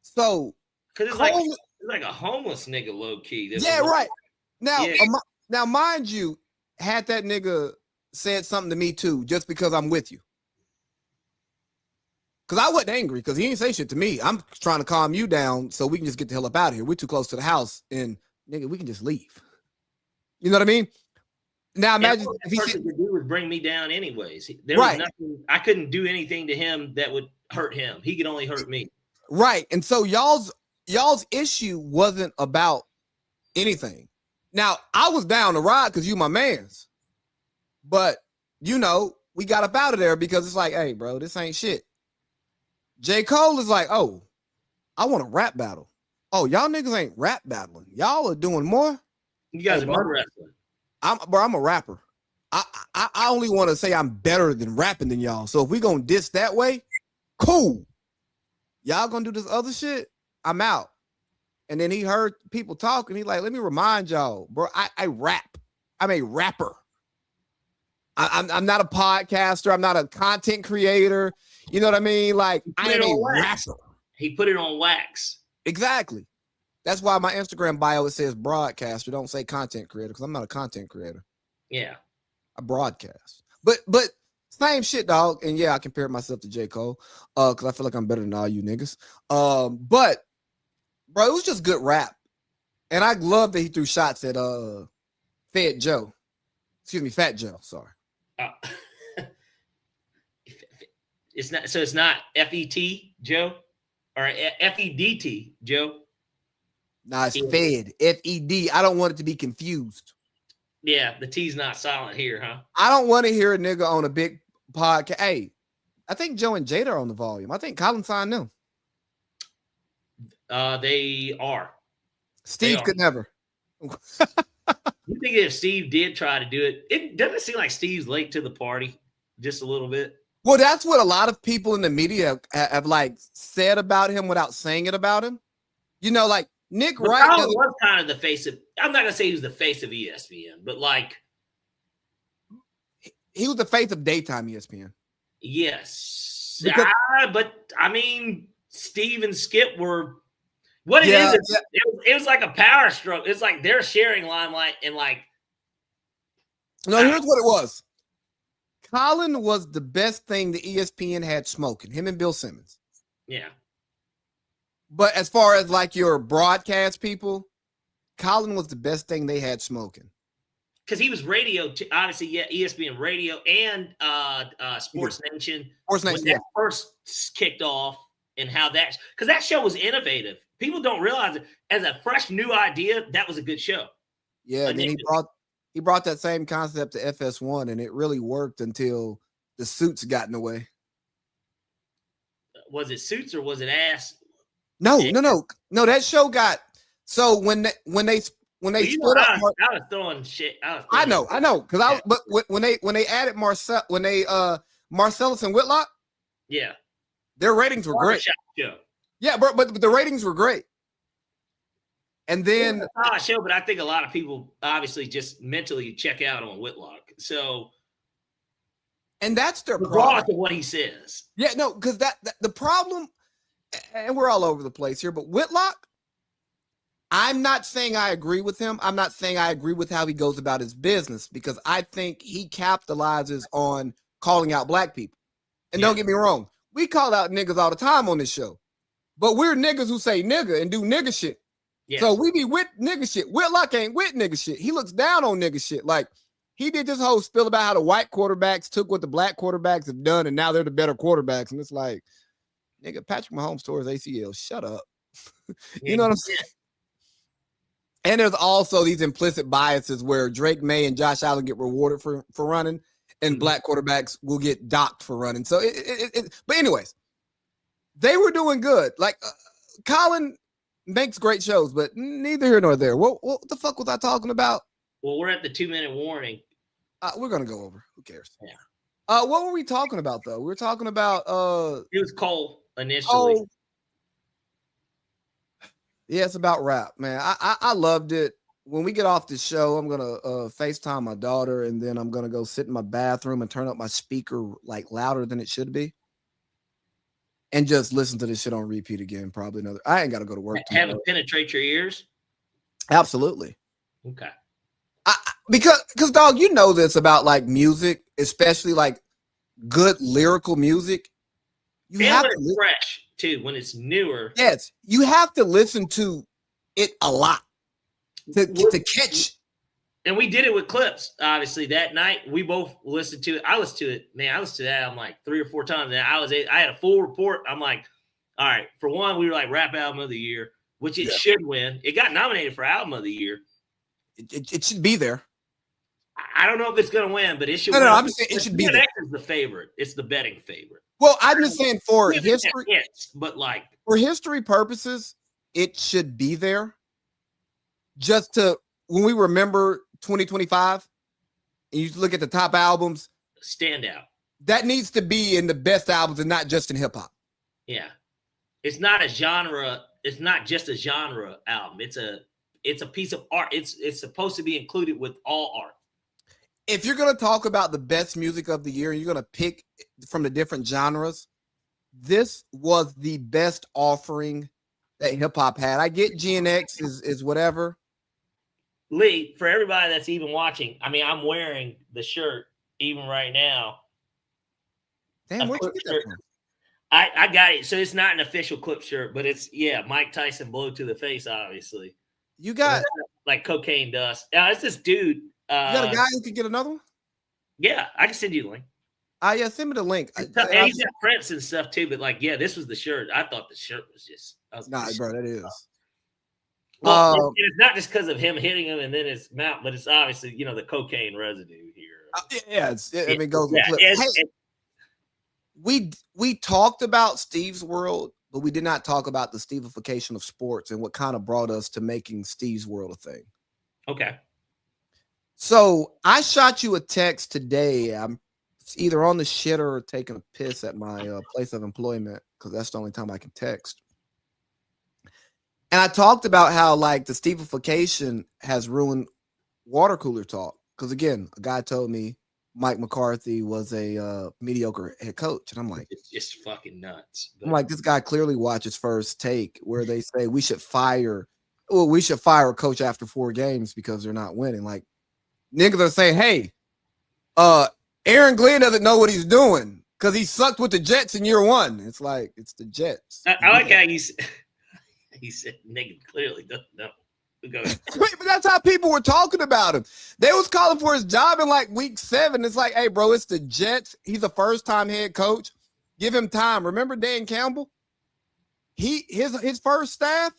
So, because it's like a homeless nigga, low key. Yeah, right. Now, mind you, had that nigga said something to me too, just because I'm with you. Because I wasn't angry, because he didn't say shit to me. I'm trying to calm you down so we can just get the hell up out of here. We're too close to the house, and nigga, we can just leave. You know what I mean? Now imagine if he could do was bring me down anyways. There was nothing. I couldn't do anything to him that would hurt him. He could only hurt me. Right. And so y'all's issue wasn't about anything. Now, I was down to ride because you my mans. But, you know, we got up out of there because it's like, hey, bro, this ain't shit. J. Cole is like, oh, I want a rap battle. Oh, y'all niggas ain't rap battling. Y'all are doing more. You guys are wrestling. I'm a rapper. I only want to say I'm better than rapping than y'all. So if we gonna diss that way, cool. Y'all gonna do this other shit, I'm out. And then he heard people talking. He like, let me remind y'all, bro, I rap. I'm a rapper. I'm not a podcaster. I'm not a content creator. You know what I mean? Like, I am a rapper. He put it on wax. Exactly. That's why my Instagram bio it says broadcaster. Don't say content creator because I'm not a content creator. Yeah. I broadcast. But same shit, dog. And yeah, I compare myself to J. Cole because I feel like I'm better than all you niggas. But bro, it was just good rap. And I love that he threw shots at Fat Joe. Sorry. It's not FET Joe or FEDT Joe. Nah, it's Fed. Fed. I don't want it to be confused. Yeah, the T's not silent here, huh? I don't want to hear a nigga on a big podcast. Hey, I think Joe and Jada are on the volume. I think Colin signed them. They are. Steve could never. You think if Steve did try to do it, it doesn't seem like Steve's late to the party just a little bit. Well, that's what a lot of people in the media have like said about him without saying it about him. You know, like Nick Wright was kind of the face of. I'm not gonna say he was the face of ESPN, but like he was the face of daytime ESPN. Yes, but I mean, Steve and Skip were. What it is, it was like a power stroke. It's like they're sharing limelight and like. No, here's what it was. Colin was the best thing the ESPN had smoking, him and Bill Simmons. Yeah. But as far as like your broadcast people, Colin was the best thing they had smoking. Because he was radio, obviously, yeah, ESPN radio and Sports Nation. Sports Nation, when that first kicked off and how that, because that show was innovative. People don't realize it. As a fresh new idea, that was a good show. Yeah, and then he brought that same concept to FS1, and it really worked until the suits got in the way. Was it suits or was it ass? No. That show got when they split up. I was throwing shit. I know, because but when they added Marcellus and Whitlock, yeah, their ratings were great. Show. Yeah, but the ratings were great. And then show, but I think a lot of people obviously just mentally check out on Whitlock. So, and that's their problem. Of what he says. Yeah, no, because that the problem, and we're all over the place here. But Whitlock, I'm not saying I agree with him. I'm not saying I agree with how he goes about his business because I think he capitalizes on calling out black people. And don't get me wrong, we call out niggas all the time on this show, but we're niggas who say nigga and do nigga shit. Yes. So we be with nigga shit. Whitlock ain't with nigga shit. He looks down on nigga shit. Like he did this whole spill about how the white quarterbacks took what the black quarterbacks have done, and now they're the better quarterbacks. And it's like, nigga, Patrick Mahomes tore his ACL. Shut up. You know what I'm saying? And there's also these implicit biases where Drake May and Josh Allen get rewarded for running, and black quarterbacks will get docked for running. So, but anyways, they were doing good. Like Colin makes great shows, but neither here nor there. What the fuck was I talking about? Well, we're at the 2-minute warning. We're gonna go over. Who cares? Yeah. What were we talking about though? We were talking about it was Cole initially. Oh, yeah, it's about rap, man. I loved it. When we get off the show, I'm gonna FaceTime my daughter, and then I'm gonna go sit in my bathroom and turn up my speaker like louder than it should be, and just listen to this shit on repeat again. Probably another. I ain't got to go to work. Have it penetrate your ears? Absolutely. Okay. Because dog, you know this about like music, especially like good lyrical music. You have when it's fresh too, when it's newer. Yes, you have to listen to it a lot to catch. And we did it with clips. Obviously, that night we both listened to it. I listened to it, man. I listened to that. I'm like 3 or 4 times. And I had a full report. I'm like, all right. For one, we were like rap album of the year, which it should win. It got nominated for album of the year. It should be there. I don't know if it's going to win, but it should. No, I'm just saying it should be there. Is the favorite. It's the betting favorite. Well, I'm just saying for history, but like for history purposes, it should be there. Just to when we remember 2025, and you look at the top albums, stand out. That needs to be in the best albums and not just in hip hop. Yeah, it's not a genre. It's not just a genre album. It's a piece of art. It's supposed to be included with all art. If you're going to talk about the best music of the year and you're going to pick from the different genres, this was the best offering that hip hop had. I get Gen X is whatever. Lee, for everybody that's even watching, I mean, I'm wearing the shirt even right now. Damn, where'd you get that from? I got it. So it's not an official clip shirt, but it's Mike Tyson blow to the face, obviously. You got like cocaine dust. It's this dude. You got a guy who could get another one? Yeah, I can send you the link. Yeah, send me the link. And he's got prints and stuff too, but like, this was the shirt. I thought the shirt was just bro, that is. Well, it's not just because of him hitting him and then his mouth, but it's obviously the cocaine residue here. It goes. We talked about Steve's World, but we did not talk about the Steveification of sports and what kind of brought us to making Steve's World a thing. Okay. So I shot you a text today. I'm either on the shitter or taking a piss at my place of employment because that's the only time I can text. And I talked about how like the Steveification has ruined water cooler talk. Because again, a guy told me Mike McCarthy was a mediocre head coach. And I'm like, it's just fucking nuts. I'm like, this guy clearly watches First Take where they say we should fire a coach after 4 games because they're not winning. Like niggas are saying, hey, Aaron Glenn doesn't know what he's doing because he sucked with the Jets in year 1. It's like, it's the Jets. I like how he said nigga clearly doesn't know. But that's how people were talking about him. They was calling for his job in like week 7. It's like, hey, bro, it's the Jets. He's a first-time head coach. Give him time. Remember Dan Campbell? His first staff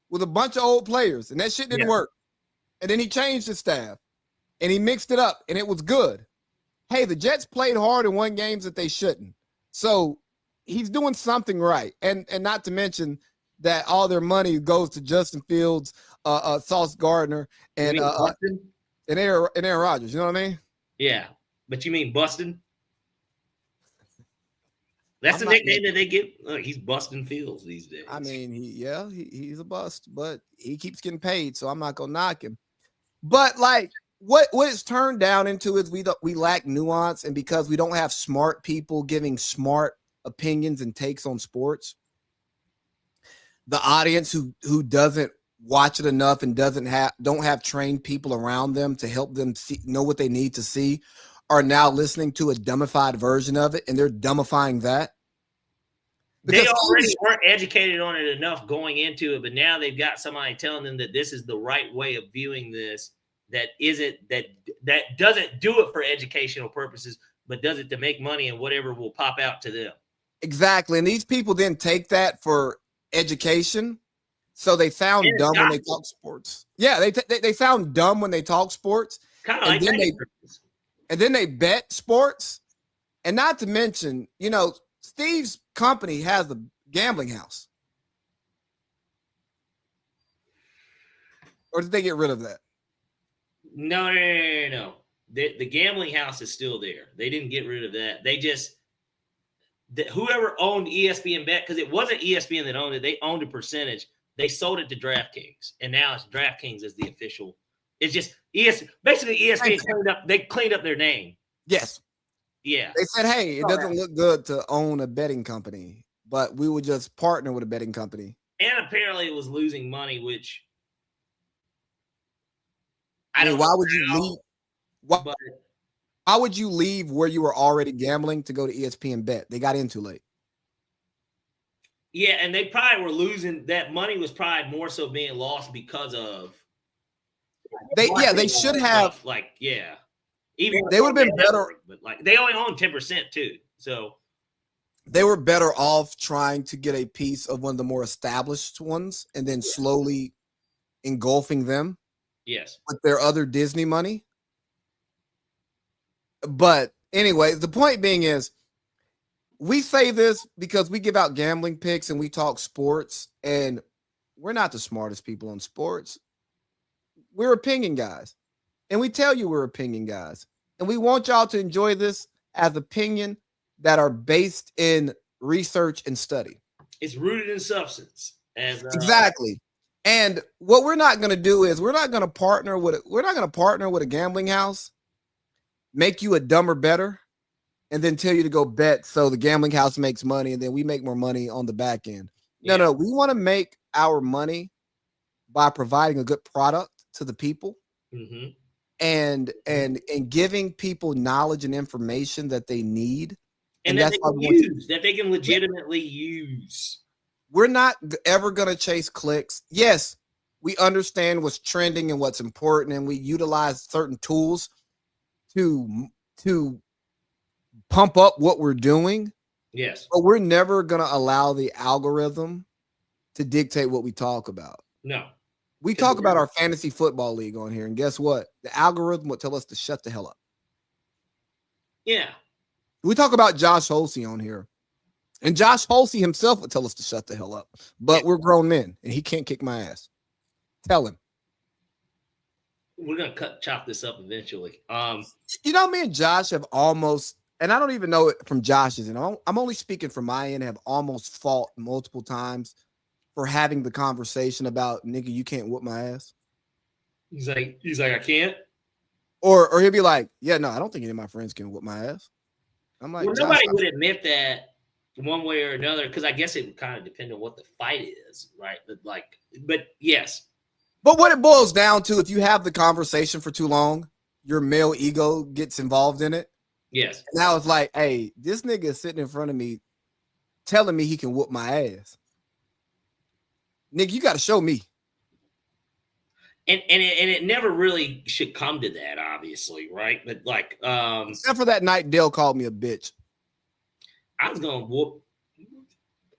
was a bunch of old players, and that shit didn't work. And then he changed his staff, and he mixed it up, and it was good. Hey, the Jets played hard and won games that they shouldn't. So he's doing something right. And not to mention that all their money goes to Justin Fields, Sauce Gardner, and Aaron Rodgers. You know what I mean? Yeah, but you mean Bustin'? That's the nickname that they give. Look, he's busting Fields these days. I mean, he's a bust, but he keeps getting paid, so I'm not gonna knock him. But like, what it's turned down into is we lack nuance, and because we don't have smart people giving smart opinions and takes on sports, the audience who doesn't watch it enough and don't have trained people around them to help them know what they need to see are now listening to a dumbified version of it, and they're dumbifying that. Because they already weren't educated on it enough going into it, but now they've got somebody telling them that this is the right way of viewing this, that doesn't do it for educational purposes, but does it to make money and whatever will pop out to them. Exactly. And these people then take that for education. So they sound dumb when they talk sports. Yeah, they sound dumb when they talk sports. Kind of like and then they bet sports. And not to mention, Steve's company has a gambling house. Or did they get rid of that? No. The gambling house is still there. They didn't get rid of that. They just whoever owned ESPN Bet, because it wasn't ESPN that owned it, they owned a percentage. They sold it to DraftKings, and now it's DraftKings as the official. It's just basically ESPN cleaned up their name. Yes. Yeah. They said, hey, it doesn't look good to own a betting company, but we would just partner with a betting company. And apparently it was losing money, which why would you leave? Why would you leave where you were already gambling to go to ESPN Bet? They got in too late. Yeah, and they probably were losing. That money was probably more so being lost because of they should have even they would have been better, but like they only own 10% too, so they were better off trying to get a piece of one of the more established ones and then slowly engulfing them. Yes, with their other Disney money. But anyway, the point being is, we say this because we give out gambling picks and we talk sports, and we're not the smartest people on sports. We're opinion guys, and we tell you we're opinion guys, and we want y'all to enjoy this as opinion that are based in research and study. It's rooted in substance. Exactly. And what we're not going to do is we're not going to partner with a gambling house, make you a dumber better, and then tell you to go bet so the gambling house makes money and then we make more money on the back end. No, we want to make our money by providing a good product to the people Mm-hmm. and giving people knowledge and information that they need. And that they can use, that they can legitimately use. We're not ever going to chase clicks. Yes, we understand what's trending and what's important, and we utilize certain tools to pump up what we're doing. Yes. But we're never going to allow the algorithm to dictate what we talk about. No. We talk about our fantasy football league on here, and guess what? The algorithm will tell us to shut the hell up. Yeah. We talk about Josh Holsey on here, and Josh Holsey himself would tell us to shut the hell up. But we're grown men, and he can't kick my ass. Tell him. We're gonna chop this up eventually. You know, me and Josh have almost, and I don't even know it from Josh's, and I'm only speaking from my end, have almost fought multiple times for having the conversation about, nigga, you can't whoop my ass. He's like, I can't. Or he'll be like, yeah, no, I don't think any of my friends can whoop my ass. I'm like, well, nobody would admit that one way or another, because I guess it would kind of depend on what the fight is, right? But yes. But what it boils down to, if you have the conversation for too long, your male ego gets involved in it. Yes. Now it's like, hey, this nigga is sitting in front of me telling me he can whoop my ass. Nigga, you got to show me. And it never really should come to that, obviously, right? But except for that night Dale called me a bitch. I was gonna whoop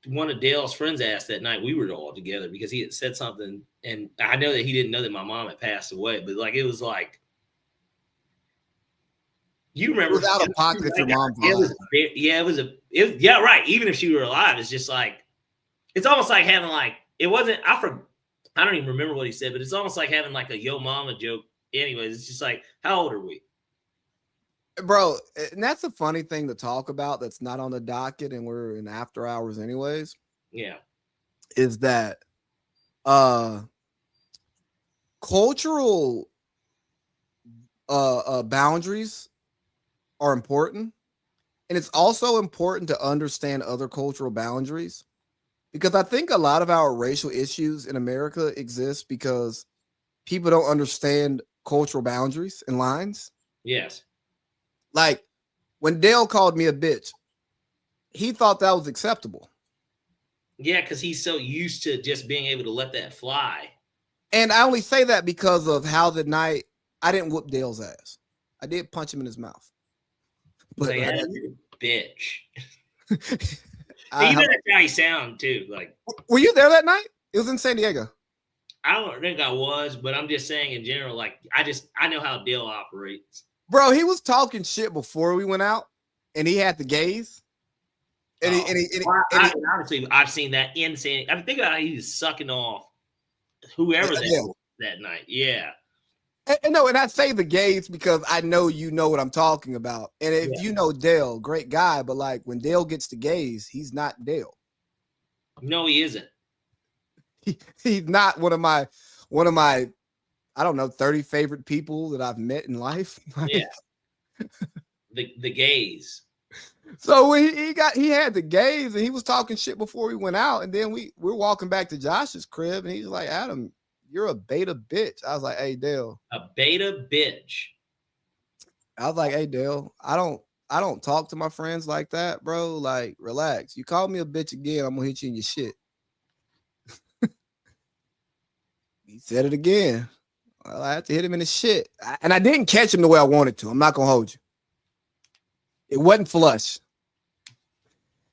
one of Dale's friends' ass that night. We were all together because he had said something, and I know that he didn't know that my mom had passed away, but it was like, you remember without a pocket for mom. Yeah, right. Even if she were alive, it's just like, it's almost like having I don't even remember what he said, but it's almost like having like a yo mama joke. Anyways, it's just like, how old are we? Bro, and that's a funny thing to talk about that's not on the docket, and we're in after hours anyways. Yeah. Is that cultural boundaries are important. And it's also important to understand other cultural boundaries, because I think a lot of our racial issues in America exist because people don't understand cultural boundaries and lines. Yes. Like when Dale called me a bitch, he thought that was acceptable. Yeah, because he's so used to just being able to let that fly. And I only say that because of how the night I didn't whoop Dale's ass. I did punch him in his mouth. But like, you're a bitch. Even that's how he sound too. Like, were you there that night? It was in San Diego. I don't think I was, but I'm just saying in general, like, I know how Dale operates. Bro, he was talking shit before we went out, and he had the gaze. And honestly, I've seen that insane. I think about how he was sucking off whoever that night. Yeah. And I say the gaze because I know you know what I'm talking about. And if you know Dale, great guy, but like when Dale gets the gaze, he's not Dale. No, he isn't. He's not one of my I don't know, 30 favorite people that I've met in life. Yeah. The gaze. So he had the gaze, and he was talking shit before we went out, and then we're walking back to Josh's crib, and he's like, Adam, you're a beta bitch. I was like, hey, Dale. A beta bitch. I was like, hey, Dale, I don't talk to my friends like that, bro. Like, relax. You call me a bitch again, I'm gonna hit you in your shit. He said it again. Well, I had to hit him in his shit. And I didn't catch him the way I wanted to. I'm not gonna hold you. It wasn't flush.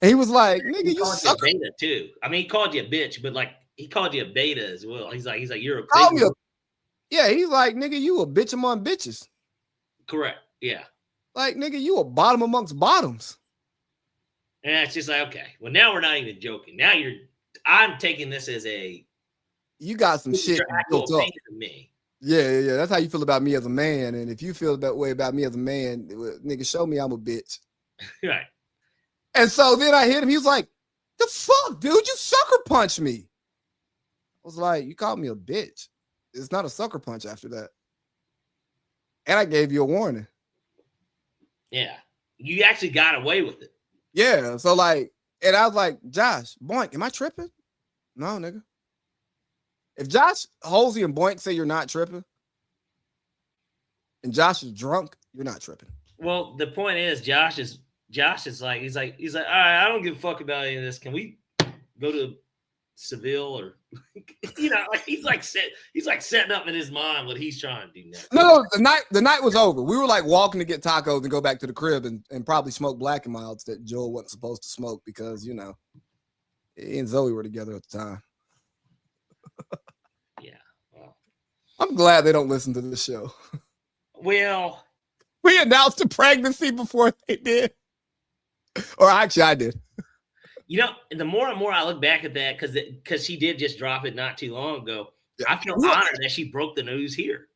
And he was like, nigga, you suck. Beta too. I mean, he called you a bitch, but like he called you a beta as well. He's like, you're a beta. Yeah, he's like, nigga, you a bitch among bitches. Correct. Yeah. Like, nigga, you a bottom amongst bottoms. And it's just like, okay, well, now we're not even joking. Now I'm taking this as you got some shit built up. Me. Yeah. That's how you feel about me as a man. And if you feel that way about me as a man, nigga, show me I'm a bitch. Right. And so then I hit him. He was like, the fuck, dude? You sucker punched me. I was like, you called me a bitch. It's not a sucker punch after that. And I gave you a warning. Yeah. You actually got away with it. Yeah. So like, and I was like, Josh, boink, am I tripping? No, nigga. If Josh, Halsey, and Boink say you're not tripping, and Josh is drunk, you're not tripping. Well, the point is, Josh is like, he's like, all right, I don't give a fuck about any of this. Can we go to Seville or like he's like setting up in his mind what he's trying to do next. No, the night was over. We were like walking to get tacos and go back to the crib and probably smoke Black and Milds that Joel wasn't supposed to smoke because he and Zoe were together at the time. Yeah. Well, I'm glad they don't listen to this show. Well, we announced a pregnancy before they did. Or actually I did. The more and more I look back at that, because she did just drop it not too long ago, yeah. I feel honored that she broke the news here.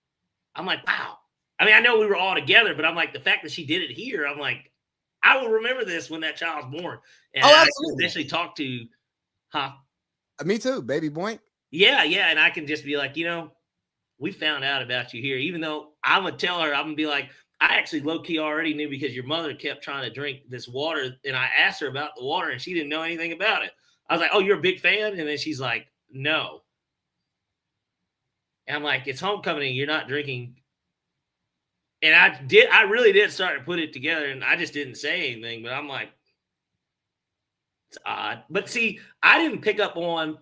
I'm like, wow. I mean, I know we were all together, but I'm like, the fact that she did it here, I'm like, I will remember this when that child's born. And I can eventually talk to, me too, baby Boink. Yeah, and I can just be like, we found out about you here, even though I'm going to tell her, I'm going to be like, I actually low-key already knew because your mother kept trying to drink this water, and I asked her about the water, and she didn't know anything about it. I was like, oh, you're a big fan? And then she's like, no. And I'm like, it's homecoming, and you're not drinking. And I really did start to put it together, and I just didn't say anything, but I'm like, it's odd. But see, I didn't pick up on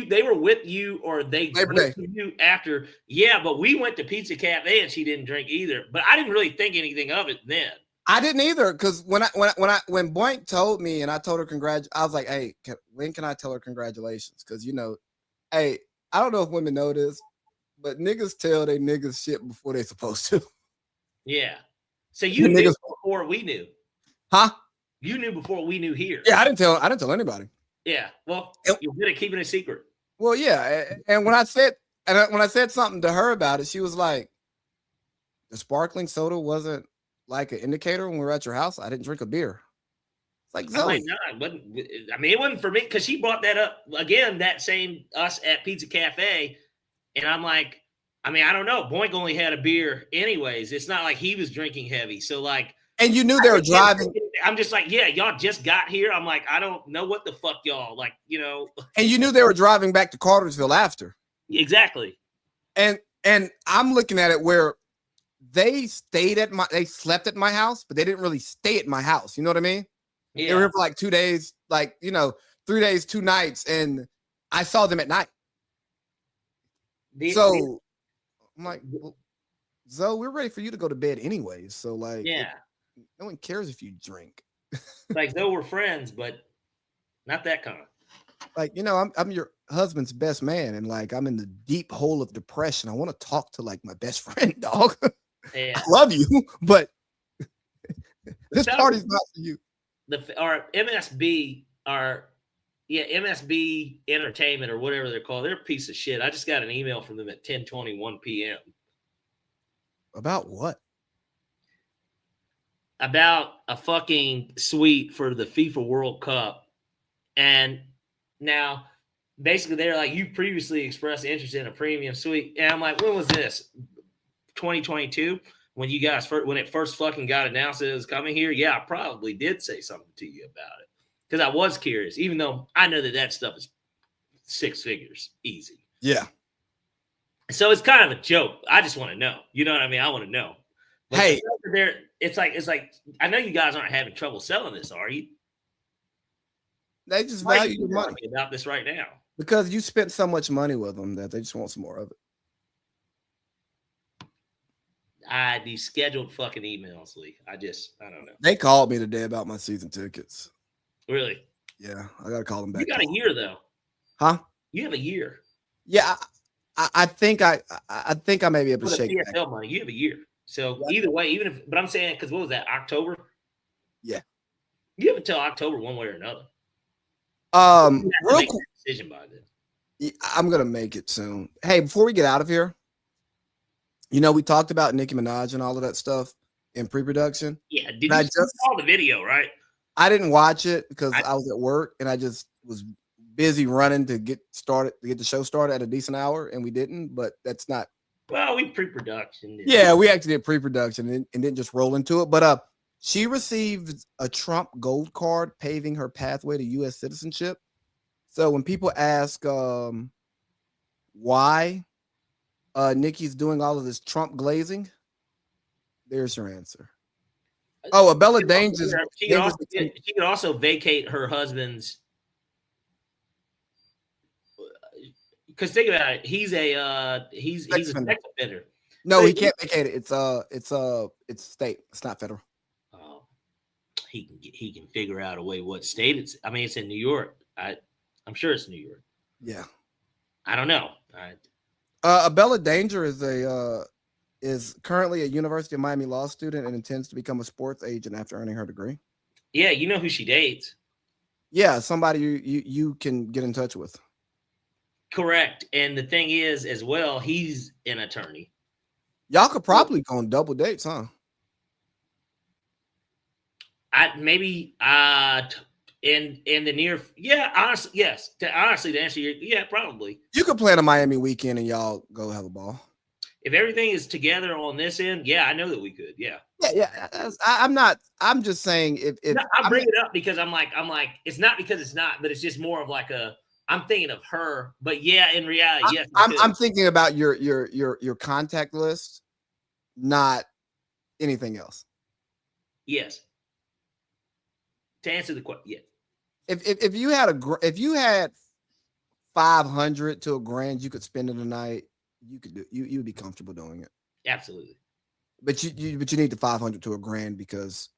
they were with you or they went with you after. Yeah, but we went to Pizza Cafe and she didn't drink either. But I didn't really think anything of it then. I didn't either because when Boink told me and I told her I was like, hey, when can I tell her congratulations? Because hey, I don't know if women know this, but niggas tell they niggas shit before they're supposed to. Yeah. So you knew before we knew. Huh? You knew before we knew here. Yeah, I didn't tell anybody. Yeah, well, you're good at keeping it secret. Well, yeah, and when I said something to her about it, she was like, "The sparkling soda wasn't like an indicator when we were at your house. I didn't drink a beer." It's like Zoe. It wasn't for me because she brought that up again. That same us at Pizza Cafe, and I'm like, I don't know. Boink only had a beer, anyways. It's not like he was drinking heavy, so like. And you knew they were driving. I'm just like, yeah, y'all just got here. I'm like, I don't know what the fuck y'all like, And you knew they were driving back to Cartersville after. Exactly. And I'm looking at it where they slept at my house, but they didn't really stay at my house. You know what I mean? Yeah. They were here for like 2 days, 3 days, 2 nights, and I saw them at night. I'm like, well, Zoe, we're ready for you to go to bed anyways. So like, yeah. No one cares if you drink. Like, though we're friends, but not that kind of. Like, I'm your husband's best man, and like I'm in the deep hole of depression. I want to talk to like my best friend, dog. Yeah. I love you, but this party's not for you. Our MSB, MSB Entertainment or whatever they're called, they're a piece of shit. I just got an email from them at 10:21 p.m. About what? About a fucking suite for the FIFA World Cup. And now, basically, they're like, you previously expressed interest in a premium suite. And I'm like, when was this? 2022? When you guys, when it first fucking got announced that it was coming here? Yeah, I probably did say something to you about it. Because I was curious, even though I know that stuff is 6 figures, easy. Yeah. So it's kind of a joke. I just want to know. You know what I mean? I want to know. But hey, it's like I know you guys aren't having trouble selling this, are you? They just value your money about this right now because you spent so much money with them that they just want some more of it. These scheduled fucking emails, Lee. I don't know. They called me today about my season tickets. Really? Yeah, I gotta call them back. You got a year though, huh? You have a year. Yeah, I think I may be able to shake PFL money. You have a year. So either way, but I'm saying, because what was that, October? Yeah. You have until October one way or another. Real quick, decision by then. I'm gonna make it soon. Hey, before we get out of here, we talked about Nicki Minaj and all of that stuff in pre-production. Yeah, did you saw the video, right? I didn't watch it because I was at work and I just was busy running to get the show started at a decent hour, and we didn't. But that's not. Well, we pre-production. Yeah, we actually did pre-production and didn't just roll into it. But she received a Trump gold card paving her pathway to U.S. citizenship. So when people ask, why Nikki's doing all of this Trump glazing, there's your answer. Oh, Abella Danger's. She could also vacate her husband's. Because think about it, he's a sex offender. No, so he can't vacate it. It's state. It's not federal. Oh, he can figure out a way what state it's. I mean, it's in New York. I'm sure it's New York. Yeah. I don't know. Abella Danger is currently a University of Miami law student and intends to become a sports agent after earning her degree. Yeah, you know who she dates. Yeah, somebody you can get in touch with. Correct. And the thing is, as well, he's an attorney. Y'all could probably go on double dates, huh? In the near, yeah, honestly, yes. To answer your, yeah, probably. You could plan a Miami weekend and y'all go have a ball. If everything is together on this end, yeah, I know that we could. Yeah. I'm just saying if no, I bring it up because I'm like, it's not because it's not, but it's just more of like I'm thinking of her, but yeah, in reality, yes. I'm thinking about your contact list, not anything else. Yes. To answer the question, yes. If you had 500 to $1,000 you could spend in a night, you could do you'd be comfortable doing it. Absolutely. But you need the 500 to $1,000 because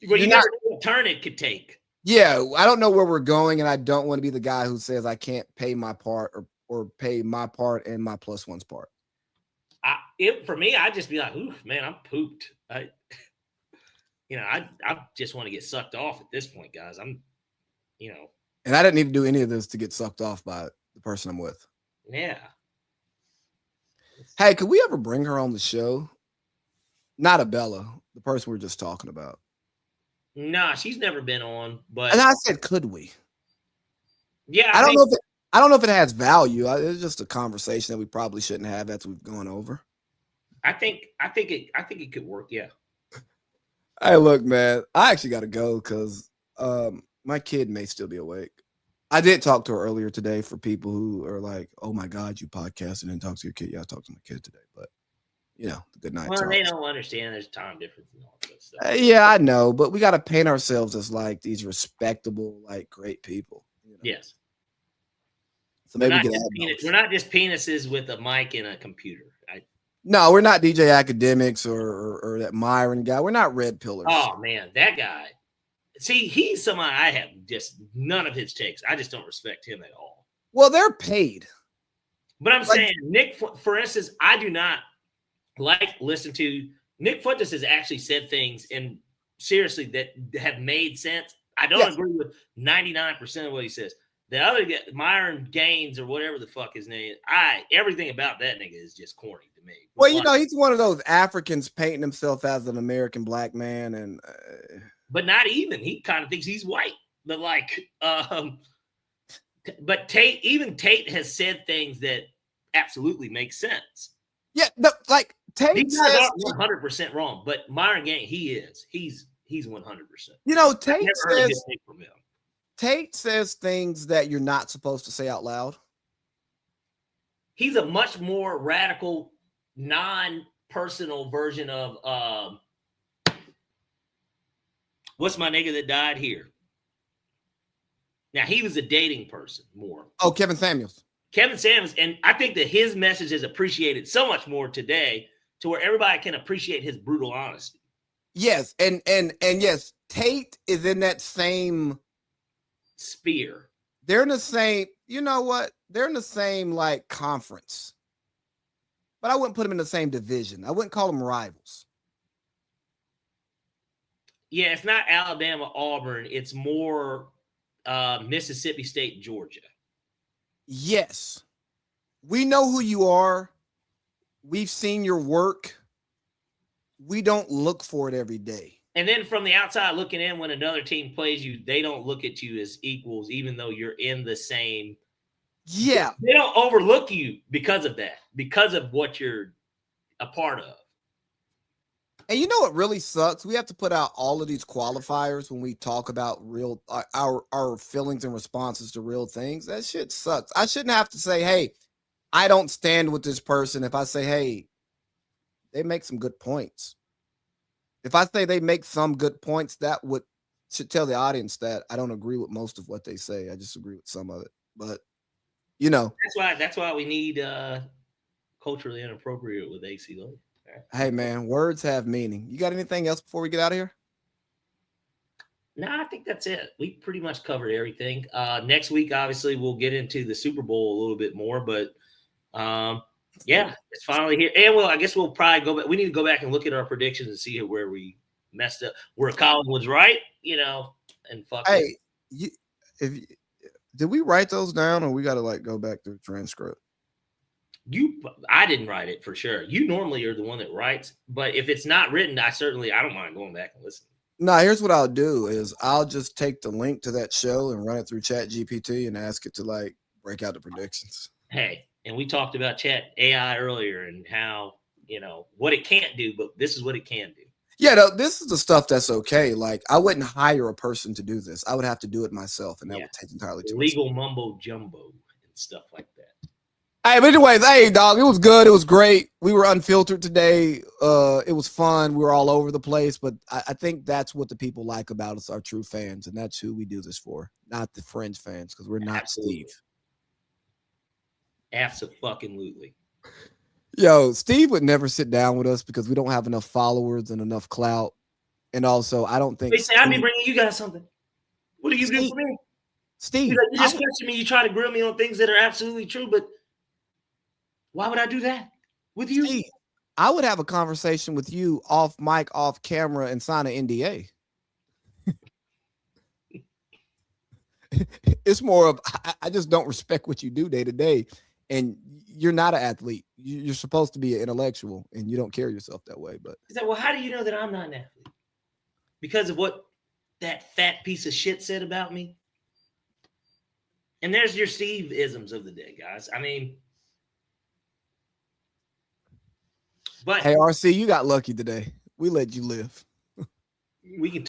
you never know what turn it could take. Yeah, I don't know where we're going, and I don't want to be the guy who says I can't pay my part or pay my part and my plus one's part. For me, I'd just be like, ooh, man, I'm pooped. I just want to get sucked off at this point, guys. And I didn't even do any of this to get sucked off by the person I'm with. Yeah. Hey, could we ever bring her on the show? Not Abella, the person we were just talking about. Nah, she's never been on. But and I said, could we? Yeah, I don't know if it has value. It's just a conversation that we probably shouldn't have as we've gone over. I think it could work. Yeah. Hey, look, man, I actually got to go because my kid may still be awake. I did talk to her earlier today for people who are like, oh, my God, you podcast and then talk to your kid. Yeah, I talked to my kid today, but, good night. Well, they don't understand there's time difference and all that stuff. Yeah, I know, but we got to paint ourselves as like these respectable, like great people. Yes. So maybe we're not just penises with a mic and a computer. No, we're not DJ Academics or that Myron guy. We're not red pillars. Oh, man, that guy. See, he's someone I have just none of his takes. I just don't respect him at all. Well, they're paid. But I'm saying, Nick, for instance, I do not listen to Nick Fuentes has actually said things and seriously that have made sense. I don't agree with 99% of what he says. The other guy, Myron Gaines or whatever the fuck his name is, everything about that nigga is just corny to me. Well, he's one of those Africans painting himself as an American black man, and but not even. He kind of thinks he's white, but but Tate has said things that absolutely make sense. Yeah, Tate these guys are 100% wrong, but Myron Gaines, he's 100%. Tate says things that you're not supposed to say out loud. He's a much more radical, non-personal version of what's my nigga that died here? Now, he was a dating person more. Oh, Kevin Samuels. And I think that his message is appreciated so much more today to where everybody can appreciate his brutal honesty. Yes, and yes, Tate is in that same sphere. They're in the same, you know what? They're in the same conference. But I wouldn't put them in the same division. I wouldn't call them rivals. Yeah, it's not Alabama, Auburn. It's more Mississippi State, Georgia. Yes. We know who you are. We've seen your work. We don't look for it every day. And then from the outside looking in, when another team plays you, they don't look at you as equals, even though you're in the same. Yeah. They don't overlook you because of that, because of what you're a part of. And you know what really sucks? We have to put out all of these qualifiers when we talk about real our feelings and responses to real things. That shit sucks. I shouldn't have to say, "Hey, I don't stand with this person." If I say, "Hey, they make some good points." If I say they make some good points, that should tell the audience that I don't agree with most of what they say. I just agree with some of it. But you know, That's why we need culturally inappropriate with AC Low. hey man, words have meaning. You got anything else before we get out of here? No, I think that's it. We pretty much covered everything. Next week, obviously, we'll get into the Super Bowl a little bit more, but yeah, it's finally here. And I guess we'll probably go back. We need to go back and look at our predictions and see where we messed up, where Colin was right, and fuck it. Hey, did we write those down, or we got to like go back through the transcript? I didn't write it for sure. You normally are the one that writes, but if it's not written, I don't mind going back and listening. No, here's what I'll do is I'll just take the link to that show and run it through Chat GPT and ask it to like break out the predictions. Hey, and we talked about Chat AI earlier and how, what it can't do, but this is what it can do. Yeah, no, this is the stuff that's okay. Like I wouldn't hire a person to do this. I would have to do it myself, and that would take entirely too much. Legal mumbo jumbo and stuff like that. Hey, but anyways, hey, dog, it was good. It was great. We were unfiltered today. It was fun. We were all over the place, but I think that's what the people like about us, our true fans, and that's who we do this for, not the fringe fans, because we're not Steve. Absolutely. Yo, Steve would never sit down with us because we don't have enough followers and enough clout, and also I don't think. They say I'd be bringing you guys something. What do you do for me, Steve? You just question me. You try to grill me on things that are absolutely true, but why would I do that with you? Steve, I would have a conversation with you off mic, off camera, and sign an NDA. It's more of I just don't respect what you do day to day, and you're not an athlete. You're supposed to be an intellectual, and you don't carry yourself that way. But well, how do you know that I'm not an athlete? Because of what that fat piece of shit said about me. And there's your Steve-isms of the day, guys. I mean. But hey, RC, you got lucky today. We let you live. We can